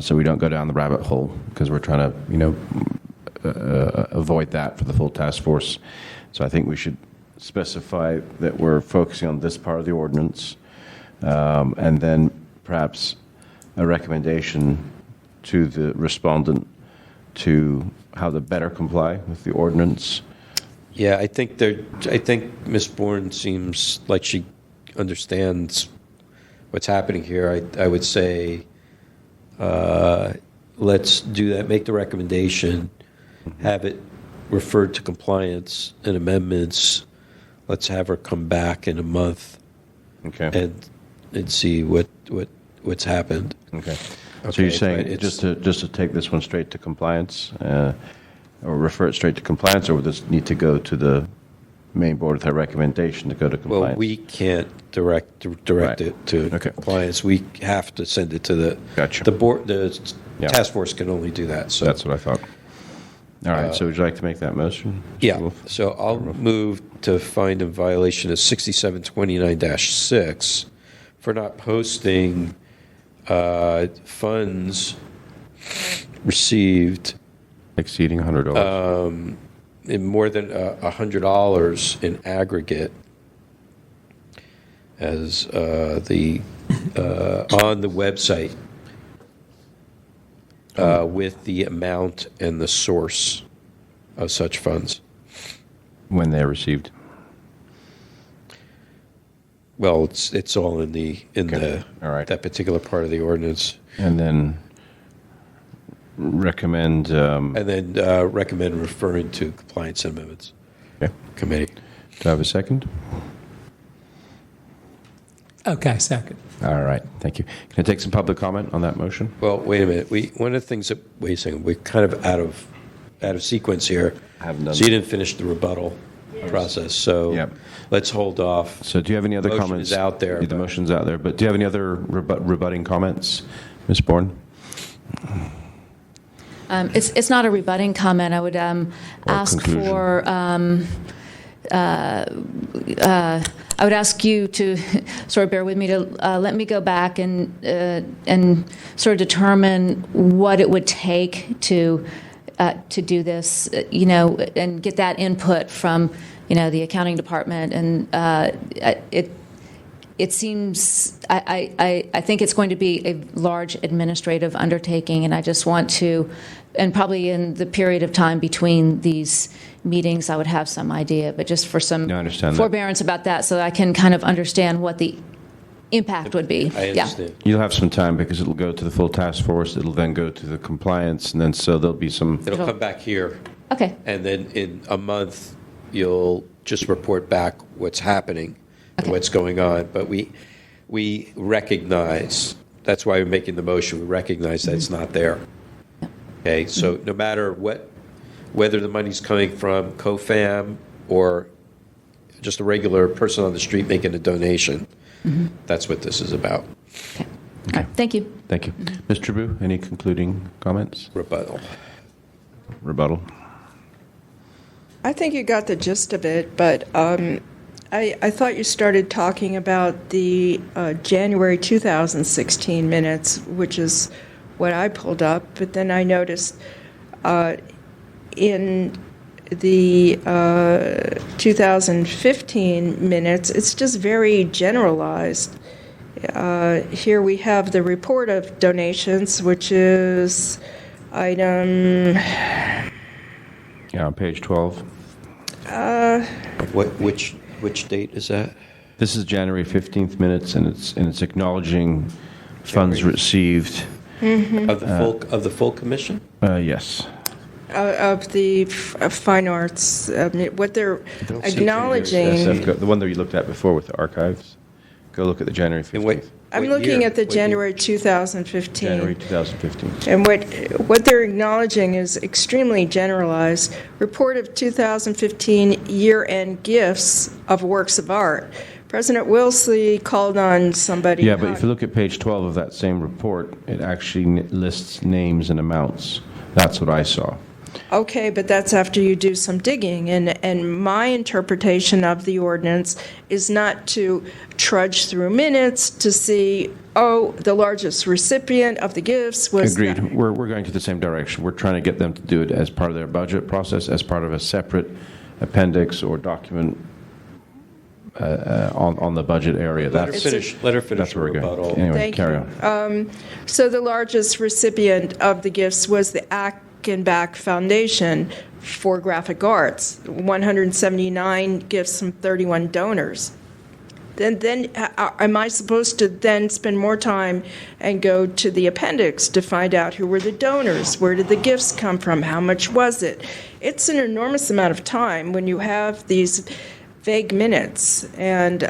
so we don't go down the rabbit hole, because we're trying to, avoid that for the full task force. So I think we should specify that we're focusing on this part of the ordinance, and then perhaps a recommendation to the respondent to how to better comply with the ordinance. Yeah, I think Ms. Bourne seems like she understands what's happening here. I would say let's do that, make the recommendation, have it referred to compliance and amendments. Let's have her come back in a month, Okay. and see what's happened. Okay. So Okay, you're saying but just to take this one straight to compliance, or refer it straight to compliance, or would this need to go to the main board with a recommendation to go to compliance? Well, we can't direct Right. it to Okay. compliance. We have to send it to the Gotcha. the board. The Yeah. task force can only do that. So That's what I thought. All right, so would you like to make that motion? Mr. yeah. Wolf? So I'll move to find in violation of 6729-6 for not posting funds received Exceeding $100. in more than $100 in aggregate as on the website with the amount and the source of such funds. When they're received. Well, it's all in the All right. that particular part of the ordinance, And then recommend, and then recommend referring to compliance amendments okay. committee. Do I have a second? Okay, second. All right, thank you. Can I take some public comment on that motion? Well, wait a minute. One of the things that wait a second, we're kind of out of sequence here. I haven't done So you didn't finish the rebuttal process. So Yep. let's hold off. So do you have any other Motion comments? is out there, Yeah, the but- motion's out there, but do you have any other rebutting comments, Ms. Bourne? It's not a rebutting comment. I would ask conclusion. for, I would ask you to sort of bear with me to let me go back and sort of determine what it would take to do this, and get that input from, the accounting department. And it seems, I think it's going to be a large administrative undertaking, and I just want to, and probably in the period of time between these meetings, I would have some idea, but just for some No, I understand that. forbearance about that, so that I can kind of understand what the impact would be. I Yeah. understand. You'll have some time because it'll go to the full task force, it'll then go to the compliance, and then so there'll be some, It'll come back here, Okay. and then in a month, you'll just report back what's happening and Okay. what's going on. But we recognize, that's why we're making the motion, we recognize that it's not there. Okay, so no matter whether the money's coming from COFAM or just a regular person on the street making a donation, that's what this is about. Okay. Thank you. thank you. Ms. Trabue, any concluding comments? Rebuttal. Rebuttal? I think you got the gist of it, but I thought you started talking about the January 2016 minutes, which is what I pulled up, but then I noticed in the 2015 minutes, it's just very generalized. Here we have the report of donations, which is item... Yeah, on page 12. Which date is that? This is January 15th minutes, and it's acknowledging funds received. Of the full commission? Yes. of the fine arts, what they're acknowledging. SF, the one that you looked at before with the archives. Go look at the January 15th. And wait, I'm what looking year? at the What year? January 2015. January 2015. And what they're acknowledging is extremely generalized. Report of 2015 year-end gifts of works of art. President Wilson called on somebody. Yeah, but if you look at page 12 of that same report, it actually lists names and amounts. That's what I saw. Okay, but that's after you do some digging, and my interpretation of the ordinance is not to trudge through minutes to see, oh, the largest recipient of the gifts was... Agreed. We're going to the same direction. We're trying to get them to do it as part of their budget process, as part of a separate appendix or document on the budget area. Let her finish That's her where we're rebuttal. going. Anyway, Thank carry you. on. So the largest recipient of the gifts was the Ackenbach Foundation for Graphic Arts, 179 gifts from 31 donors. Then am I supposed to then spend more time and go to the appendix to find out who were the donors? Where did the gifts come from? How much was it? It's an enormous amount of time when you have these vague minutes, and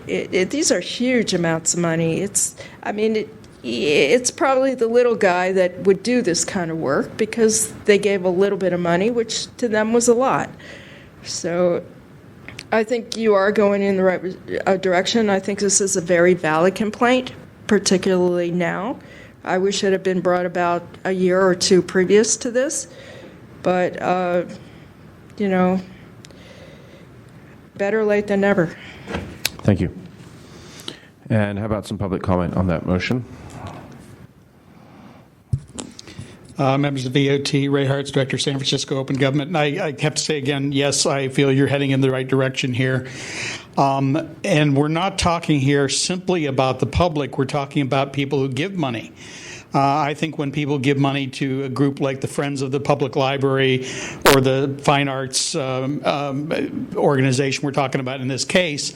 these are huge amounts of money. It's probably the little guy that would do this kind of work because they gave a little bit of money, which to them was a lot. So I think you are going in the right direction. I think this is a very valid complaint, particularly now. I wish it had been brought about a year or two previous to this, but, better late than never. Thank you. And how about some public comment on that motion? Members of VOT, Ray Hartz, Director, San Francisco Open Government. And I have to say again, yes, I feel you're heading in the right direction here. And we're not talking here simply about the public. We're talking about people who give money. I think when people give money to a group like the Friends of the Public Library or the Fine Arts organization we're talking about in this case,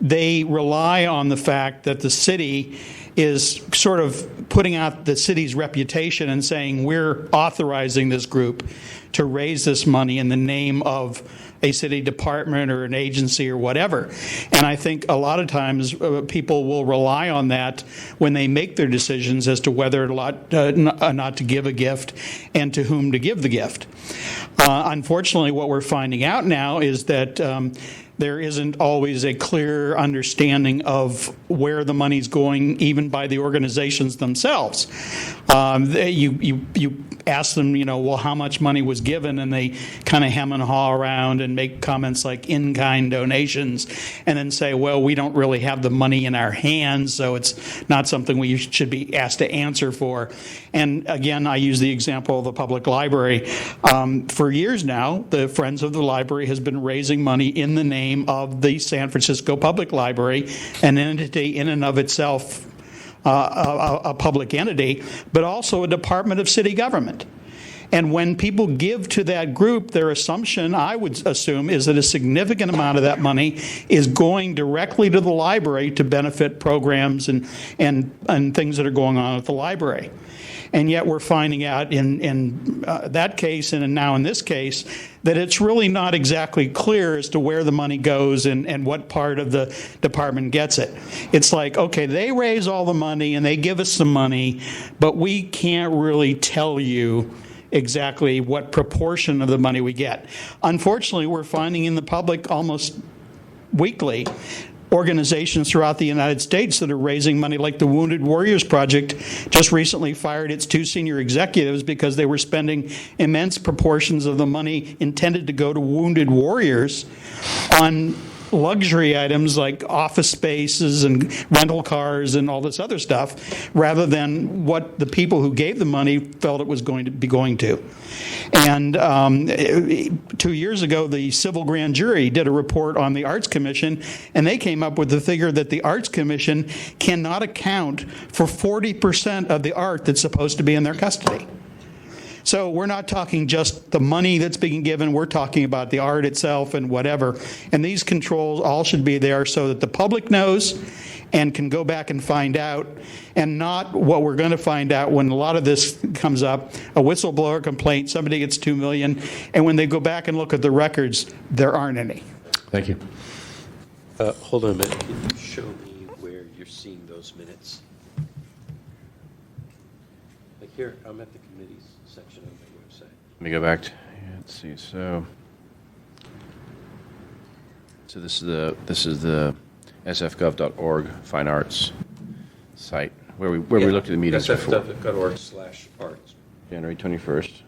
they rely on the fact that the city is sort of putting out the city's reputation and saying we're authorizing this group to raise this money in the name of a city department or an agency or whatever. And I think a lot of times people will rely on that when they make their decisions as to whether or not to give a gift and to whom to give the gift. Unfortunately, what we're finding out now is that there isn't always a clear understanding of where the money's going, even by the organizations themselves. You ask them, well, how much money was given, and they kind of hem and haw around and make comments like in-kind donations, and then say, well, we don't really have the money in our hands, so it's not something we should be asked to answer for. And again, I use the example of the public library. For years now, the Friends of the Library has been raising money in the name of the San Francisco Public Library, an entity in and of itself, a public entity, but also a department of city government. And when people give to that group, their assumption, I would assume, is that a significant amount of that money is going directly to the library to benefit programs and things that are going on at the library. And yet we're finding out in that case and now in this case that it's really not exactly clear as to where the money goes and what part of the department gets it. It's like, okay, they raise all the money and they give us some money, but we can't really tell you exactly what proportion of the money we get. Unfortunately, we're finding in the public almost weekly organizations throughout the United States that are raising money, like the Wounded Warriors Project just recently fired its 2 senior executives because they were spending immense proportions of the money intended to go to wounded warriors on luxury items like office spaces and rental cars and all this other stuff, rather than what the people who gave the money felt it was going to be going to. And 2 years ago, the civil grand jury did a report on the Arts Commission, and they came up with the figure that the Arts Commission cannot account for 40% of the art that's supposed to be in their custody. So we're not talking just the money that's being given, we're talking about the art itself and whatever. And these controls all should be there so that the public knows and can go back and find out, and not what we're going to find out when a lot of this comes up, a whistleblower complaint, somebody gets $2 million, and when they go back and look at the records, there aren't any. Thank you. Hold on a minute. Can you show me where you're seeing those minutes. Like here, I'm at the committees section of the website. Let me go back to, let's see, so this is the sfgov.org fine arts site where we looked at the meetings before. sfgov.org/arts. January 21st.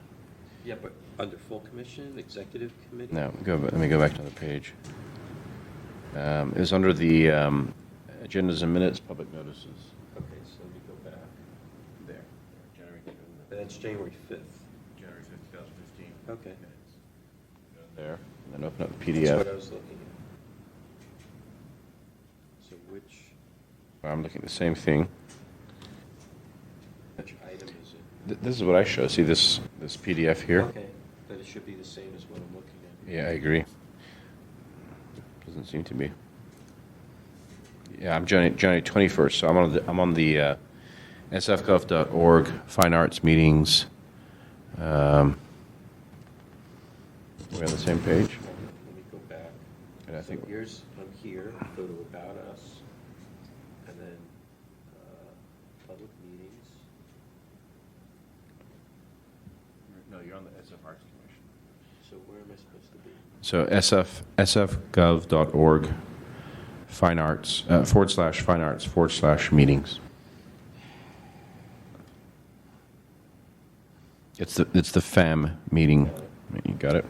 Yeah, but under full commission, executive committee? No, let me go back to another page. It was under the agendas and minutes, public notices. Okay, so let me go back. There. January That's January 5th. January 5th, 2015. Okay. There. And then open up the That's what PDF. I was looking at. So which I'm looking at the same thing. item is it? This is what I show. See this PDF here? Okay, then it should be the same as what I'm looking at. Yeah, I agree. Doesn't seem to be. Yeah, I'm January 21st, so I'm on the sfgov.org fine arts meetings. We're on the same page. Let me go back. And I think So I'm here, go to About Us, and then Public Meetings. no, you're on the SF Arts Commission. So where am I supposed to be? So sfgov.org fine arts /fine arts /meetings. It's the FAM meeting. You got it.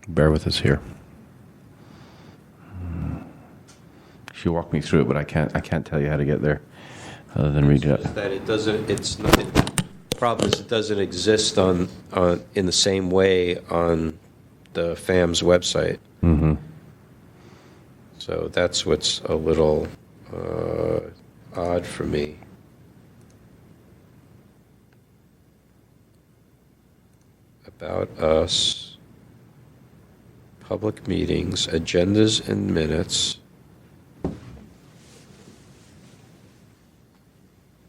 Bear with us here. She walked me through it, but I can't tell you how to get there, other than read it. Just that it doesn't. It's not. The problem is it doesn't exist on in the same way on the FAM's website. Mm-hmm. So that's what's a little odd for me. About Us, public meetings, agendas and minutes,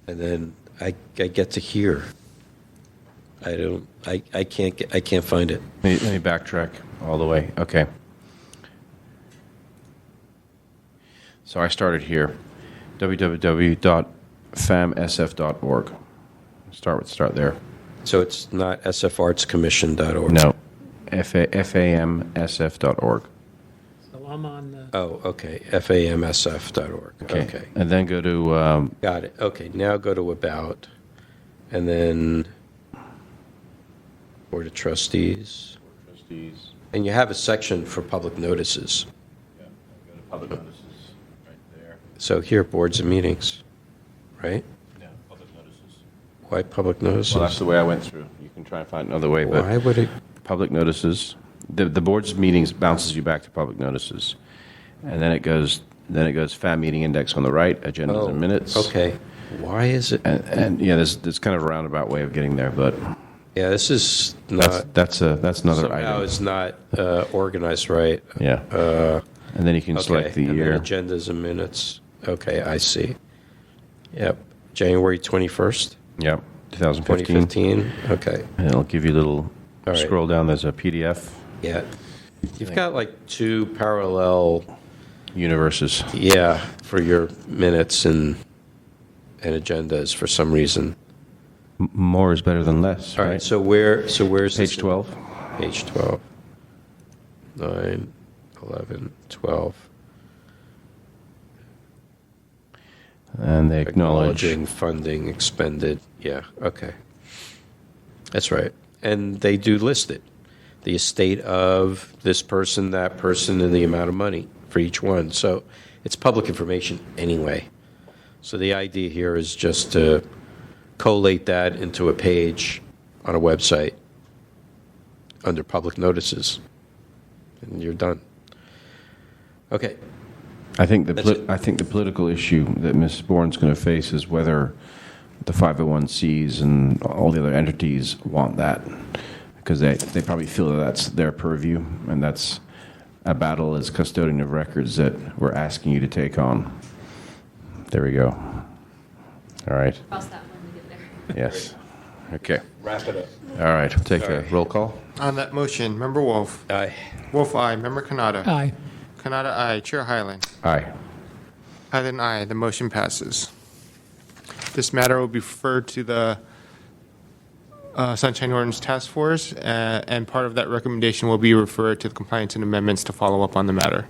and then I get to here. I can't find it. Let me backtrack all the way. Okay. So I started here, www.famsf.org. Start there. So it's not sfartscommission.org. No, famsf.org. So I'm on the, Oh, okay. famsf.org. Okay. And then go to, Got it. Okay. Now go to About, and then Board of Trustees. trustees. And you have a section for public notices. Yeah, go to public notices right there. So here, boards and meetings, right? Yeah, public notices. Why public notices? Well, that's the way I went through. You can try and find another way, but Why would it? public notices. The board's meetings bounces you back to public notices, and then it goes FAM meeting index on the right, agendas and minutes. Okay. Why is it? And yeah, there's kind of a roundabout way of getting there, but Yeah, this is not. that's another Somehow item. it's not organized right. Yeah. And then you can select the and year. then agendas and minutes. Okay, I see. Yep. January 21st, Yep. 2015. 2015. Okay. And it'll give you a little All right. scroll down. There's a PDF Yeah. You've got like two parallel, universes. yeah, for your minutes and agendas for some reason. More is better than less, All right? right. So where's Page this? 12. Page 12. 9, 11, 12. And they acknowledge. Acknowledging funding expended. Yeah, okay. That's right. And they do list it. The estate of this person, that person, and the amount of money for each one. So it's public information anyway. So the idea here is just to collate that into a page on a website under public notices. And you're done. Okay. I think the That's it. I think the political issue that Ms. Bourne's going to face is whether the 501Cs and all the other entities want that, because they probably feel that that's their purview, and that's a battle as custodian of records that we're asking you to take on. There we go. All right. Cross that when we get there. Yes. Okay. Wrap it up. All right. We'll take a Sorry. roll call. On that motion, Member Wolf. Aye. Wolf, aye. Member Canada. aye. Kanata, aye. Chair Hyland. Aye. Hyland, aye. The motion passes. This matter will be referred to the Sunshine Ordinance Task Force, and part of that recommendation will be referred to the compliance and amendments to follow up on the matter.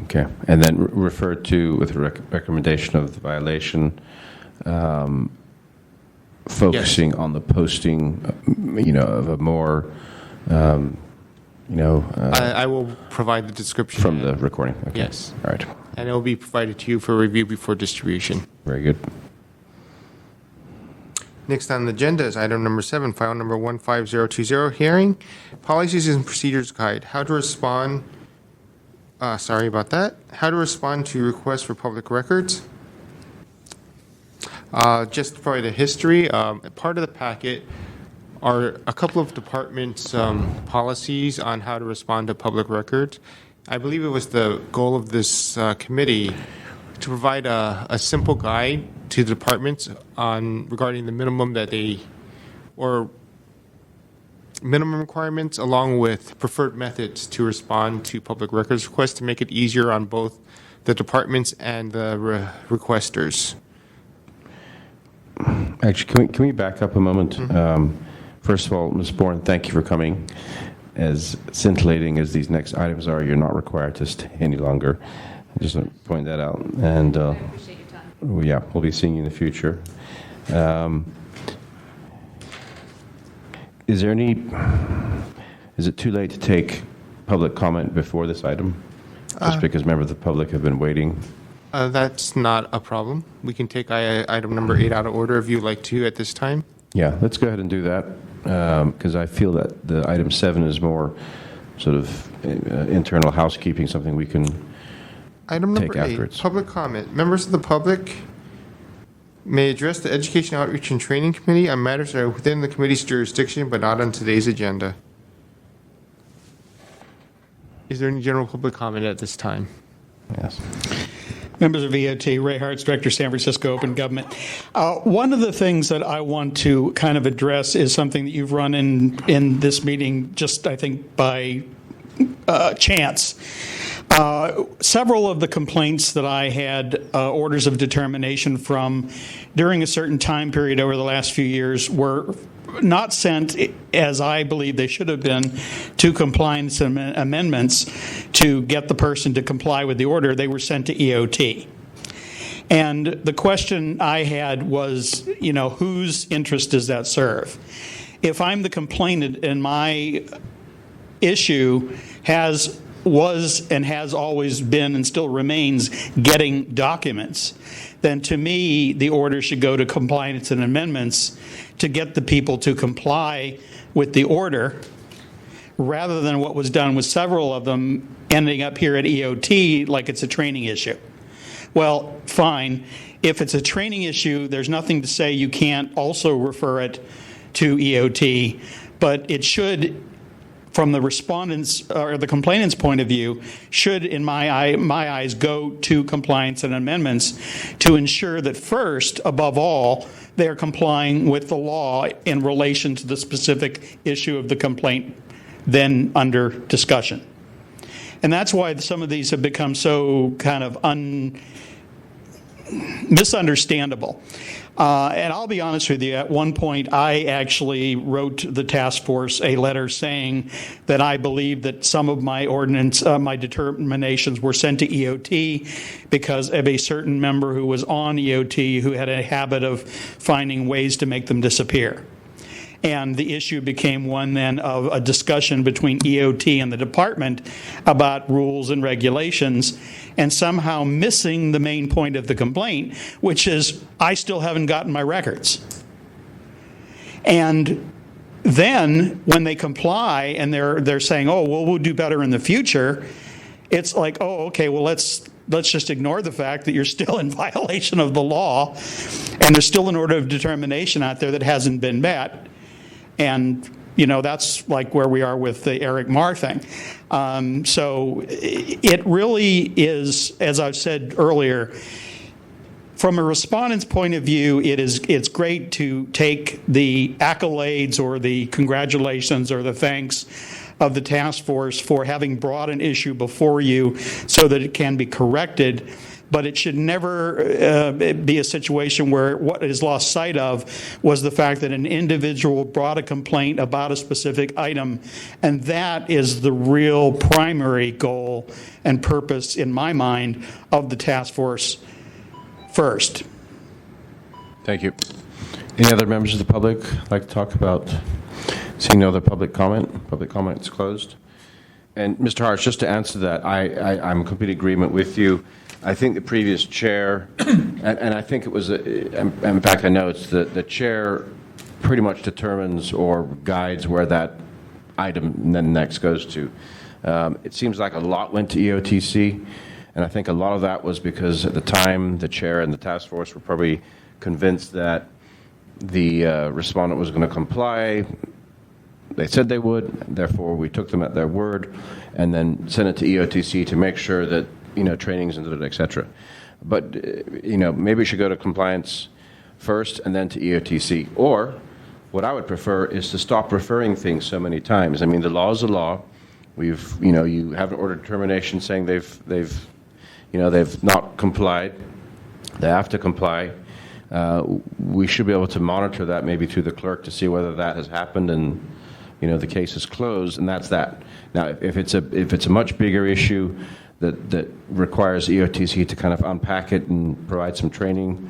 Okay. And then referred to with recommendation of the violation, focusing on the posting, of a more, I will provide the description. from the recording. Okay. Yes. All right. And it will be provided to you for review before distribution. Very good. Next on the agenda is item number 7, file number 15020, hearing, Policies and Procedures Guide, how to respond, how to respond to requests for public records. Just to provide a history, part of the packet are a couple of departments' policies on how to respond to public records. I believe it was the goal of this committee to provide a simple guide to the departments regarding the minimum minimum requirements along with preferred methods to respond to public records requests to make it easier on both the departments and the requesters. Actually, can we back up a moment? First of all, Ms. Bourne, thank you for coming. As scintillating as these next items are, you're not required to stay any longer. I just want to point that out. And I appreciate your time. yeah, we'll be seeing you in the future. Is it too late to take public comment before this item? Just because members of the public have been waiting. That's not a problem. We can take item number 8 out of order if you'd like to at this time. Yeah, let's go ahead and do that, because I feel that the item 7 is more sort of internal housekeeping, something we can Item take number 8, afterwards. public comment. Members of the public may address the Education Outreach and Training Committee on matters that are within the committee's jurisdiction but not on today's agenda. Is there any general public comment at this time? Yes. Members of EOT, Ray Hartz, Director, San Francisco Open Government. One of the things that I want to kind of address is something that you've run in this meeting just, I think, by chance. Several of the complaints that I had orders of determination from during a certain time period over the last few years were not sent, as I believe they should have been, to compliance amendments to get the person to comply with the order. They were sent to EOT. And the question I had was, whose interest does that serve? If I'm the complainant and my issue was and has always been and still remains getting documents, then to me, the order should go to compliance and amendments to get the people to comply with the order, rather than what was done with several of them ending up here at EOT like it's a training issue. Well, fine. If it's a training issue, there's nothing to say you can't also refer it to EOT, but it should, from the respondents or the complainant's point of view, should, in my eyes, go to compliance and amendments to ensure that first, above all, they are complying with the law in relation to the specific issue of the complaint then under discussion. And that's why some of these have become so kind of misunderstandable. And I'll be honest with you, at one point I actually wrote the task force a letter saying that I believe that some of my my determinations were sent to EOT because of a certain member who was on EOT who had a habit of finding ways to make them disappear. And the issue became one then of a discussion between EOT and the department about rules and regulations, and somehow missing the main point of the complaint, which is I still haven't gotten my records. And then when they comply and they're saying, oh, well, we'll do better in the future, it's like, oh, okay, well, let's just ignore the fact that you're still in violation of the law and there's still an order of determination out there that hasn't been met. And, that's like where we are with the Eric Marr thing. So it really is, as I've said earlier, from a respondent's point of view, it's great to take the accolades or the congratulations or the thanks of the task force for having brought an issue before you so that it can be corrected. But it should never be a situation where what is lost sight of was the fact that an individual brought a complaint about a specific item, and that is the real primary goal and purpose, in my mind, of the task force first. Thank you. Any other members of the public like to talk about? Seeing no other public comment? Public comment is closed. And Mr. Harsh, just to answer that, I'm in complete agreement with you. I think the previous chair, and I think it was, in fact, I know it's the chair pretty much determines or guides where that item then next goes to. It seems like a lot went to EOTC, and I think a lot of that was because at the time the chair and the task force were probably convinced that the respondent was going to comply. They said they would, therefore we took them at their word and then sent it to EOTC to make sure that, trainings and et cetera. But, maybe it should go to compliance first and then to EOTC. Or what I would prefer is to stop referring things so many times. I mean, the law is the law. We've, you have an order of determination saying they've not complied. They have to comply. We should be able to monitor that maybe through the clerk to see whether that has happened and, the case is closed, and that's that. Now, if it's a much bigger issue that requires EOTC to kind of unpack it and provide some training,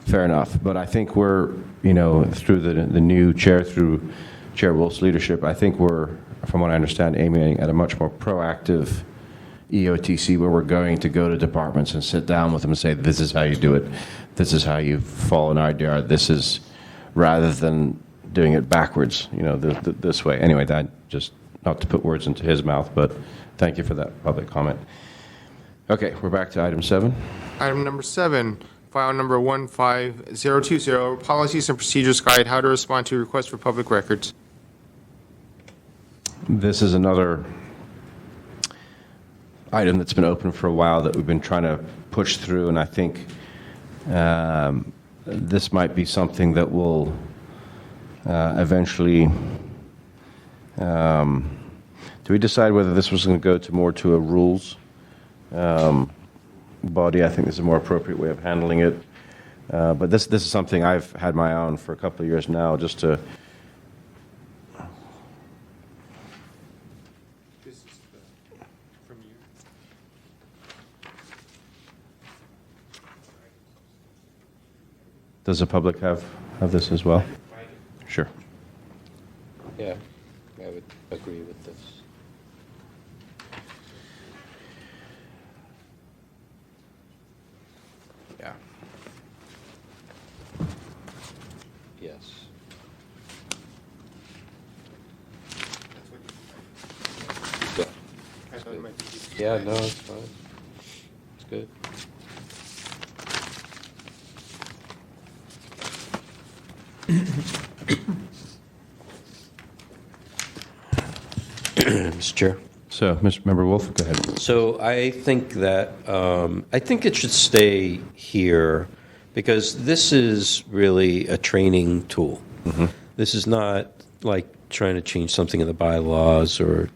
fair enough. But I think we're, through the new chair, through Chair Wolf's leadership, I think we're, from what I understand, aiming at a much more proactive EOTC where we're going to go to departments and sit down with them and say, this is how you do it. This is how you follow an RDR. This is, rather than doing it backwards, this way. Anyway, that just, not to put words into his mouth, but thank you for that public comment. Okay, we're back to item 7. Item number 7, file number 15020, Policies and Procedures Guide, how to respond to requests for public records. This is another item that's been open for a while that we've been trying to push through, and I think this might be something that will eventually. Do we decide whether this was going to go more to a rules body? I think this is a more appropriate way of handling it. But this is something I've had my own for a couple of years now, just to. This is from you. Does the public have this as well? Sure. Yeah, I would agree with this. Yeah. Yes. Yeah. I thought it might be. Yeah, no, it's fine. It's good. Mr. Chair. So, Mr. Member Wolf, go ahead. So I think that I think it should stay here because this is really a training tool. Mm-hmm. This is not like trying to change something in the bylaws or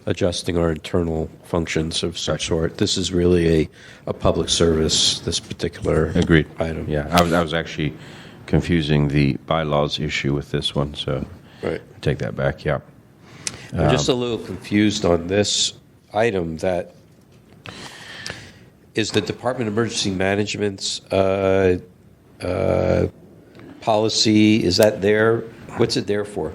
adjusting our internal functions of some sort. This is really a public service, this particular Agreed. item. Yeah, I was actually confusing the bylaws issue with this one, so Right. I take that back, yeah. I'm just a little confused on this item that is the Department of Emergency Management's policy. Is that there? What's it there for?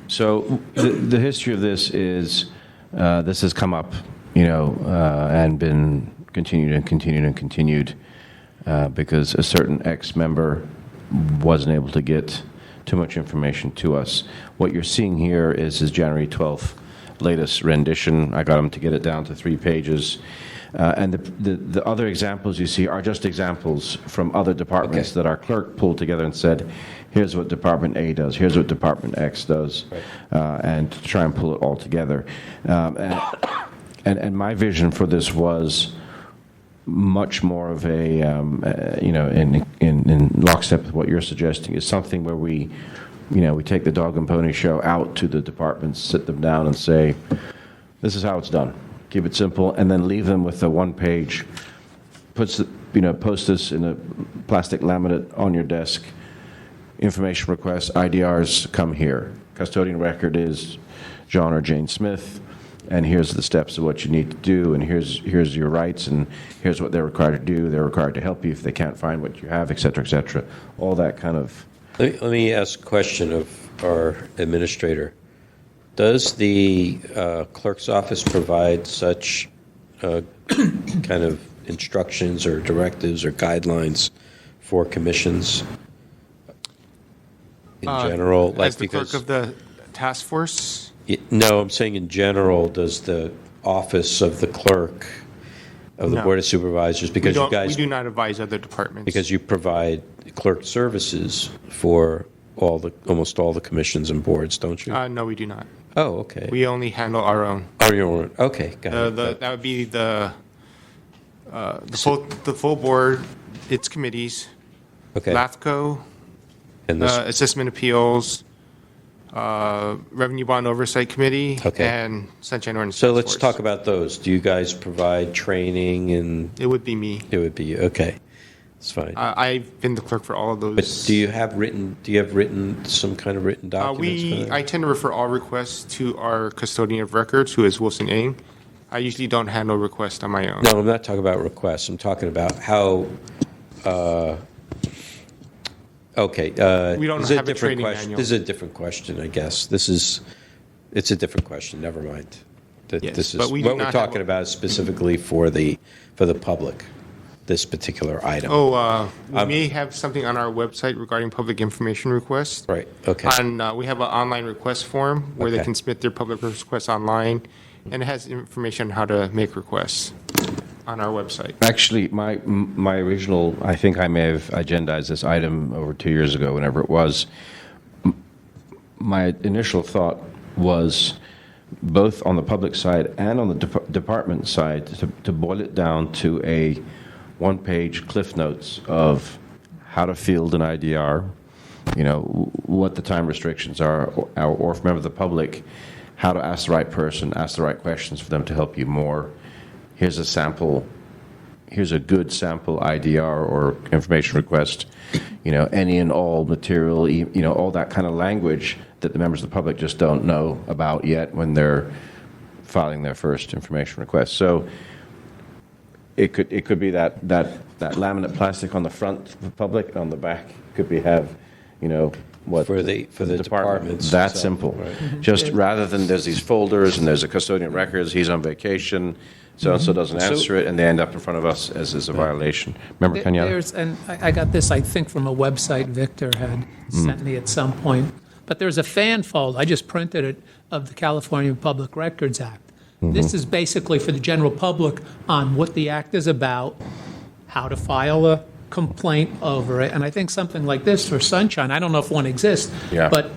So the history of this is this has come up, and been continued and continued and continued because a certain ex-member wasn't able to get too much information to us. What you're seeing here is his January 12th latest rendition. I got him to get it down to 3 pages. And the other examples you see are just examples from other departments that our clerk pulled together and said, here's what Department A does, here's what Department X does, and to try and pull it all together. And my vision for this was much more of a, in lockstep with what you're suggesting, is something where we we take the dog and pony show out to the departments, sit them down and say, this is how it's done. Keep it simple, and then leave them with a one-page, post this in a plastic laminate on your desk. Information requests, IDRs, come here. Custodian record is John or Jane Smith, and here's the steps of what you need to do, and here's your rights, and here's what they're required to do. They're required to help you if they can't find what you have, et cetera, et cetera. All that kind of... Let me ask a question of our administrator. Does the clerk's office provide such kind of instructions or directives or guidelines for commissions in general? As the clerk of the task force? No, I'm saying in general, does the office of the clerk of the No. Board of Supervisors, because you guys... We do not advise other departments. Because you provide clerk services for almost all the commissions and boards, don't you? No, we do not. Oh, okay. We only handle our own. Oh, your own. Okay, got it. That would be the full board, its committees, Okay. LAFCO, And this, Assessment Appeals, Revenue Bond Oversight Committee, Okay. and Sunshine Ordinance so Task let's Force. talk about those. Do you guys provide training? And It would be me. it would be, okay, it's fine. I've been the clerk for all of those. But do you have some kind of written documents for that? I tend to refer all requests to our custodian of records, who is Wilson Ng. I usually don't handle requests on my own. No, I'm not talking about requests. I'm talking about how, okay. We don't this is have a training question. manual. This is a different question, I guess. It's a different question, never mind. Yes, This is but we do what we're not talking have about is specifically for the public, this particular item. We may have something on our website regarding public information requests. Right, okay. We have an online request form where they Okay. can submit their public requests online, and it has information on how to make requests on our website. Actually, my original, I think I may have agendized this item over 2 years ago, whenever it was. My initial thought was both on the public side and on the department side to boil it down to a one-page cliff notes of how to field an IDR, what the time restrictions are, or if a member of the public, how to ask the right person, ask the right questions for them to help you more. Here's a good sample IDR or information request, any and all material, all that kind of language that the members of the public just don't know about yet when they're filing their first information request. So it could be that laminate plastic on the front for the public, on the back could be what For the departments. That So, simple. right. Just rather than there's these folders and there's a custodian records, he's on vacation, so-and-so doesn't answer it, and they end up in front of us as is a violation. Remember, Kenyatta? And I got this, I think, from a website Victor had sent me at some point. But there's a fan fold, I just printed it, of the California Public Records Act. This is basically for the general public on what the act is about, how to file a complaint over it. And I think something like this for Sunshine, I don't know if one exists, Yeah. but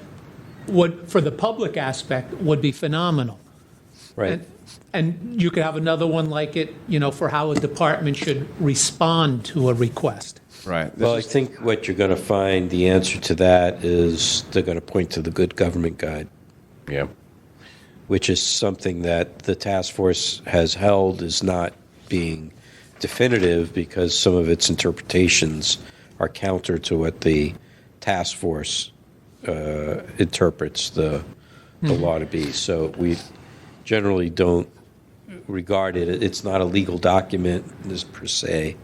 for the public aspect, would be phenomenal. Right. And you could have another one like it, for how a department should respond to a request. Right. Well, I think what you're going to find, the answer to that is they're going to point to the Good Government Guide, Yeah. which is something that the task force has held is not being definitive because some of its interpretations are counter to what the task force interprets the law to be. So we generally don't regard it. It's not a legal document per se.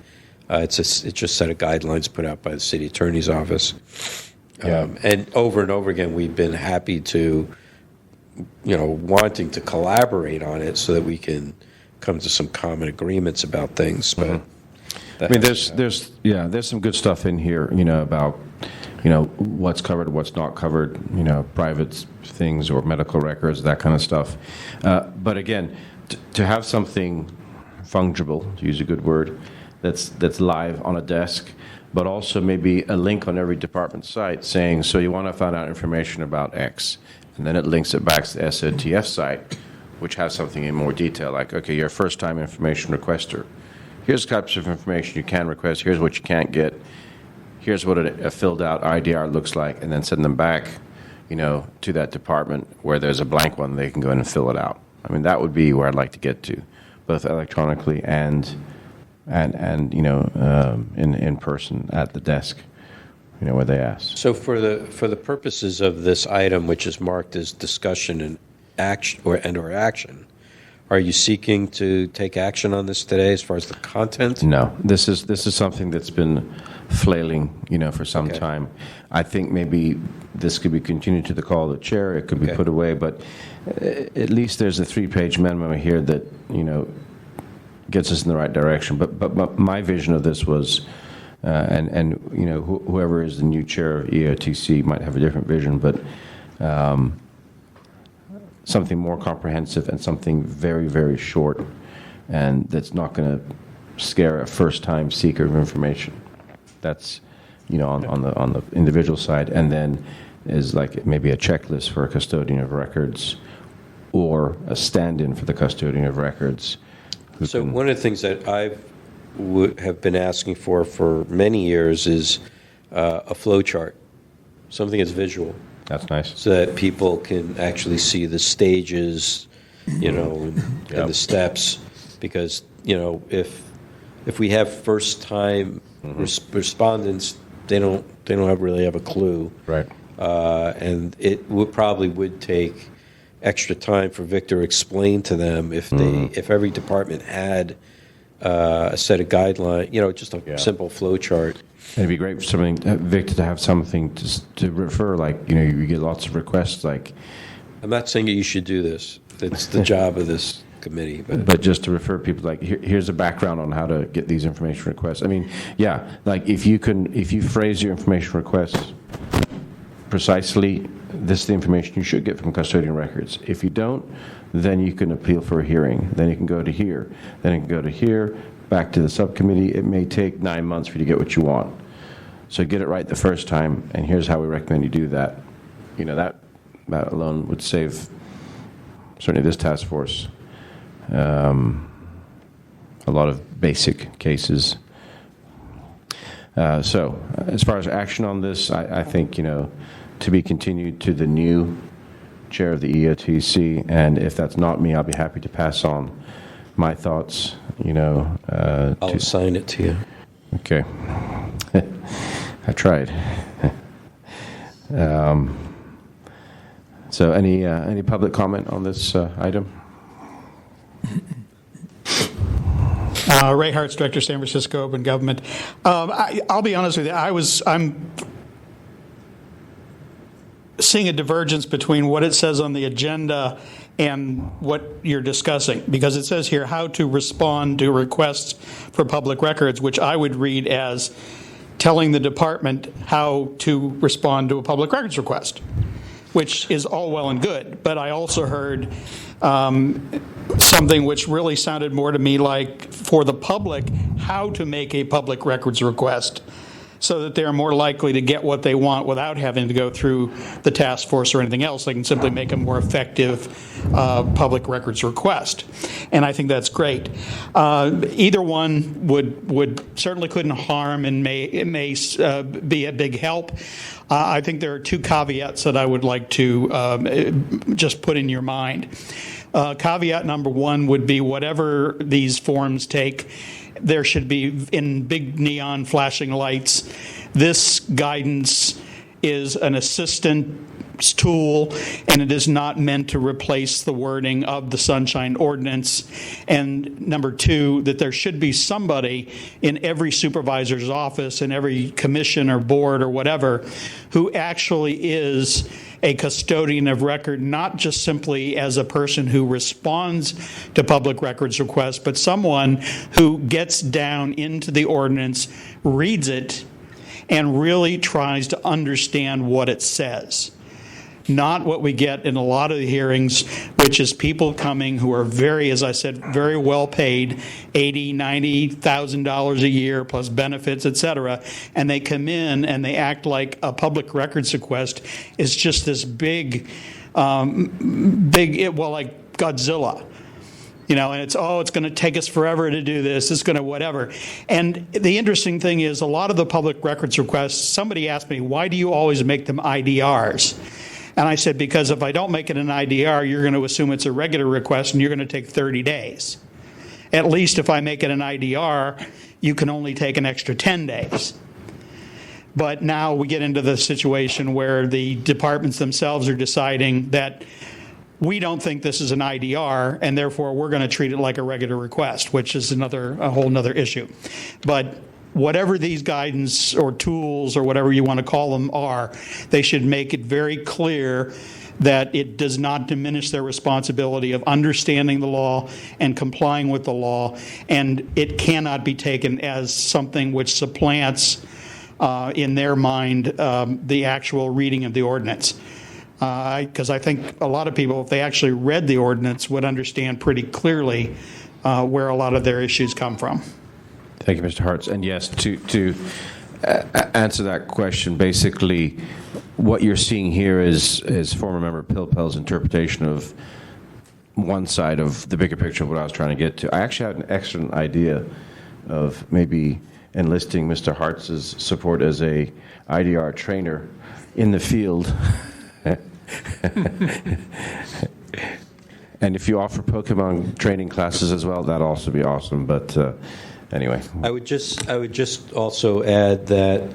It's just a set of guidelines put out by the city attorney's office. Yeah. And over again, we've been happy to, wanting to collaborate on it so that we can come to some common agreements about things. But I mean, there's some good stuff in here, about, what's covered, what's not covered, private things or medical records, that kind of stuff. But again, to have something fungible, to use a good word, that's live on a desk, but also maybe a link on every department site saying, so you want to find out information about X, and then it links it back to the SOTF site, which has something in more detail, like, okay, you're a first-time information requester. Here's types of information you can request. Here's what you can't get. Here's what a filled-out IDR looks like, and then send them back to that department where there's a blank one, they can go in and fill it out. I mean, that would be where I'd like to get to, both electronically and in person at the desk, where they ask. So for the purposes of this item, which is marked as discussion and action or action, are you seeking to take action on this today as far as the content? No, this is something that's been flailing, for some Okay. time. I think maybe this could be continued to the call of the chair. It could be Okay. put away, but at least there's a 3-page memo here that gets us in the right direction. But my vision of this was, whoever is the new chair of EOTC might have a different vision, but something more comprehensive and something very, very short, and that's not going to scare a first-time seeker of information. That's, on the individual side, and then is like maybe a checklist for a custodian of records, or a stand-in for the custodian of records. So one of the things that I have been asking for many years is a flow chart, something that's visual, That's nice. so that people can actually see the stages, and the steps. Because if we have first-time respondents, they don't really have a clue, Right. and it probably would take extra time for Victor to explain to them if every department had a set of guidelines, just a simple flow chart. It'd be great for Victor to have something to refer, like, you get lots of requests, like, I'm not saying that you should do this. It's the job of this committee. but just to refer people, like, here's a background on how to get these information requests. I mean, like, if you phrase your information requests precisely, this is the information you should get from custodian records. If you don't, then you can appeal for a hearing. Then you can go to here. Then you can go to here, back to the subcommittee. It may take 9 months for you to get what you want. So get it right the first time, and here's how we recommend you do that. That alone would save, certainly this task force, a lot of basic cases. So as far as action on this, I think, to be continued to the new chair of the EOTC, and if that's not me, I'll be happy to pass on my thoughts, I'll assign it to you. Okay. I tried. So any public comment on this item? Ray Hartz, Director, San Francisco Open Government. I'll be honest with you. I'm seeing a divergence between what it says on the agenda and what you're discussing, because it says here how to respond to requests for public records, which I would read as telling the department how to respond to a public records request, which is all well and good. But I also heard something which really sounded more to me like, for the public, how to make a public records request so that they're more likely to get what they want without having to go through the task force or anything else. They can simply make a more effective public records request. And I think that's great. Either one would certainly couldn't harm, and it may be a big help. I think there are two caveats that I would like to just put in your mind. Caveat number one would be, whatever these forms take, there should be, in big neon flashing lights, this guidance is an assistance tool, and it is not meant to replace the wording of the Sunshine Ordinance. And number two, that there should be somebody in every supervisor's office, in every commission or board or whatever, who actually is a custodian of record, not just simply as a person who responds to public records requests, but someone who gets down into the ordinance, reads it, and really tries to understand what it says. Not what we get in a lot of the hearings, which is people coming who are very, as I said, very well paid, $80,000, $90,000 a year plus benefits, et cetera, and they come in and they act like a public records request is just this big, like Godzilla. And it's going to take us forever to do this. It's going to whatever. And the interesting thing is, a lot of the public records requests, somebody asked me, why do you always make them IDRs? And I said, because if I don't make it an IDR, you're going to assume it's a regular request and you're going to take 30 days. At least if I make it an IDR, you can only take an extra 10 days. But now we get into the situation where the departments themselves are deciding that we don't think this is an IDR, and therefore we're going to treat it like a regular request, which is a whole nother issue. But whatever these guidance or tools or whatever you want to call them are, they should make it very clear that it does not diminish their responsibility of understanding the law and complying with the law, and it cannot be taken as something which supplants, in their mind, the actual reading of the ordinance. Because I think a lot of people, if they actually read the ordinance, would understand pretty clearly where a lot of their issues come from. Thank you, Mr. Hartz. And yes, to answer that question, basically, what you're seeing here is former member Pilpel's interpretation of one side of the bigger picture of what I was trying to get to. I actually had an excellent idea of maybe enlisting Mr. Hartz's support as a IDR trainer in the field. And if you offer Pokemon training classes as well, that'd also be awesome. But anyway, I would just also add that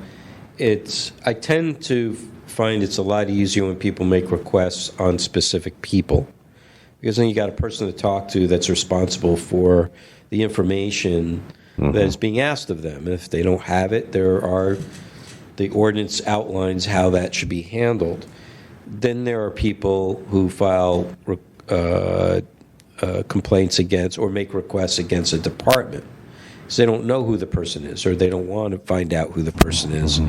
I tend to find it's a lot easier when people make requests on specific people, because then you got a person to talk to that's responsible for the information that is being asked of them. If they don't have it, the ordinance outlines how that should be handled. Then there are people who file complaints against or make requests against a department because they don't know who the person is, or they don't want to find out who the person is,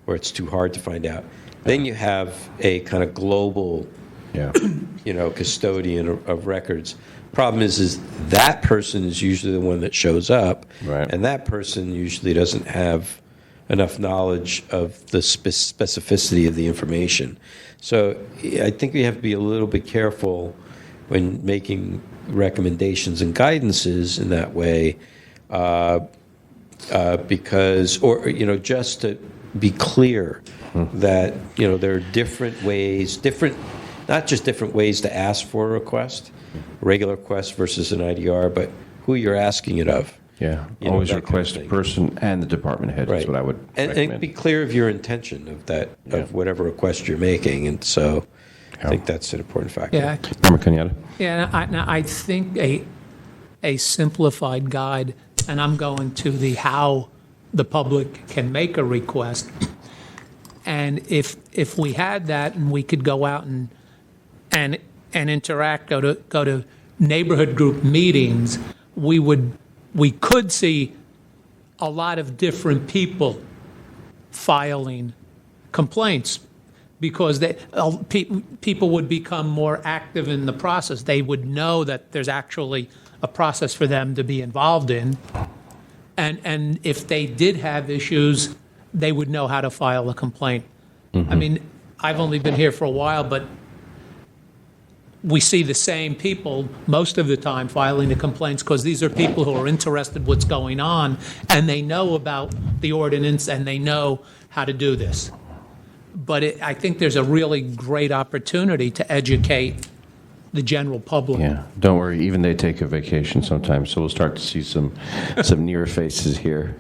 or it's too hard to find out. Then you have a kind of global, custodian of records. Problem is that person is usually the one that shows up, right, and that person usually doesn't have enough knowledge of the specificity of the information. So I think we have to be a little bit careful when making recommendations and guidances in that way, because, just to be clear that, there are different ways, not just different ways to ask for a request, a regular request versus an IDR, but who you're asking it of. Yeah, always request a person and the department head is what I would recommend. And be clear of your intention of that, of whatever request you're making. And so I think that's an important factor. Yeah. Member Kenyatta? Yeah, I think a simplified guide, and I'm going to the how the public can make a request. And if we had that and we could go out and interact, go to neighborhood group meetings, we could see a lot of different people filing complaints, because people would become more active in the process. They would know that there's actually a process for them to be involved in. And if they did have issues, they would know how to file a complaint. I mean, I've only been here for a while, but we see the same people most of the time filing the complaints, because these are people who are interested in what's going on, and they know about the ordinance, and they know how to do this. But I think there's a really great opportunity to educate the general public. Yeah, don't worry. Even they take a vacation sometimes, so we'll start to see some near faces here.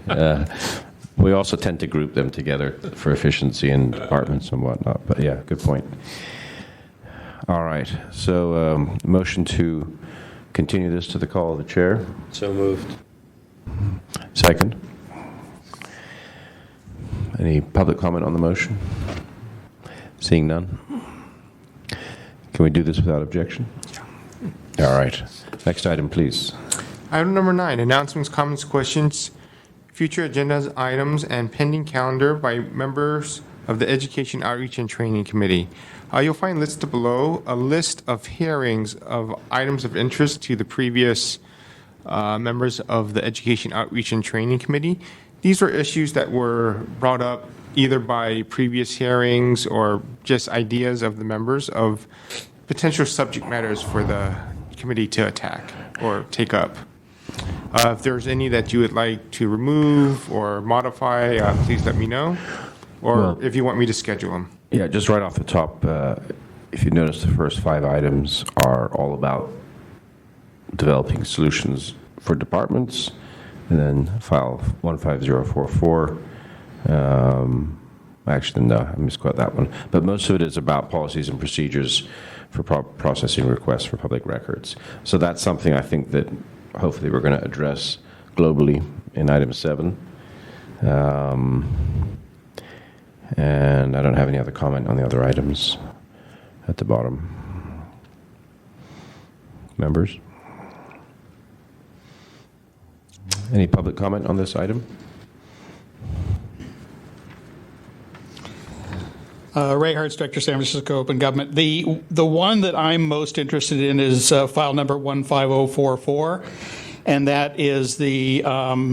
We also tend to group them together for efficiency in departments and whatnot. But yeah, good point. All right. So motion to continue this to the call of the chair. So moved. Second. Any public comment on the motion? Seeing none. Can we do this without objection? Yeah. All right. Next item, please. Item number 9, announcements, comments, questions, future agendas, items, and pending calendar by members of the Education Outreach and Training Committee. You'll find listed below a list of hearings of items of interest to the previous members of the Education Outreach and Training Committee. These were issues that were brought up either by previous hearings or just ideas of the members of potential subject matters for the committee to attack or take up. If there's any that you would like to remove or modify, please let me know. Or if you want me to schedule them. Yeah, just right off the top, if you notice, the first 5 items are all about developing solutions for departments, and then file 15044. Actually, no, I misquote that one. But most of it is about policies and procedures for processing requests for public records. So that's something I think that hopefully we're going to address globally in item 7. And I don't have any other comment on the other items at the bottom. Members? Any public comment on this item? Ray Hartz, Director, San Francisco Open Government. The one that I'm most interested in is file number 15044, and that is the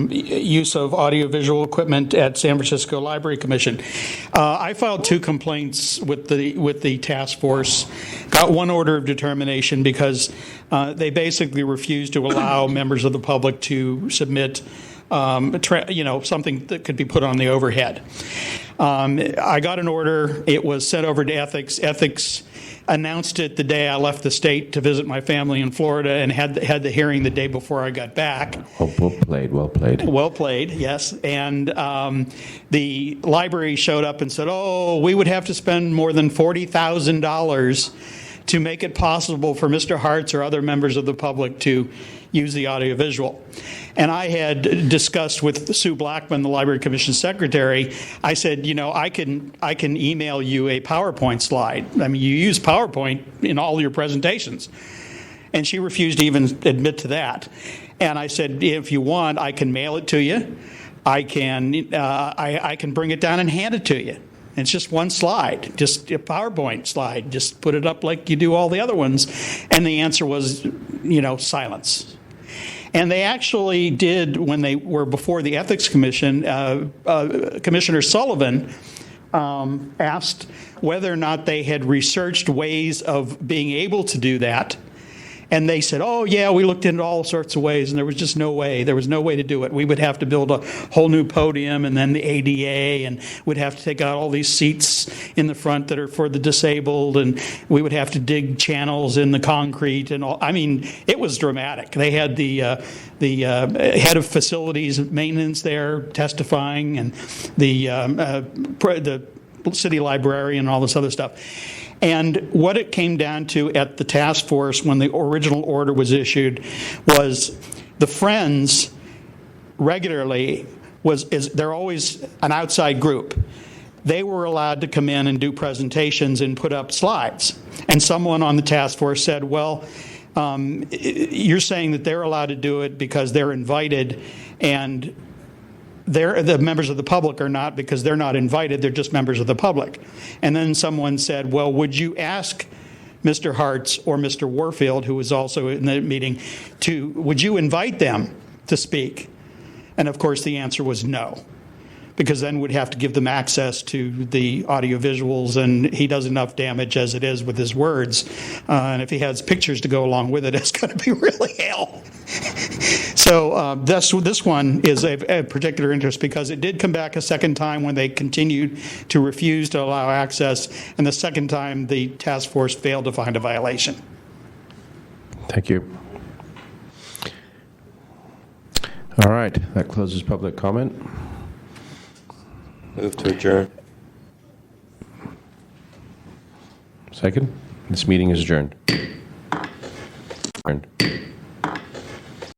use of audiovisual equipment at San Francisco Library Commission. I filed 2 complaints with the task force, got 1 order of determination because they basically refused to allow members of the public to submit something that could be put on the overhead. I got an order. It was sent over to Ethics. Ethics announced it the day I left the state to visit my family in Florida, and had the hearing the day before I got back. Oh, well played, well played. Well played, yes. And the library showed up and said, oh, we would have to spend more than $40,000 to make it possible for Mr. Hartz or other members of the public to use the audiovisual. And I had discussed with Sue Blackman, the Library Commission Secretary. I said, I can email you a PowerPoint slide. I mean, you use PowerPoint in all your presentations. And she refused to even admit to that. And I said, if you want, I can mail it to you. I can bring it down and hand it to you. It's just one slide, just a PowerPoint slide. Just put it up like you do all the other ones. And the answer was, silence. And they actually did, when they were before the Ethics Commission, Commissioner Sullivan asked whether or not they had researched ways of being able to do that. And they said, oh, yeah, we looked into all sorts of ways, and there was just no way. There was no way to do it. We would have to build a whole new podium and then the ADA, and we'd have to take out all these seats in the front that are for the disabled, and we would have to dig channels in the concrete and all. I mean, it was dramatic. They had the head of facilities maintenance there testifying, and the city librarian and all this other stuff. And what it came down to at the task force when the original order was issued was the Friends regularly they're always an outside group. They were allowed to come in and do presentations and put up slides. And someone on the task force said, well, you're saying that they're allowed to do it because they're invited, and the members of the public are not, because they're not invited, they're just members of the public. And then someone said, well, would you ask Mr. Hartz or Mr. Warfield, who was also in the meeting, would you invite them to speak? And of course the answer was no, because then we'd have to give them access to the audiovisuals, and he does enough damage as it is with his words. And if he has pictures to go along with it, it's going to be really hell. So this one is a particular interest because it did come back a second time when they continued to refuse to allow access, and the second time the task force failed to find a violation. Thank you. All right, that closes public comment. Move to adjourn. Second, this meeting is adjourned.